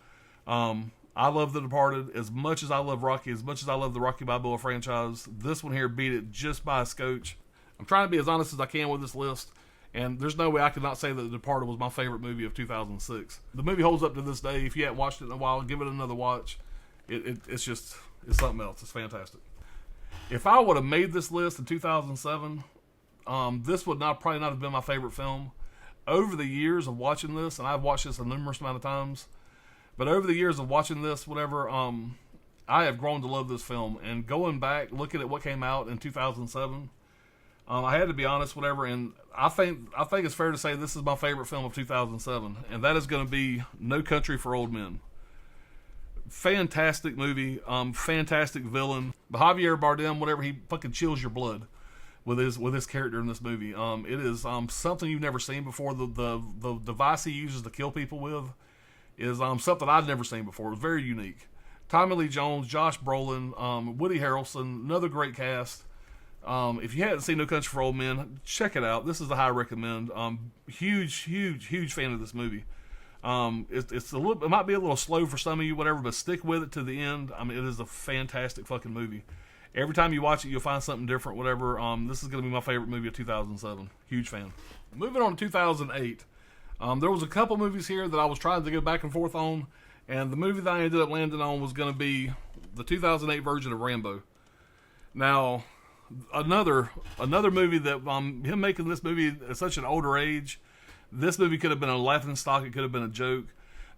Speaker 1: I love The Departed as much as I love Rocky, as much as I love the Rocky Balboa franchise. This one here beat it just by a scotch. I'm trying to be as honest as I can with this list, and there's no way I could not say that The Departed was my favorite movie of 2006. The movie holds up to this day. If you haven't watched it in a while, give it another watch. It's something else. It's fantastic. If I would have made this list in 2007, this would probably not have been my favorite film. Over the years of watching this, and I've watched this a numerous amount of times, but over the years of watching this, I have grown to love this film. And going back, looking at what came out in 2007, I had to be honest, and I think it's fair to say this is my favorite film of 2007, and that is going to be No Country for Old Men. Fantastic movie, fantastic villain. Javier Bardem, whatever, he fucking chills your blood with his character in this movie. It is something you've never seen before. The device he uses to kill people with is something I've never seen before. It's very unique. Tommy Lee Jones, Josh Brolin, Woody Harrelson, another great cast. If you hadn't seen No Country for Old Men, check it out. This is a high recommend. Huge fan of this movie. It might be a little slow for some of you, whatever, but stick with it to the end. It is a fantastic fucking movie. Every time you watch it, you'll find something different, whatever. This is going to be my favorite movie of 2007. Huge fan. Moving on to 2008. There was a couple movies here that I was trying to go back and forth on, and the movie that I ended up landing on was going to be the 2008 version of Rambo. Now, another movie that him making this movie at such an older age, this movie could have been a laughing stock. It could have been a joke.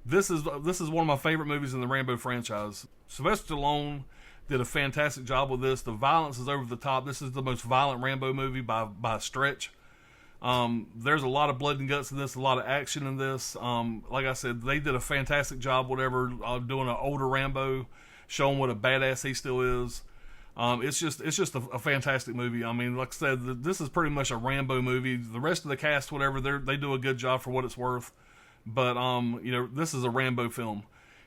Speaker 1: This is one of my favorite movies in the Rambo franchise. Sylvester Stallone did a fantastic job with this. The violence is over the top. This is the most violent Rambo movie by a stretch. There's a lot of blood and guts in this, a lot of action in this. Like I said, they did a fantastic job, doing an older Rambo, showing what a badass he still is. It's just a fantastic movie. Like I said, this is pretty much a Rambo movie. The rest of the cast, whatever, they do a good job for what it's worth. But, this is a Rambo film.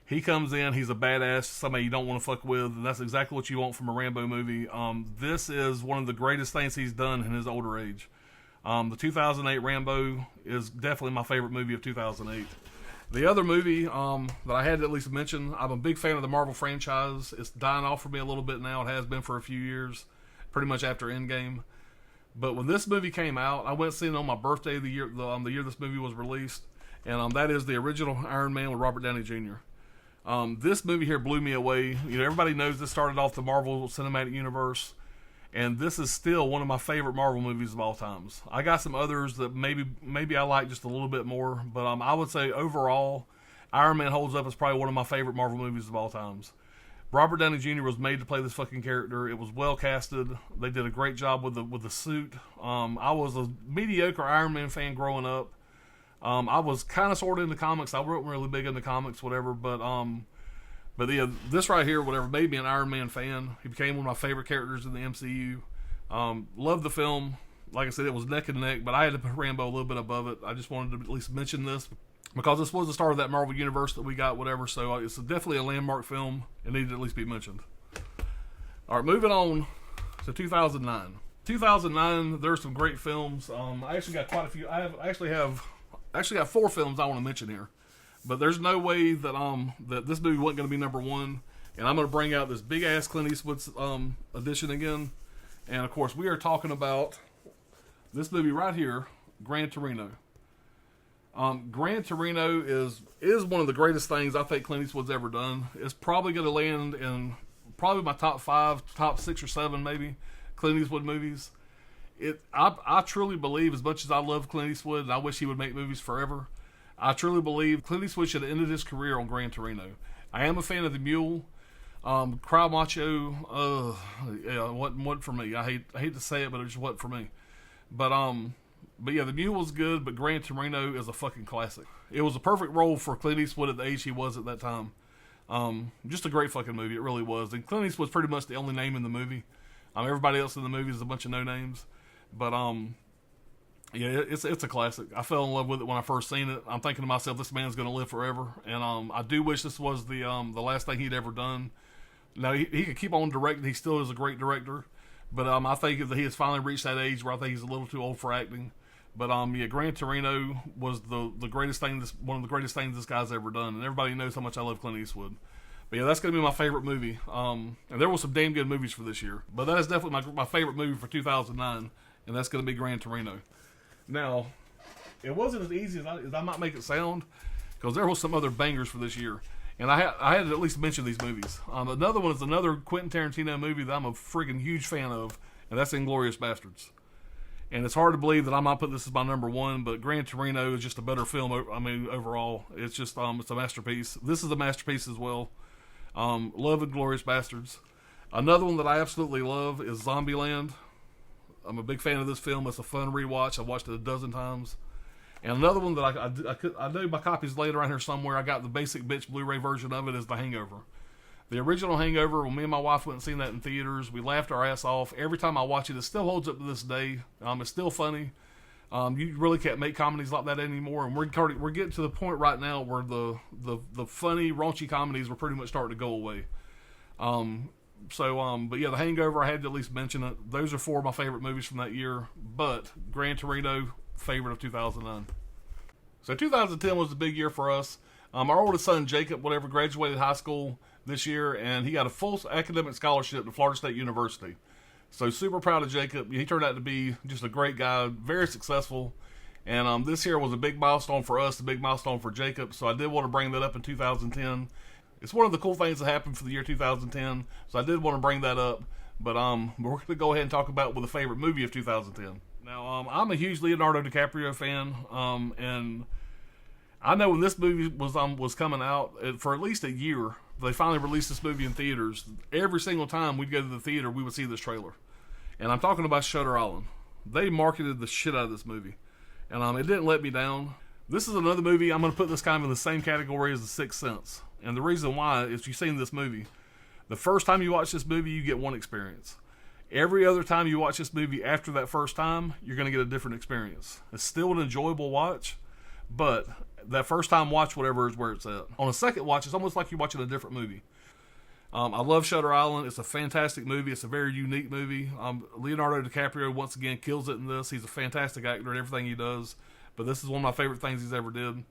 Speaker 1: He comes in, he's a badass, somebody you don't want to fuck with, and that's exactly what you want from a Rambo movie. This is one of the greatest things he's done in his older age. The 2008 Rambo is definitely my favorite movie of 2008. The other movie that I had to at least mention, I'm a big fan of the Marvel franchise. It's dying off for me a little bit now. It has been for a few years, pretty much after Endgame. But when this movie came out, I went and seen it on my birthday the year this movie was released, and that is the original Iron Man with Robert Downey Jr. This movie here blew me away. Everybody knows this started off the Marvel Cinematic Universe, and this is still one of my favorite Marvel movies of all times. I got some others that maybe I like just a little bit more, but I would say overall, Iron Man holds up as probably one of my favorite Marvel movies of all times. Robert Downey Jr. was made to play this fucking character. It was well casted. They did a great job with the suit. I was a mediocre Iron Man fan growing up. I was kind of sort of into comics. I wasn't really big into comics, whatever, but yeah, this right here, whatever, made me an Iron Man fan. He became one of my favorite characters in the MCU. Loved the film. Like I said, it was neck and neck, but I had to put Rambo a little bit above it. I just wanted to at least mention this because this was the start of that Marvel universe that we got, whatever. So it's definitely a landmark film. It needed to at least be mentioned. All right, moving on to 2009. 2009, there's some great films. I actually got quite a few. I actually have actually got 4 films I want to mention here, but there's no way that that this movie wasn't going to be number one. And I'm going to bring out this big ass Clint Eastwood's edition again. And of course, we are talking about this movie right here, Gran Torino. Gran Torino is one of the greatest things I think Clint Eastwood's ever done. It's probably going to land in probably my top 5, top 6 or 7 maybe Clint Eastwood movies. I truly believe, as much as I love Clint Eastwood and I wish he would make movies forever, I truly believe Clint Eastwood should have ended his career on Gran Torino. I am a fan of The Mule. Cry Macho, yeah, wasn't for me. I hate to say it, but it just wasn't for me. But yeah, The Mule was good, but Gran Torino is a fucking classic. It was a perfect role for Clint Eastwood at the age he was at that time. Just a great fucking movie, it really was. And Clint Eastwood's pretty much the only name in the movie. Everybody else in the movie is a bunch of no names. But yeah, it's a classic. I fell in love with it when I first seen it. I'm thinking to myself, this man's going to live forever. And I do wish this was the last thing he'd ever done. Now, he could keep on directing. He still is a great director. But I think that he has finally reached that age where I think he's a little too old for acting. But yeah, Gran Torino was the greatest thing, one of the greatest things this guy's ever done. And everybody knows how much I love Clint Eastwood. But yeah, that's going to be my favorite movie. And there were some damn good movies for this year. But that is definitely my favorite movie for 2009. And that's going to be Gran Torino. Now, it wasn't as easy as I might make it sound. Because there were some other bangers for this year. And I had to at least mention these movies. Another one is another Quentin Tarantino movie that I'm a friggin' huge fan of, and that's Inglourious Bastards. And it's hard to believe that I might put this as my number one, but Gran Torino is just a better film. Overall, it's just it's a masterpiece. This is a masterpiece as well. Love Inglourious Bastards. Another one that I absolutely love is Zombieland. I'm a big fan of this film. It's a fun rewatch. I've watched it a dozen times. And another one that I know my copy's laid around here somewhere. I got the basic bitch Blu-ray version of it, is The Hangover. The original Hangover, when me and my wife went and seen that in theaters, we laughed our ass off. Every time I watch it, it still holds up to this day. It's still funny. You really can't make comedies like that anymore. And we're getting to the point right now where the funny, raunchy comedies were pretty much starting to go away. But yeah, The Hangover, I had to at least mention it. Those are 4 of my favorite movies from that year. But Gran Torino, favorite of 2009. So 2010 was a big year for us. Our oldest son, Jacob, graduated high school this year, and he got a full academic scholarship to Florida State University. So super proud of Jacob. He turned out to be just a great guy, very successful. And this year was a big milestone for us, a big milestone for Jacob. So I did want to bring that up in 2010. It's one of the cool things that happened for the year 2010. So I did want to bring that up. But we're going to go ahead and talk about with a favorite movie of 2010. Now, I'm a huge Leonardo DiCaprio fan, and I know when this movie was coming out, for at least a year, they finally released this movie in theaters. Every single time we'd go to the theater, we would see this trailer. And I'm talking about Shutter Island. They marketed the shit out of this movie, and it didn't let me down. This is another movie, I'm going to put this kind of in the same category as The Sixth Sense. And the reason why is you've seen this movie. The first time you watch this movie, you get one experience. Every other time you watch this movie after that first time, you're going to get a different experience. It's still an enjoyable watch, but that first time watch, whatever, is where it's at. On a second watch, it's almost like you're watching a different movie. I love Shutter Island. It's a fantastic movie. It's a very unique movie. Leonardo DiCaprio, once again, kills it in this. He's a fantastic actor in everything he does, but this is one of my favorite things he's ever did.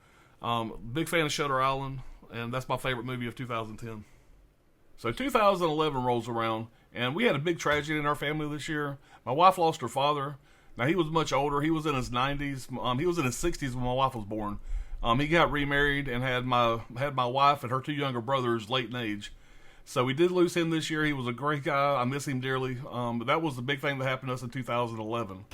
Speaker 1: Big fan of Shutter Island, and that's my favorite movie of 2010. So 2011 rolls around, and we had a big tragedy in our family this year. My wife lost her father. Now, he was much older. He was in his 90s. He was in his 60s when my wife was born. He got remarried and had my wife and her 2 younger brothers late in age. So we did lose him this year. He was a great guy. I miss him dearly. But that was the big thing that happened to us in 2011.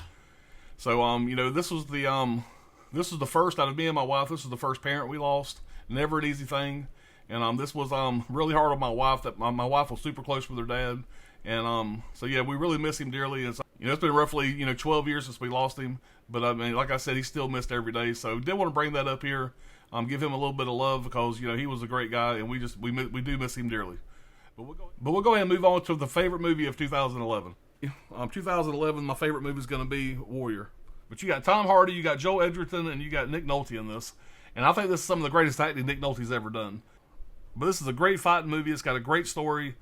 Speaker 1: So, this was the first, out of me and my wife, this was the first parent we lost. Never an easy thing. And this was really hard on my wife. That my wife was super close with her dad. And so yeah, we really miss him dearly. And so, it's been roughly 12 years since we lost him. But like I said, he's still missed every day. So did want to bring that up here. Give him a little bit of love because he was a great guy, and we do miss him dearly. But we'll go ahead and move on to the favorite movie of 2011. 2011, my favorite movie is going to be Warrior. But you got Tom Hardy, you got Joel Edgerton, and you got Nick Nolte in this. And I think this is some of the greatest acting Nick Nolte's ever done. But this is a great fighting movie. It's got a great story.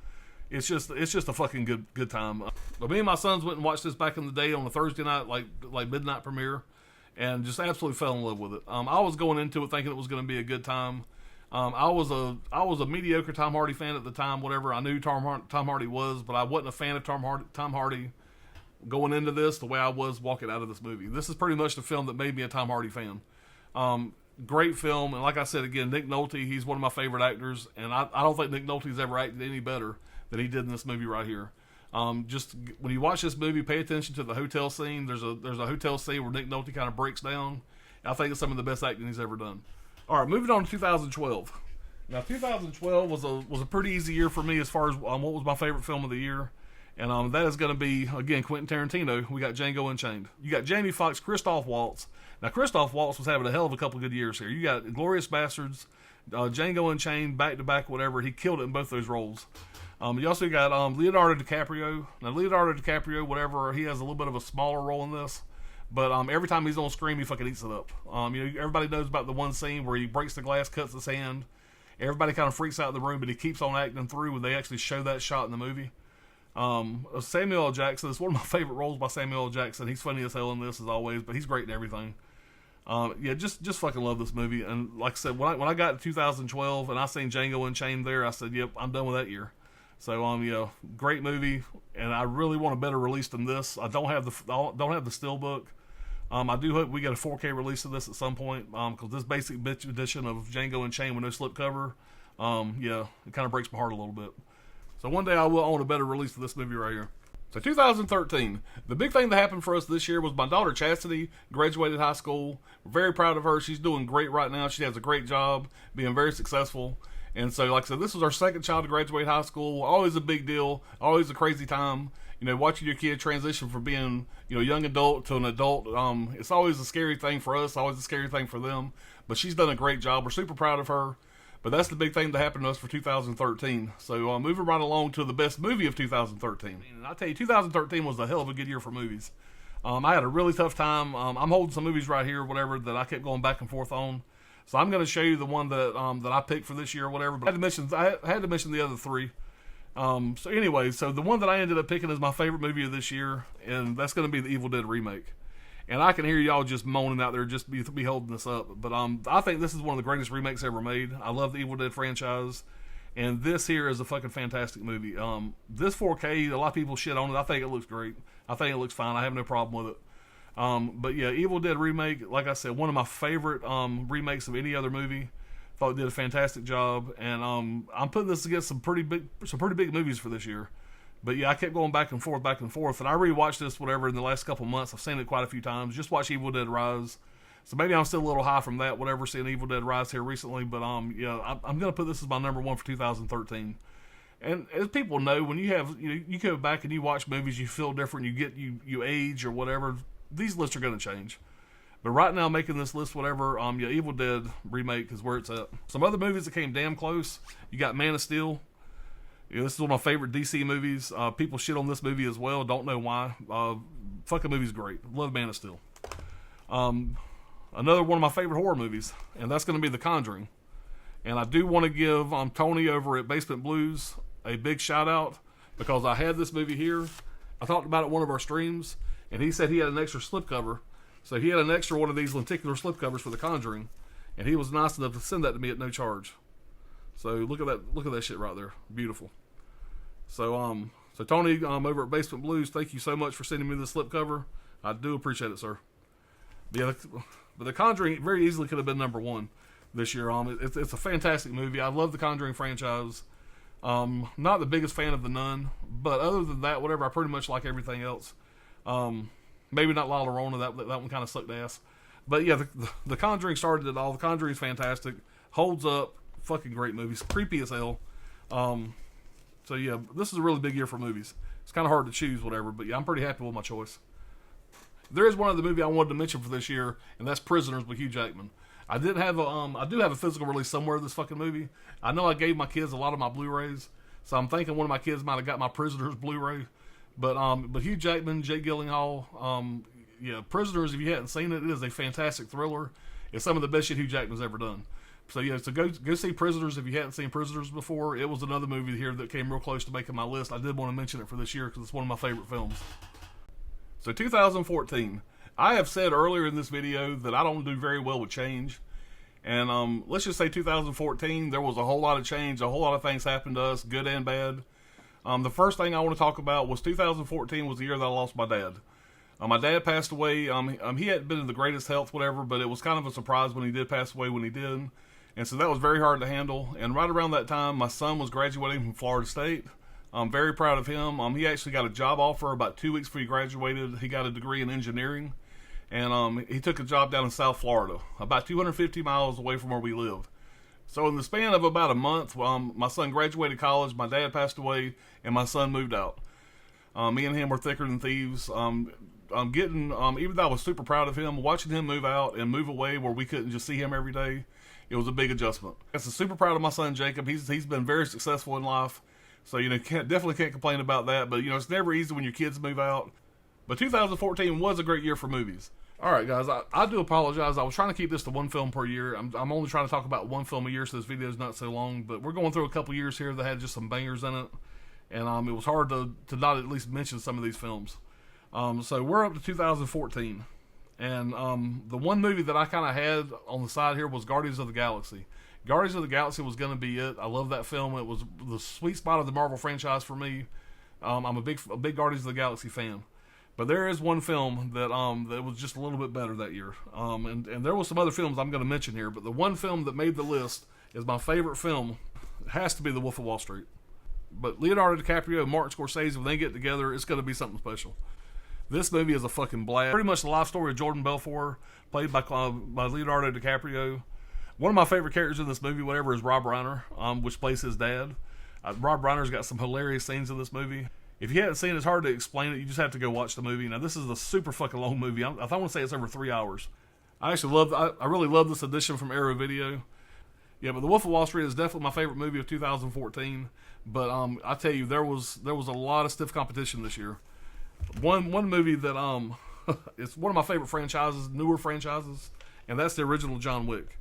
Speaker 1: It's just a fucking good time. But me and my sons went and watched this back in the day on a Thursday night, like midnight premiere. and just absolutely fell in love with it. I was going into it thinking it was going to be a good time. I was a mediocre Tom Hardy fan at the time. Whatever, I knew who Tom Hardy was, but I wasn't a fan of Tom Hardy going into this the way I was walking out of this movie. This is pretty much the film that made me a Tom Hardy fan. Great film, and like I said again, Nick Nolte, he's one of my favorite actors, and I don't think Nick Nolte's ever acted any better than he did in this movie right here. Just when you watch this movie, pay attention to the hotel scene. There's a hotel scene where Nick Nolte kind of breaks down. I think it's some of the best acting he's ever done. All right, moving on to 2012. Now, 2012 was a pretty easy year for me as far as what was my favorite film of the year. And that is going to be, again, Quentin Tarantino. We got Django Unchained. You got Jamie Foxx, Christoph Waltz. Now, Christoph Waltz was having a hell of a couple of good years here. You got Inglourious Bastards, Django Unchained, back-to-back, whatever. He killed it in both those roles. You also got Leonardo DiCaprio. Now, Leonardo DiCaprio, whatever, he has a little bit of a smaller role in this. But every time he's on screen, he fucking eats it up. Everybody knows about the one scene where he breaks the glass, cuts his hand. Everybody kind of freaks out in the room, but he keeps on acting through when they actually show that shot in the movie. Samuel L. Jackson, it's one of my favorite roles by Samuel L. Jackson. He's funny as hell in this as always, but he's great in everything. Just fucking love this movie. And like I said, when I got to 2012 and I seen Django Unchained there, I said, yep, I'm done with that year. So great movie, and I really want a better release than this. I don't have the steelbook. I do hope we get a 4K release of this at some point, because this basic bitch edition of Django Unchained with no slipcover, it kind of breaks my heart a little bit. So one day I will own a better release of this movie right here. So 2013, the big thing that happened for us this year was my daughter Chastity graduated high school. We're very proud of her. She's doing great right now. She has a great job, being very successful. And so, like I said, this was our second child to graduate high school. Always a big deal. Always a crazy time. Watching your kid transition from being, young adult to an adult. It's always a scary thing for us. Always a scary thing for them. But she's done a great job. We're super proud of her. But that's the big thing that happened to us for 2013. So moving right along to the best movie of 2013. And I tell you, 2013 was a hell of a good year for movies. I had a really tough time. I'm holding some movies right here, whatever, that I kept going back and forth on. So I'm going to show you the one that I picked for this year or whatever. But I had to mention the other three. So anyway, so the one that I ended up picking is my favorite movie of this year, and that's going to be the Evil Dead remake. And I can hear y'all just moaning out there, just be holding this up. But I think this is one of the greatest remakes ever made. I love the Evil Dead franchise, and this here is a fucking fantastic movie. This 4K, a lot of people shit on it. I think it looks great. I think it looks fine. I have no problem with it. But yeah, Evil Dead remake, like I said, one of my favorite remakes of any other movie. Thought it did a fantastic job, and I'm putting this against some pretty big movies for this year. But yeah, I kept going back and forth, and I rewatched this whatever in the last couple months. I've seen it quite a few times. Just watched Evil Dead Rise, so maybe I'm still a little high from that. Whatever, seeing Evil Dead Rise here recently, but I'm gonna put this as my number one for 2013. And as people know, when you have you go back and you watch movies, you feel different. You age or whatever. These lists are gonna change. But right now, making this list, whatever, Evil Dead remake is where it's at. Some other movies that came damn close. You got Man of Steel. This is one of my favorite DC movies. People shit on this movie as well. Don't know why. Fucking movie's great. Love Man of Steel. Another one of my favorite horror movies, and that's going to be The Conjuring. And I do want to give Tony over at Basement Blues a big shout out, because I had this movie here. I talked about it in one of our streams, and he said he had an extra slipcover. So he had an extra one of these lenticular slipcovers for The Conjuring, and he was nice enough to send that to me at no charge. So look at that shit right there, beautiful. So Tony over at Basement Blues, thank you so much for sending me this slipcover. I do appreciate it, sir. But yeah, but The Conjuring very easily could have been number one this year. It's a fantastic movie. I love the Conjuring franchise. Not the biggest fan of The Nun, but other than that, whatever, I pretty much like everything else. Maybe not La Llorona, that one kind of sucked ass. But yeah, the Conjuring started it all. The Conjuring is fantastic. Holds up. Fucking great movies. Creepy as hell. So yeah, this is a really big year for movies. It's kind of hard to choose, whatever. But yeah, I'm pretty happy with my choice. There is one other movie I wanted to mention for this year, and that's Prisoners with Hugh Jackman. I do have a physical release somewhere of this fucking movie. I know I gave my kids a lot of my Blu-rays, so I'm thinking one of my kids might have got my Prisoners Blu-ray. But Hugh Jackman, Jake Gyllenhaal, Prisoners, if you hadn't seen it, it is a fantastic thriller. It's some of the best shit Hugh Jackman's ever done. So yeah, so go see Prisoners if you hadn't seen Prisoners before. It was another movie here that came real close to making my list. I did want to mention it for this year because it's one of my favorite films. So 2014, I have said earlier in this video that I don't do very well with change. And let's just say 2014, there was a whole lot of change. A whole lot of things happened to us, good and bad. The first thing I want to talk about was 2014 was the year that I lost my dad. My dad passed away. He hadn't been in the greatest health, whatever, but it was kind of a surprise when he did pass away when he did. And so that was very hard to handle. And right around that time, my son was graduating from Florida State. I'm very proud of him. He actually got a job offer about 2 weeks before he graduated. He got a degree in engineering. And he took a job down in South Florida, about 250 miles away from where we live. So in the span of about a month, my son graduated college, my dad passed away, and my son moved out. Me and him were thicker than thieves. Even though I was super proud of him, watching him move out and move away where we couldn't just see him every day, it was a big adjustment. I'm super proud of my son Jacob. He's been very successful in life, so definitely can't complain about that. But it's never easy when your kids move out. But 2014 was a great year for movies. All right, guys, I do apologize. I was trying to keep this to one film per year. I'm only trying to talk about one film a year, so this video is not so long. But we're going through a couple years here that had just some bangers in it, and it was hard to not at least mention some of these films. So we're up to 2014, and the one movie that I kind of had on the side here was Guardians of the Galaxy. Guardians of the Galaxy was going to be it. I love that film. It was the sweet spot of the Marvel franchise for me. I'm a big Guardians of the Galaxy fan. But there is one film that was just a little bit better that year. And there was some other films I'm going to mention here, but the one film that made the list is my favorite film. It has to be The Wolf of Wall Street. But Leonardo DiCaprio and Martin Scorsese, when they get together, it's going to be something special. This movie is a fucking blast. Pretty much the life story of Jordan Belfort, played by Leonardo DiCaprio. One of my favorite characters in this movie, whatever, is Rob Reiner, which plays his dad. Rob Reiner's got some hilarious scenes in this movie. If you haven't seen it, it's hard to explain it. You just have to go watch the movie. Now, this is a super fucking long movie. I want to say it's over 3 hours. I really love this edition from Arrow Video. Yeah, but The Wolf of Wall Street is definitely my favorite movie of 2014. But I tell you, there was a lot of stiff competition this year. One movie that it's one of my favorite franchises, newer franchises, and that's the original John Wick.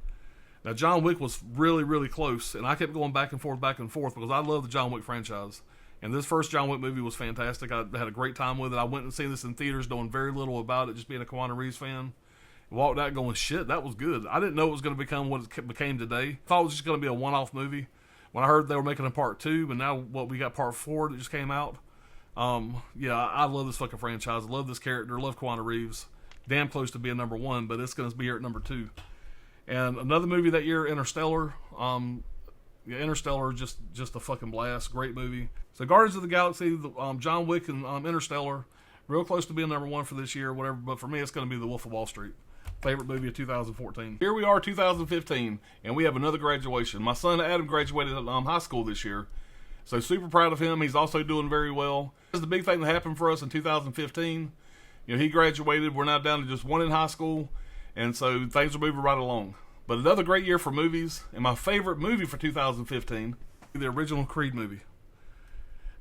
Speaker 1: Now, John Wick was really, really close, and I kept going back and forth because I love the John Wick franchise. And this first John Wick movie was fantastic. I had a great time with it. I went and seen this in theaters, knowing very little about it, just being a Keanu Reeves fan. Walked out going, shit, that was good. I didn't know it was going to become what it became today. Thought it was just going to be a one-off movie. When I heard they were making a part 2, but now we got part 4 that just came out. Yeah, I love this fucking franchise. I love this character. I love Keanu Reeves. Damn close to being number 1, but it's going to be here at number 2. And another movie that year, Interstellar. Yeah, Interstellar, just a fucking blast. Great movie. So Guardians of the Galaxy, John Wick, and Interstellar, real close to being number 1 for this year, whatever. But for me, it's going to be The Wolf of Wall Street. Favorite movie of 2014. Here we are, 2015, and we have another graduation. My son Adam graduated high school this year, so super proud of him. He's also doing very well. This is the big thing that happened for us in 2015. He graduated. We're now down to just 1 in high school, and so things are moving right along. But another great year for movies, and my favorite movie for 2015, the original Creed movie.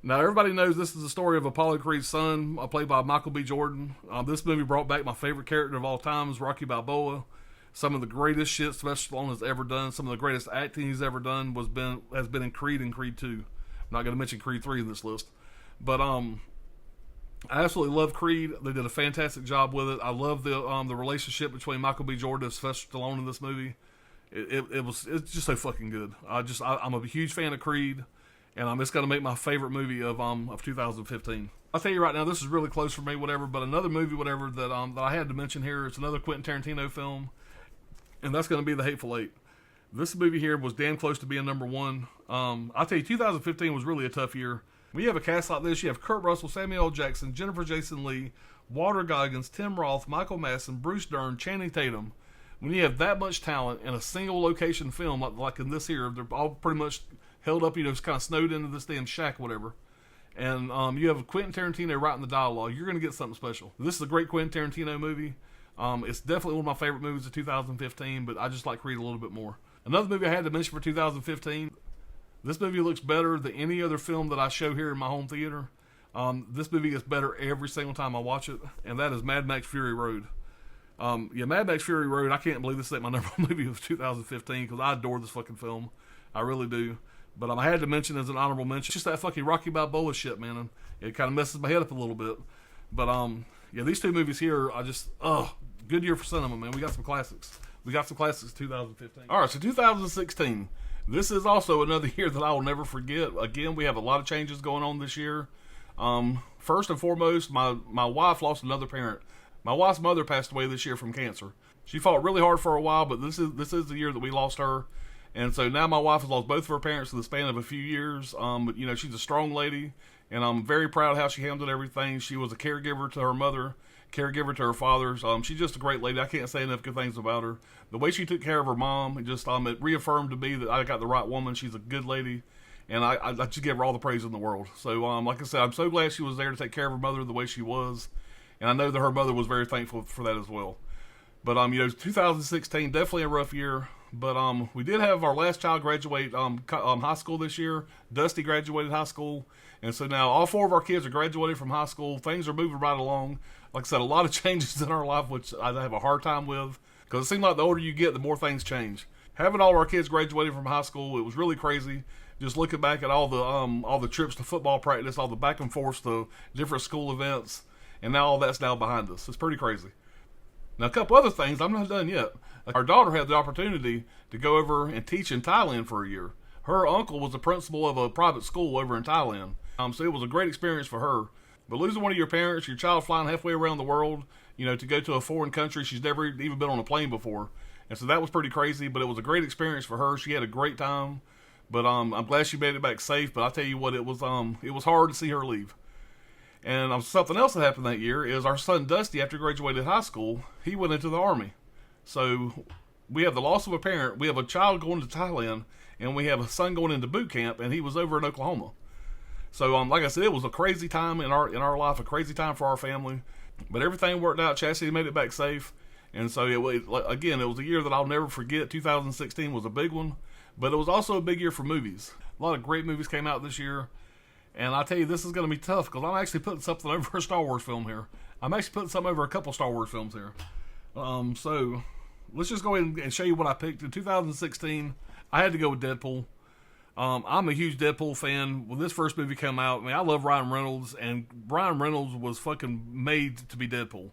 Speaker 1: Now, everybody knows this is the story of Apollo Creed's son, played by Michael B. Jordan. This movie brought back my favorite character of all time, is Rocky Balboa. Some of the greatest shit Sylvester Stallone has ever done, some of the greatest acting he's ever done has been in Creed and Creed 2. I'm not going to mention Creed 3 in this list. But I absolutely love Creed. They did a fantastic job with it. I love the relationship between Michael B. Jordan and Sylvester Stallone in this movie. It's just so fucking good. I'm a huge fan of Creed, and it's going to make my favorite movie of 2015. I'll tell you right now, this is really close for me, whatever. But another movie, whatever, that I had to mention here, it's another Quentin Tarantino film, and that's going to be The Hateful Eight. This movie here was damn close to being number 1. I'll tell you, 2015 was really a tough year. When you have a cast like this, you have Kurt Russell, Samuel L. Jackson, Jennifer Jason Leigh, Walter Goggins, Tim Roth, Michael Madsen, Bruce Dern, Channing Tatum. When you have that much talent in a single location film, like in this here, they're all pretty much held up, just kind of snowed into this damn shack, whatever. And you have Quentin Tarantino writing the dialogue. You're going to get something special. This is a great Quentin Tarantino movie. It's definitely one of my favorite movies of 2015, but I just like Creed a little bit more. Another movie I had to mention for 2015, this movie looks better than any other film that I show here in my home theater. This movie gets better every single time I watch it, and that is Mad Max Fury Road. Mad Max Fury Road, I can't believe this is my number 1 movie of 2015, because I adore this fucking film. I really do. But I had to mention as an honorable mention, just that fucking Rocky Balboa shit, man. And it kind of messes my head up a little bit. But Yeah, these two movies here, good year for cinema, man. We got some classics. We got some classics 2015. All right, so 2016. This is also another year that I will never forget. Again, we have a lot of changes going on this year. First and foremost, my wife lost another parent. My wife's mother passed away this year from cancer. She fought really hard for a while, but this is the year that we lost her. And so now my wife has lost both of her parents in the span of a few years. But, you know, she's a strong lady, and I'm very proud of how she handled everything. She was a caregiver to her mother, caregiver to her father. She's just a great lady. I can't say enough good things about her. The way she took care of her mom, it reaffirmed to me that I got the right woman. She's a good lady, and I just give her all the praise in the world. So, like I said, I'm so glad she was there to take care of her mother the way she was, and I know that her mother was very thankful for that as well. But, 2016, definitely a rough year. But we did have our last child graduate high school this year. Dusty graduated high school. And so now all four of our kids are graduating from high school. Things are moving right along. Like I said, a lot of changes in our life, which I have a hard time with. Because it seems like the older you get, the more things change. Having all of our kids graduating from high school, it was really crazy. Just looking back at all the trips to football practice, all the back and forth to different school events. And now all that's now behind us. It's pretty crazy. Now, a couple other things. I'm not done yet. Our daughter had the opportunity to go over and teach in Thailand for a year. Her uncle was the principal of a private school over in Thailand. So it was a great experience for her. But losing one of your parents, your child flying halfway around the world, to go to a foreign country, she's never even been on a plane before. And so that was pretty crazy, but it was a great experience for her. She had a great time. But I'm glad she made it back safe. But I'll tell you what, it was hard to see her leave. And something else that happened that year is our son Dusty, after he graduated high school, he went into the Army. So we have the loss of a parent, we have a child going to Thailand, and we have a son going into boot camp, and he was over in Oklahoma. So like I said, it was a crazy time in our life, a crazy time for our family. But everything worked out. Chastity made it back safe. And so, it was a year that I'll never forget. 2016 was a big one, but it was also a big year for movies. A lot of great movies came out this year. And I tell you, this is going to be tough because I'm actually putting something over a Star Wars film here. I'm actually putting something over a couple Star Wars films here. So let's just go ahead and show you what I picked. In 2016, I had to go with Deadpool. I'm a huge Deadpool fan. When this first movie came out, I love Ryan Reynolds, and Ryan Reynolds was fucking made to be Deadpool.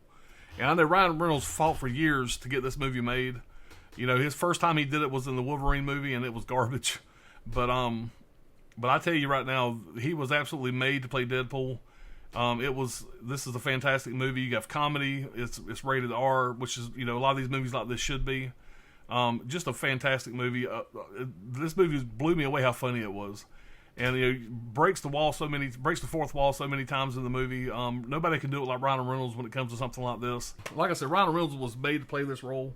Speaker 1: And I know Ryan Reynolds fought for years to get this movie made. His first time he did it was in the Wolverine movie, and it was garbage. But I tell you right now, he was absolutely made to play Deadpool. This is a fantastic movie. You have comedy. It's rated R, which is, a lot of these movies like this should be. Just a fantastic movie. This movie blew me away how funny it was. And breaks the fourth wall so many times in the movie. Nobody can do it like Ryan Reynolds when it comes to something like this. Like I said, Ryan Reynolds was made to play this role.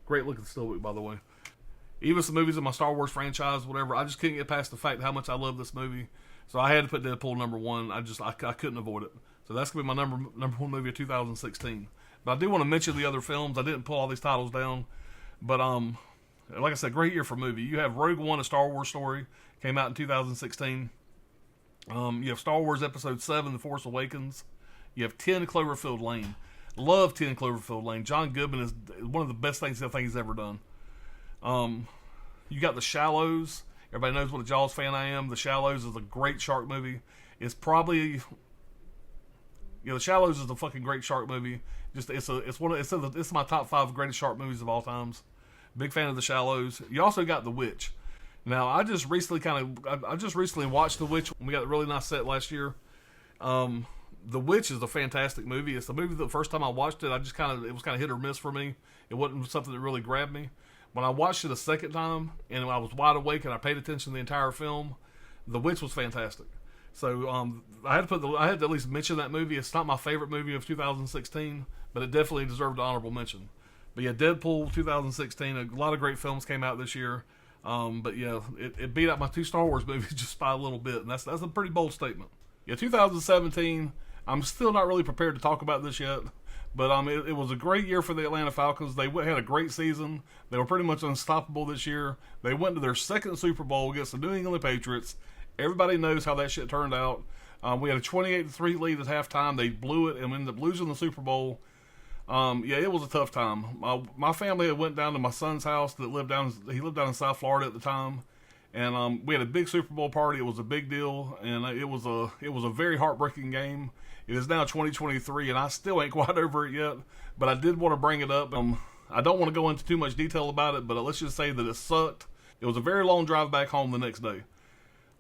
Speaker 1: Great looking stoic, by the way. Even some movies in my Star Wars franchise, whatever, I just couldn't get past the fact how much I love this movie. So I had to put Deadpool number one. I couldn't avoid it. So that's going to be my number one movie of 2016. But I do want to mention the other films. I didn't pull all these titles down. But like I said, great year for movie. You have Rogue One, a Star Wars story, came out in 2016. You have Star Wars Episode 7, The Force Awakens. You have 10 Cloverfield Lane. Love 10 Cloverfield Lane. John Goodman is one of the best things I think he's ever done. You got The Shallows. Everybody knows what a Jaws fan I am. The Shallows is a great shark movie. It's probably, The Shallows is a fucking great shark movie. It's my top 5 greatest shark movies of all times. Big fan of The Shallows. You also got The Witch. Now I just recently watched The Witch. We got a really nice set last year. The Witch is a fantastic movie. It's the movie that the first time I watched it, it was kind of hit or miss for me. It wasn't something that really grabbed me. When I watched it a second time, and I was wide awake and I paid attention to the entire film, The Witch was fantastic. So I had to at least mention that movie. It's not my favorite movie of 2016, but it definitely deserved an honorable mention. But yeah, Deadpool 2016, a lot of great films came out this year. But yeah, it beat out my 2 Star Wars movies just by a little bit, and that's a pretty bold statement. Yeah, 2017, I'm still not really prepared to talk about this yet. But it was a great year for the Atlanta Falcons. They had a great season. They were pretty much unstoppable this year. They went to their second Super Bowl against the New England Patriots. Everybody knows how that shit turned out. We had a 28-3 lead at halftime. They blew it and ended up losing the Super Bowl. It was a tough time. My family had went down to my son's house he lived down in South Florida at the time. And we had a big Super Bowl party. It was a big deal, and it was a very heartbreaking game. It is now 2023, and I still ain't quite over it yet. But I did want to bring it up. I don't want to go into too much detail about it, but let's just say that it sucked. It was a very long drive back home the next day.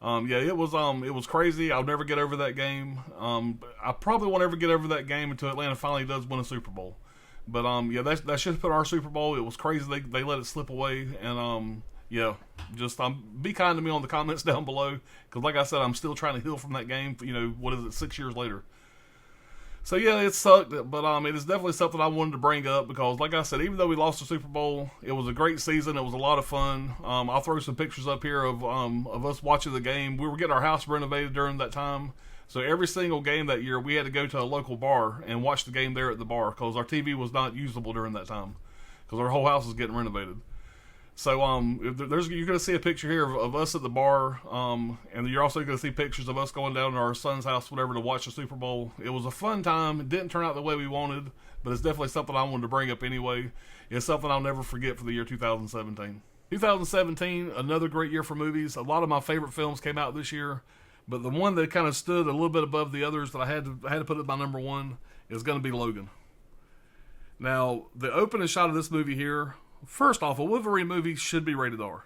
Speaker 1: Yeah, it was crazy. I'll never get over that game. I probably won't ever get over that game until Atlanta finally does win a Super Bowl. But yeah, that should have put our Super Bowl. It was crazy. They let it slip away, and yeah, just be kind to me on the comments down below, because like I said, I'm still trying to heal from that game. You know, what is it, 6 years later? So yeah, it sucked, but it is definitely something I wanted to bring up, because like I said, even though we lost the Super Bowl, it was a great season. It was a lot of fun. I'll throw some pictures up here of us watching the game. We were getting our house renovated during that time, so every single game that year we had to go to a local bar and watch the game there at the bar, because our TV was not usable during that time, because our whole house was getting renovated. So you're going to see a picture here of us at the bar, and you're also going to see pictures of us going down to our son's house, whatever, to watch the Super Bowl. It was a fun time. It didn't turn out the way we wanted, but it's definitely something I wanted to bring up anyway. It's something I'll never forget for the year 2017. 2017, another great year for movies. A lot of my favorite films came out this year, but the one that kind of stood a little bit above the others that I had to put at my number one is going to be Logan. Now, the opening shot of this movie here, first off, a Wolverine movie should be rated R.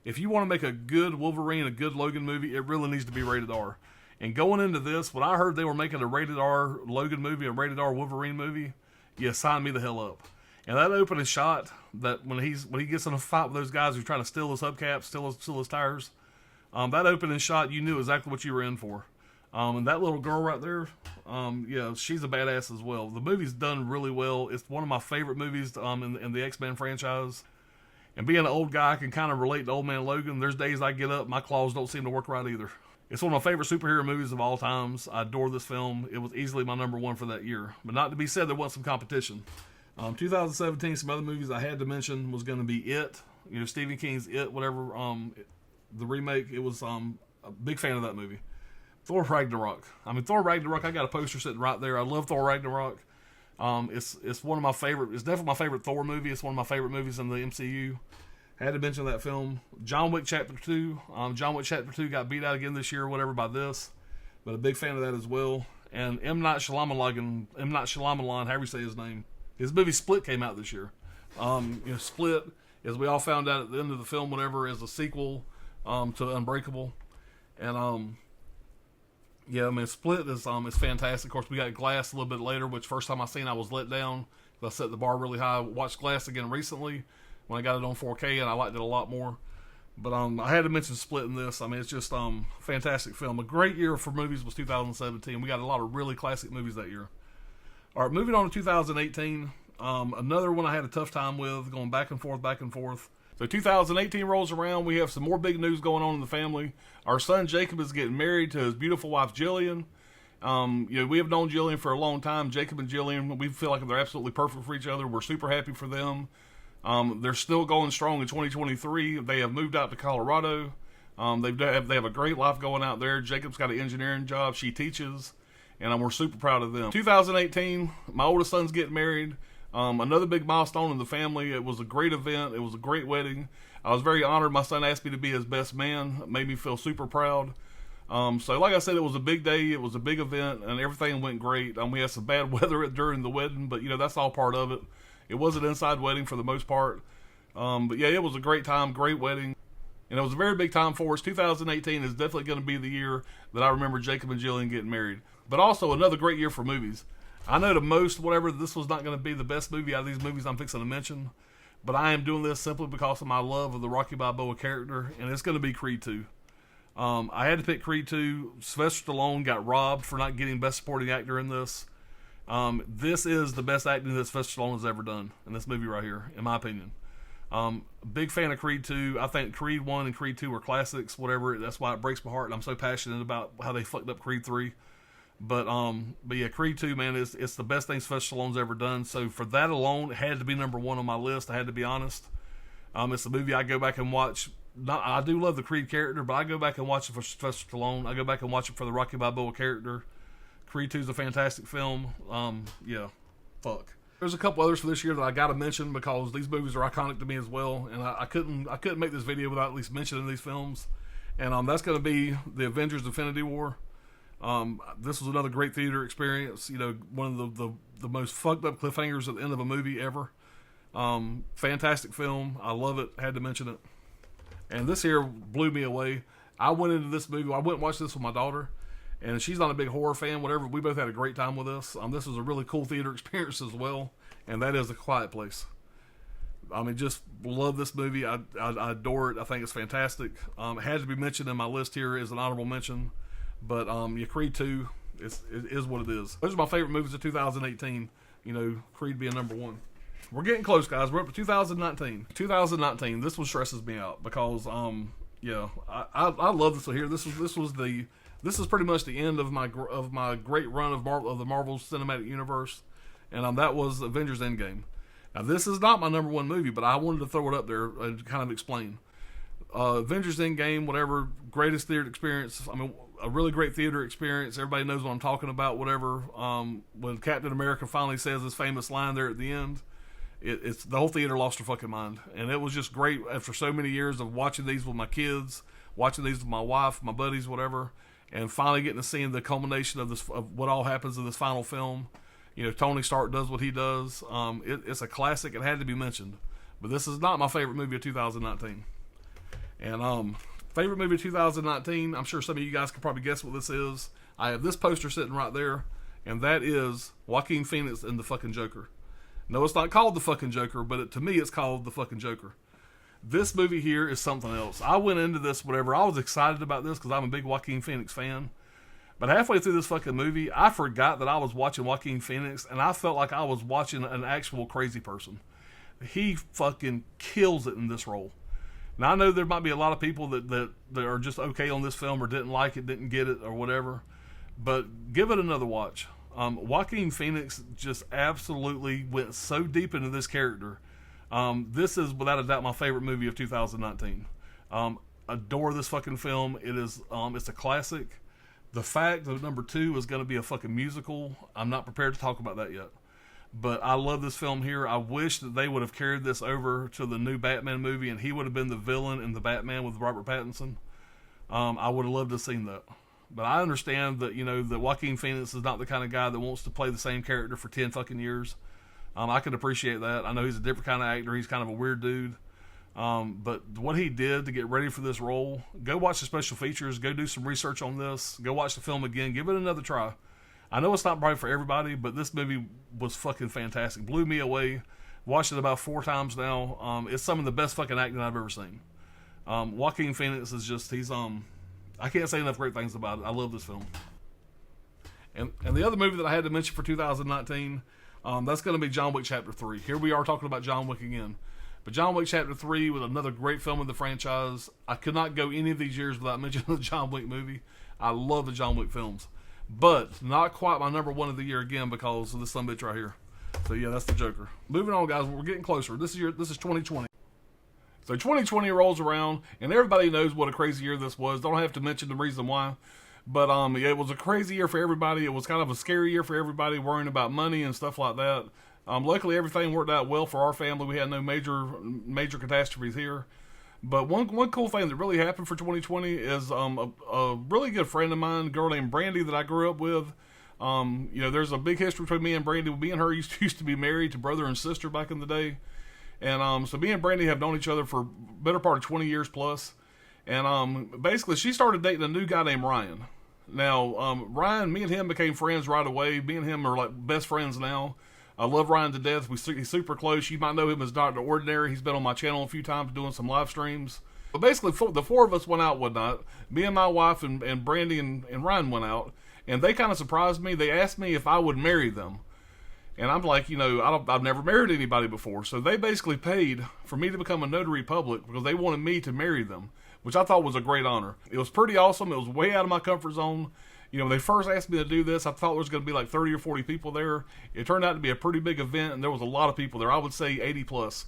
Speaker 1: If you want to make a good Wolverine, a good Logan movie, it really needs to be rated R. And going into this, when I heard they were making a rated R Logan movie, a rated R Wolverine movie, yeah, sign me the hell up. And that opening shot, that when he gets in a fight with those guys who are trying to steal his hubcaps, steal his tires, that opening shot, you knew exactly what you were in for. And that little girl right there, yeah, she's a badass as well. The movie's done really well. It's one of my favorite movies in the X-Men franchise. And being an old guy, I can kind of relate to Old Man Logan. There's days I get up, my claws don't seem to work right either. It's one of my favorite superhero movies of all times. I adore this film. It was easily my number one for that year. But not to be said, there wasn't some competition. 2017, some other movies I had to mention was going to be It. You know, Stephen King's It, whatever, the remake. It was a big fan of that movie. Thor Ragnarok. Thor Ragnarok, I got a poster sitting right there. I love Thor Ragnarok. It's one of my favorite, it's definitely my favorite Thor movie. It's one of my favorite movies in the MCU. Had to mention that film. John Wick Chapter 2. John Wick Chapter 2 got beat out again this year or whatever by this. But a big fan of that as well. And M. Night Shyamalan, however you say his name. His movie Split came out this year. Split, as we all found out at the end of the film, whatever, is a sequel to Unbreakable. And yeah, Split is fantastic. Of course, we got Glass a little bit later, which first time I seen I was let down. I set the bar really high. Watched Glass again recently when I got it on 4K, and I liked it a lot more. But I had to mention Split in this. It's just fantastic film. A great year for movies was 2017. We got a lot of really classic movies that year. All right, moving on to 2018. Another one I had a tough time with, going back and forth. So 2018 rolls around. We have some more big news going on in the family. Our son Jacob is getting married to his beautiful wife Jillian. We have known Jillian for a long time. Jacob and Jillian, we feel like they're absolutely perfect for each other. We're super happy for them. They're still going strong in 2023. They have moved out to Colorado. They have a great life going out there. Jacob's got an engineering job. She teaches, and we're super proud of them. 2018, my oldest son's getting married. Another big milestone in the family. It was a great event. It was a great wedding. I was very honored. My son asked me to be his best man. It made me feel super proud. So like I said, it was a big day. It was a big event, and everything went great. We had some bad weather during the wedding, but that's all part of it. It was an inside wedding for the most part. But yeah, it was a great time, great wedding. And it was a very big time for us. 2018 is definitely going to be the year that I remember Jacob and Jillian getting married. But also another great year for movies. I know to most, this was not going to be the best movie out of these movies I'm fixing to mention, but I am doing this simply because of my love of the Rocky Balboa character, and it's going to be Creed 2. I had to pick Creed 2. Sylvester Stallone got robbed for not getting Best Supporting Actor in this. This is the best acting that Sylvester Stallone has ever done in this movie right here, in my opinion. Big fan of Creed 2. I think Creed 1 and Creed 2 were classics, whatever. That's why it breaks my heart, and I'm so passionate about how they fucked up Creed 3. But yeah, Creed 2, man, it's the best thing Sylvester Stallone's ever done. So for that alone, it had to be number one on my list. I had to be honest. It's a movie I go back and watch. I do love the Creed character, but I go back and watch it for Sylvester Stallone. I go back and watch it for the Rocky Balboa character. Creed 2 is a fantastic film. Yeah, fuck. There's a couple others for this year that I got to mention because these movies are iconic to me as well, and I couldn't make this video without at least mentioning these films. And that's going to be the Avengers: Infinity War. This was another great theater experience. You know, one of the most fucked up cliffhangers at the end of a movie ever. Fantastic film. I love it. Had to mention it. And this here blew me away. I went into this movie. I went and watched this with my daughter, and she's not a big horror fan. Whatever. We both had a great time with this. This was a really cool theater experience as well, and that is A Quiet Place. I mean, just love this movie. I adore it. I think it's fantastic. It had to be mentioned in my list here as an honorable mention. But Creed 2 it is what it is. Those are my favorite movies of 2018. You know, Creed being number one. We're getting close, guys. We're up to 2019. 2019. This one stresses me out because I love this one here. This is pretty much the end of my great run of the Marvel Cinematic Universe, and that was Avengers: Endgame. Now, this is not my number one movie, but I wanted to throw it up there and kind of explain. Avengers: Endgame, whatever, greatest theater experience. I mean, a really great theater experience. Everybody knows what I'm talking about, whatever. When Captain America finally says his famous line there at the end, it's the whole theater lost their fucking mind. And it was just great after so many years of watching these with my kids, watching these with my wife, my buddies, whatever, and finally getting to see the culmination of this, of what all happens in this final film. You know, Tony Stark does what he does. It's a classic. It had to be mentioned. But this is not my favorite movie of 2019. And favorite movie of 2019, I'm sure some of you guys can probably guess what this is. I have this poster sitting right there, and that is Joaquin Phoenix and the fucking Joker. No, it's not called the fucking Joker, but to me it's called the fucking Joker. This movie here is something else. I went into this, whatever, I was excited about this because I'm a big Joaquin Phoenix fan. But halfway through this fucking movie, I forgot that I was watching Joaquin Phoenix, and I felt like I was watching an actual crazy person. He fucking kills it in this role. Now, I know there might be a lot of people that are just okay on this film or didn't like it, didn't get it, or whatever. But give it another watch. Joaquin Phoenix just absolutely went so deep into this character. This is, without a doubt, my favorite movie of 2019. Adore this fucking film. It is, it's a classic. The fact that number 2 is going to be a fucking musical, I'm not prepared to talk about that yet. But I love this film here. I wish that they would have carried this over to the new Batman movie and he would have been the villain in the Batman with Robert Pattinson. I would have loved to have seen that. But I understand that, you know, that Joaquin Phoenix is not the kind of guy that wants to play the same character for 10 fucking years. I can appreciate that. I know he's a different kind of actor. He's kind of a weird dude. But what he did to get ready for this role, go watch the special features, go do some research on this, go watch the film again, give it another try. I know it's not probably for everybody, but this movie was fucking fantastic. Blew me away. Watched it about 4 times now. It's some of the best fucking acting I've ever seen. Joaquin Phoenix is just, I can't say enough great things about it. I love this film. And the other movie that I had to mention for 2019, that's going to be John Wick Chapter 3. Here we are talking about John Wick again. But John Wick Chapter 3 was another great film in the franchise. I could not go any of these years without mentioning the John Wick movie. I love the John Wick films. But not quite my number 1 of the year again because of this son bitch right here. So yeah, that's the Joker. Moving on, guys. We're getting closer. This is 2020. So 2020 rolls around, and everybody knows what a crazy year this was. Don't have to mention the reason why. But it was a crazy year for everybody. It was kind of a scary year for everybody, worrying about money and stuff like that. Luckily, everything worked out well for our family. We had no major catastrophes here. But one cool thing that really happened for 2020 is a really good friend of mine, a girl named Brandy that I grew up with. There's a big history between me and Brandy. Me and her used to be married to brother and sister back in the day. And so me and Brandy have known each other for a better part of 20 years plus. And basically, she started dating a new guy named Ryan. Now, Ryan, me and him became friends right away. Me and him are like best friends now. I love Ryan to death. He's super close. You might know him as Dr. Ordinary. He's been on my channel a few times doing some live streams. But basically, the 4 of us went out one night. Me and my wife and Brandy and Ryan went out. And they kind of surprised me. They asked me if I would marry them. And I'm like, I've never married anybody before. So they basically paid for me to become a notary public because they wanted me to marry them, which I thought was a great honor. It was pretty awesome. It was way out of my comfort zone. When they first asked me to do this, I thought there was going to be like 30 or 40 people there. It turned out to be a pretty big event, and there was a lot of people there. I would say 80 plus.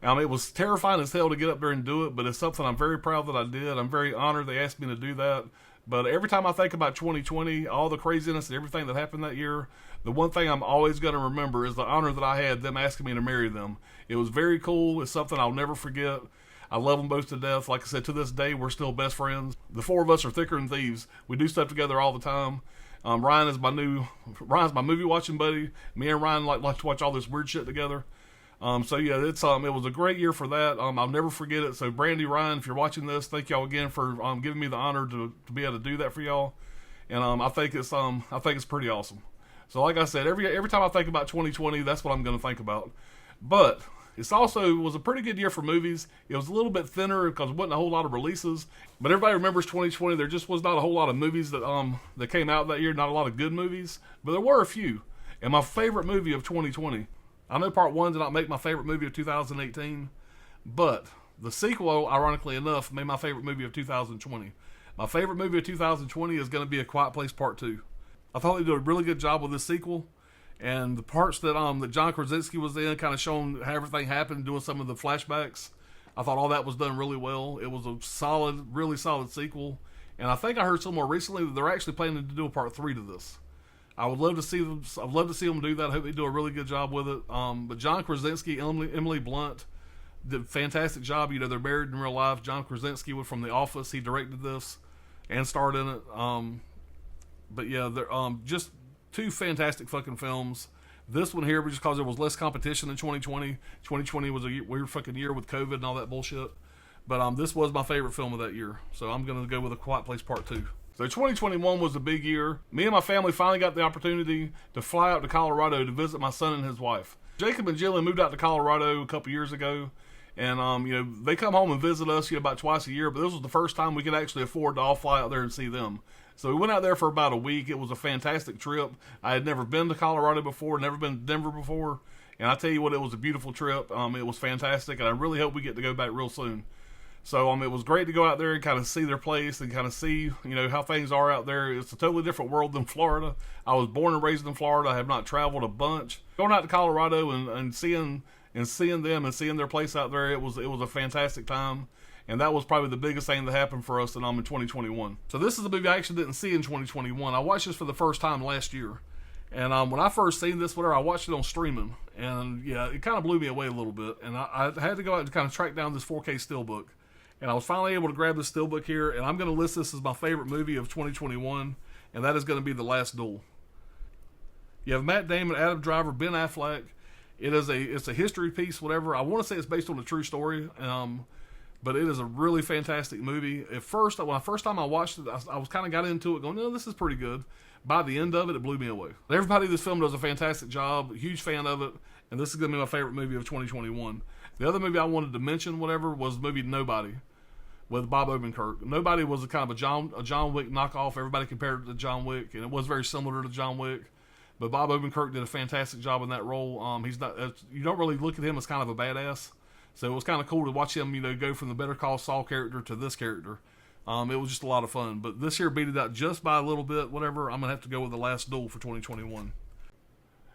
Speaker 1: It was terrifying as hell to get up there and do it, but it's something I'm very proud that I did. I'm very honored they asked me to do that. But every time I think about 2020, all the craziness and everything that happened that year, the one thing I'm always going to remember is the honor that I had them asking me to marry them. It was very cool. It's something I'll never forget. I love them both to death. Like I said, to this day, we're still best friends. The four of us are thicker than thieves. We do stuff together all the time. Ryan's my movie watching buddy. Me and Ryan like to watch all this weird shit together. So yeah, it was a great year for that. I'll never forget it. So Brandy, Ryan, if you're watching this, thank y'all again for giving me the honor to be able to do that for y'all. And I think it's pretty awesome. So like I said, every time I think about 2020, that's what I'm going to think about. But it was a pretty good year for movies. It was a little bit thinner because there wasn't a whole lot of releases. But everybody remembers 2020. There just was not a whole lot of movies that came out that year. Not a lot of good movies, but there were a few. And my favorite movie of 2020. I know part one did not make my favorite movie of 2018, but the sequel, ironically enough, made my favorite movie of 2020. My favorite movie of 2020 is going to be A Quiet Place Part 2. I thought they did a really good job with this sequel, and the parts that John Krasinski was in, kind of showing how everything happened, doing some of the flashbacks. I thought all that was done really well. It was a really solid sequel, and I think I heard somewhere recently that they're actually planning to do a part 3 to this. I would love to see them. I'd love to see them do that. I hope they do a really good job with it. But John Krasinski, Emily Blunt did a fantastic job. You know, they're married in real life. John Krasinski was from The Office. He directed this and starred in it. But yeah, they're just two fantastic fucking films. This one here, just because there was less competition in 2020. 2020 was a weird fucking year with COVID and all that bullshit. But this was my favorite film of that year. So I'm going to go with A Quiet Place Part 2. So 2021 was a big year. Me and my family finally got the opportunity to fly out to Colorado to visit my son and his wife. Jacob and Jillian moved out to Colorado a couple years ago, and they come home and visit us about twice a year. But this was the first time we could actually afford to all fly out there and see them. So we went out there for about a week. It was a fantastic trip. I had never been to Colorado before, never been to Denver before, and I tell you what, it was a beautiful trip. It was fantastic, and I really hope we get to go back real soon. So it was great to go out there and kind of see their place and kind of see, how things are out there. It's a totally different world than Florida. I was born and raised in Florida. I have not traveled a bunch. Going out to Colorado and seeing them and seeing their place out there, it was a fantastic time. And that was probably the biggest thing that happened for us in 2021. So this is a movie I actually didn't see in 2021. I watched this for the first time last year. And when I first seen this, I watched it on streaming. And yeah, it kind of blew me away a little bit. And I had to go out and kind of track down this 4K steelbook. And I was finally able to grab this steelbook here, and I'm going to list this as my favorite movie of 2021, and that is going to be The Last Duel. You have Matt Damon, Adam Driver, Ben Affleck. It's a history piece, whatever. I want to say it's based on a true story, but it is a really fantastic movie. At first, when first time I watched it, I was kind of got into it, going, no, this is pretty good. By the end of it, it blew me away. Everybody in this film does a fantastic job. Huge fan of it, and this is going to be my favorite movie of 2021. The other movie I wanted to mention, was the movie Nobody with Bob Odenkirk. Nobody was a kind of a John Wick knockoff. Everybody compared it to John Wick, and it was very similar to John Wick. But Bob Odenkirk did a fantastic job in that role. You don't really look at him as kind of a badass, so it was kind of cool to watch him, go from the Better Call Saul character to this character. It was just a lot of fun. But this year beat it out just by a little bit. Whatever. I'm gonna have to go with The Last Duel for 2021.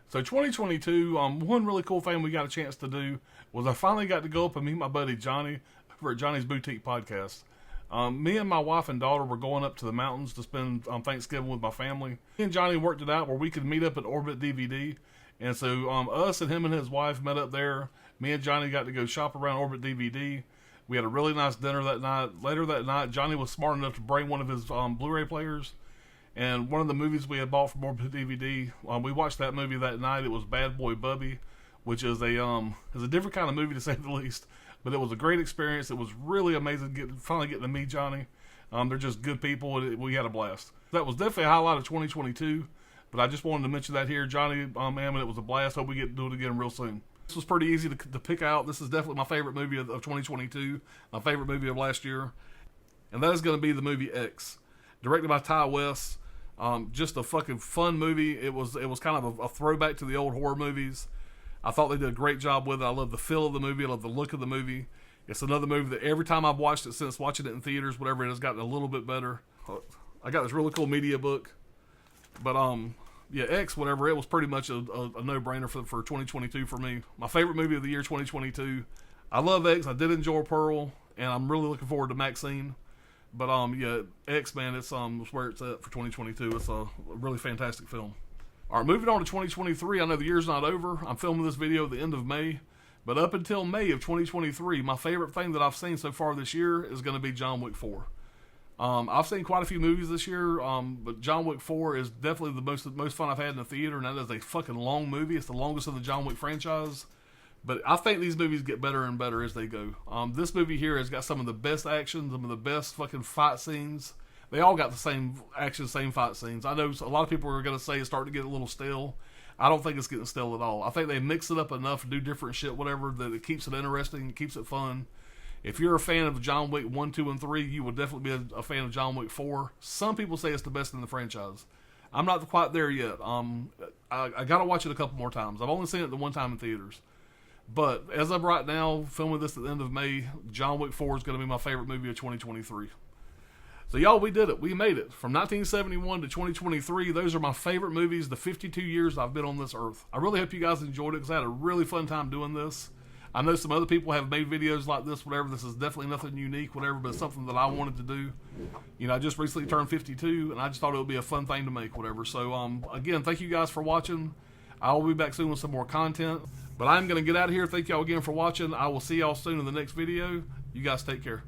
Speaker 1: So 2022, one really cool thing we got a chance to do was I finally got to go up and meet my buddy Johnny over at Johnny's Boutique Podcast. Me and my wife and daughter were going up to the mountains to spend Thanksgiving with my family. Me and Johnny worked it out where we could meet up at Orbit DVD. And so us and him and his wife met up there. Me and Johnny got to go shop around Orbit DVD. We had a really nice dinner that night. Later that night, Johnny was smart enough to bring one of his Blu-ray players. And one of the movies we had bought from Orbit DVD, we watched that movie that night. It was Bad Boy Bubby, which is a different kind of movie to say the least. But it was a great experience. It was really amazing finally getting to meet Johnny. They're just good people. We had a blast. That was definitely a highlight of 2022. But I just wanted to mention that here. Johnny, man, it was a blast. Hope we get to do it again real soon. This was pretty easy to pick out. This is definitely my favorite movie of 2022. My favorite movie of last year. And that is going to be the movie X. Directed by Ty West. Just a fucking fun movie. It was kind of a throwback to the old horror movies. I thought they did a great job with it. I love the feel of the movie. I love the look of the movie. It's another movie that every time I've watched it since watching it in theaters, whatever, it has gotten a little bit better. I got this really cool media book. But, yeah, X, whatever, it was pretty much a no-brainer for 2022 for me. My favorite movie of the year, 2022. I love X. I did enjoy Pearl, and I'm really looking forward to Maxine. But yeah, X-Men, it's where it's at for 2022. It's a really fantastic film. All right, moving on to 2023. I know the year's not over. I'm filming this video at the end of May. But up until May of 2023, my favorite thing that I've seen so far this year is going to be John Wick 4. I've seen quite a few movies this year, but John Wick 4 is definitely the most fun I've had in the theater, and that is a fucking long movie. It's the longest of the John Wick franchise. But I think these movies get better and better as they go. This movie here has got some of the best action, some of the best fucking fight scenes. They all got the same action, same fight scenes. I know a lot of people are going to say it's starting to get a little stale. I don't think it's getting stale at all. I think they mix it up enough, do different shit, whatever, that it keeps it interesting, keeps it fun. If you're a fan of John Wick 1, 2, and 3, you will definitely be a fan of John Wick 4. Some people say it's the best in the franchise. I'm not quite there yet. I got to watch it a couple more times. I've only seen it the one time in theaters. But as of right now, filming this at the end of May, John Wick 4 is going to be my favorite movie of 2023. So y'all, we did it. We made it. From 1971 to 2023, those are my favorite movies, the 52 years I've been on this earth. I really hope you guys enjoyed it because I had a really fun time doing this. I know some other people have made videos like this, whatever. This is definitely nothing unique, whatever, but it's something that I wanted to do. You know, I just recently turned 52, and I just thought it would be a fun thing to make, whatever. So, again, thank you guys for watching. I'll be back soon with some more content. But I'm going to get out of here. Thank y'all again for watching. I will see y'all soon in the next video. You guys take care.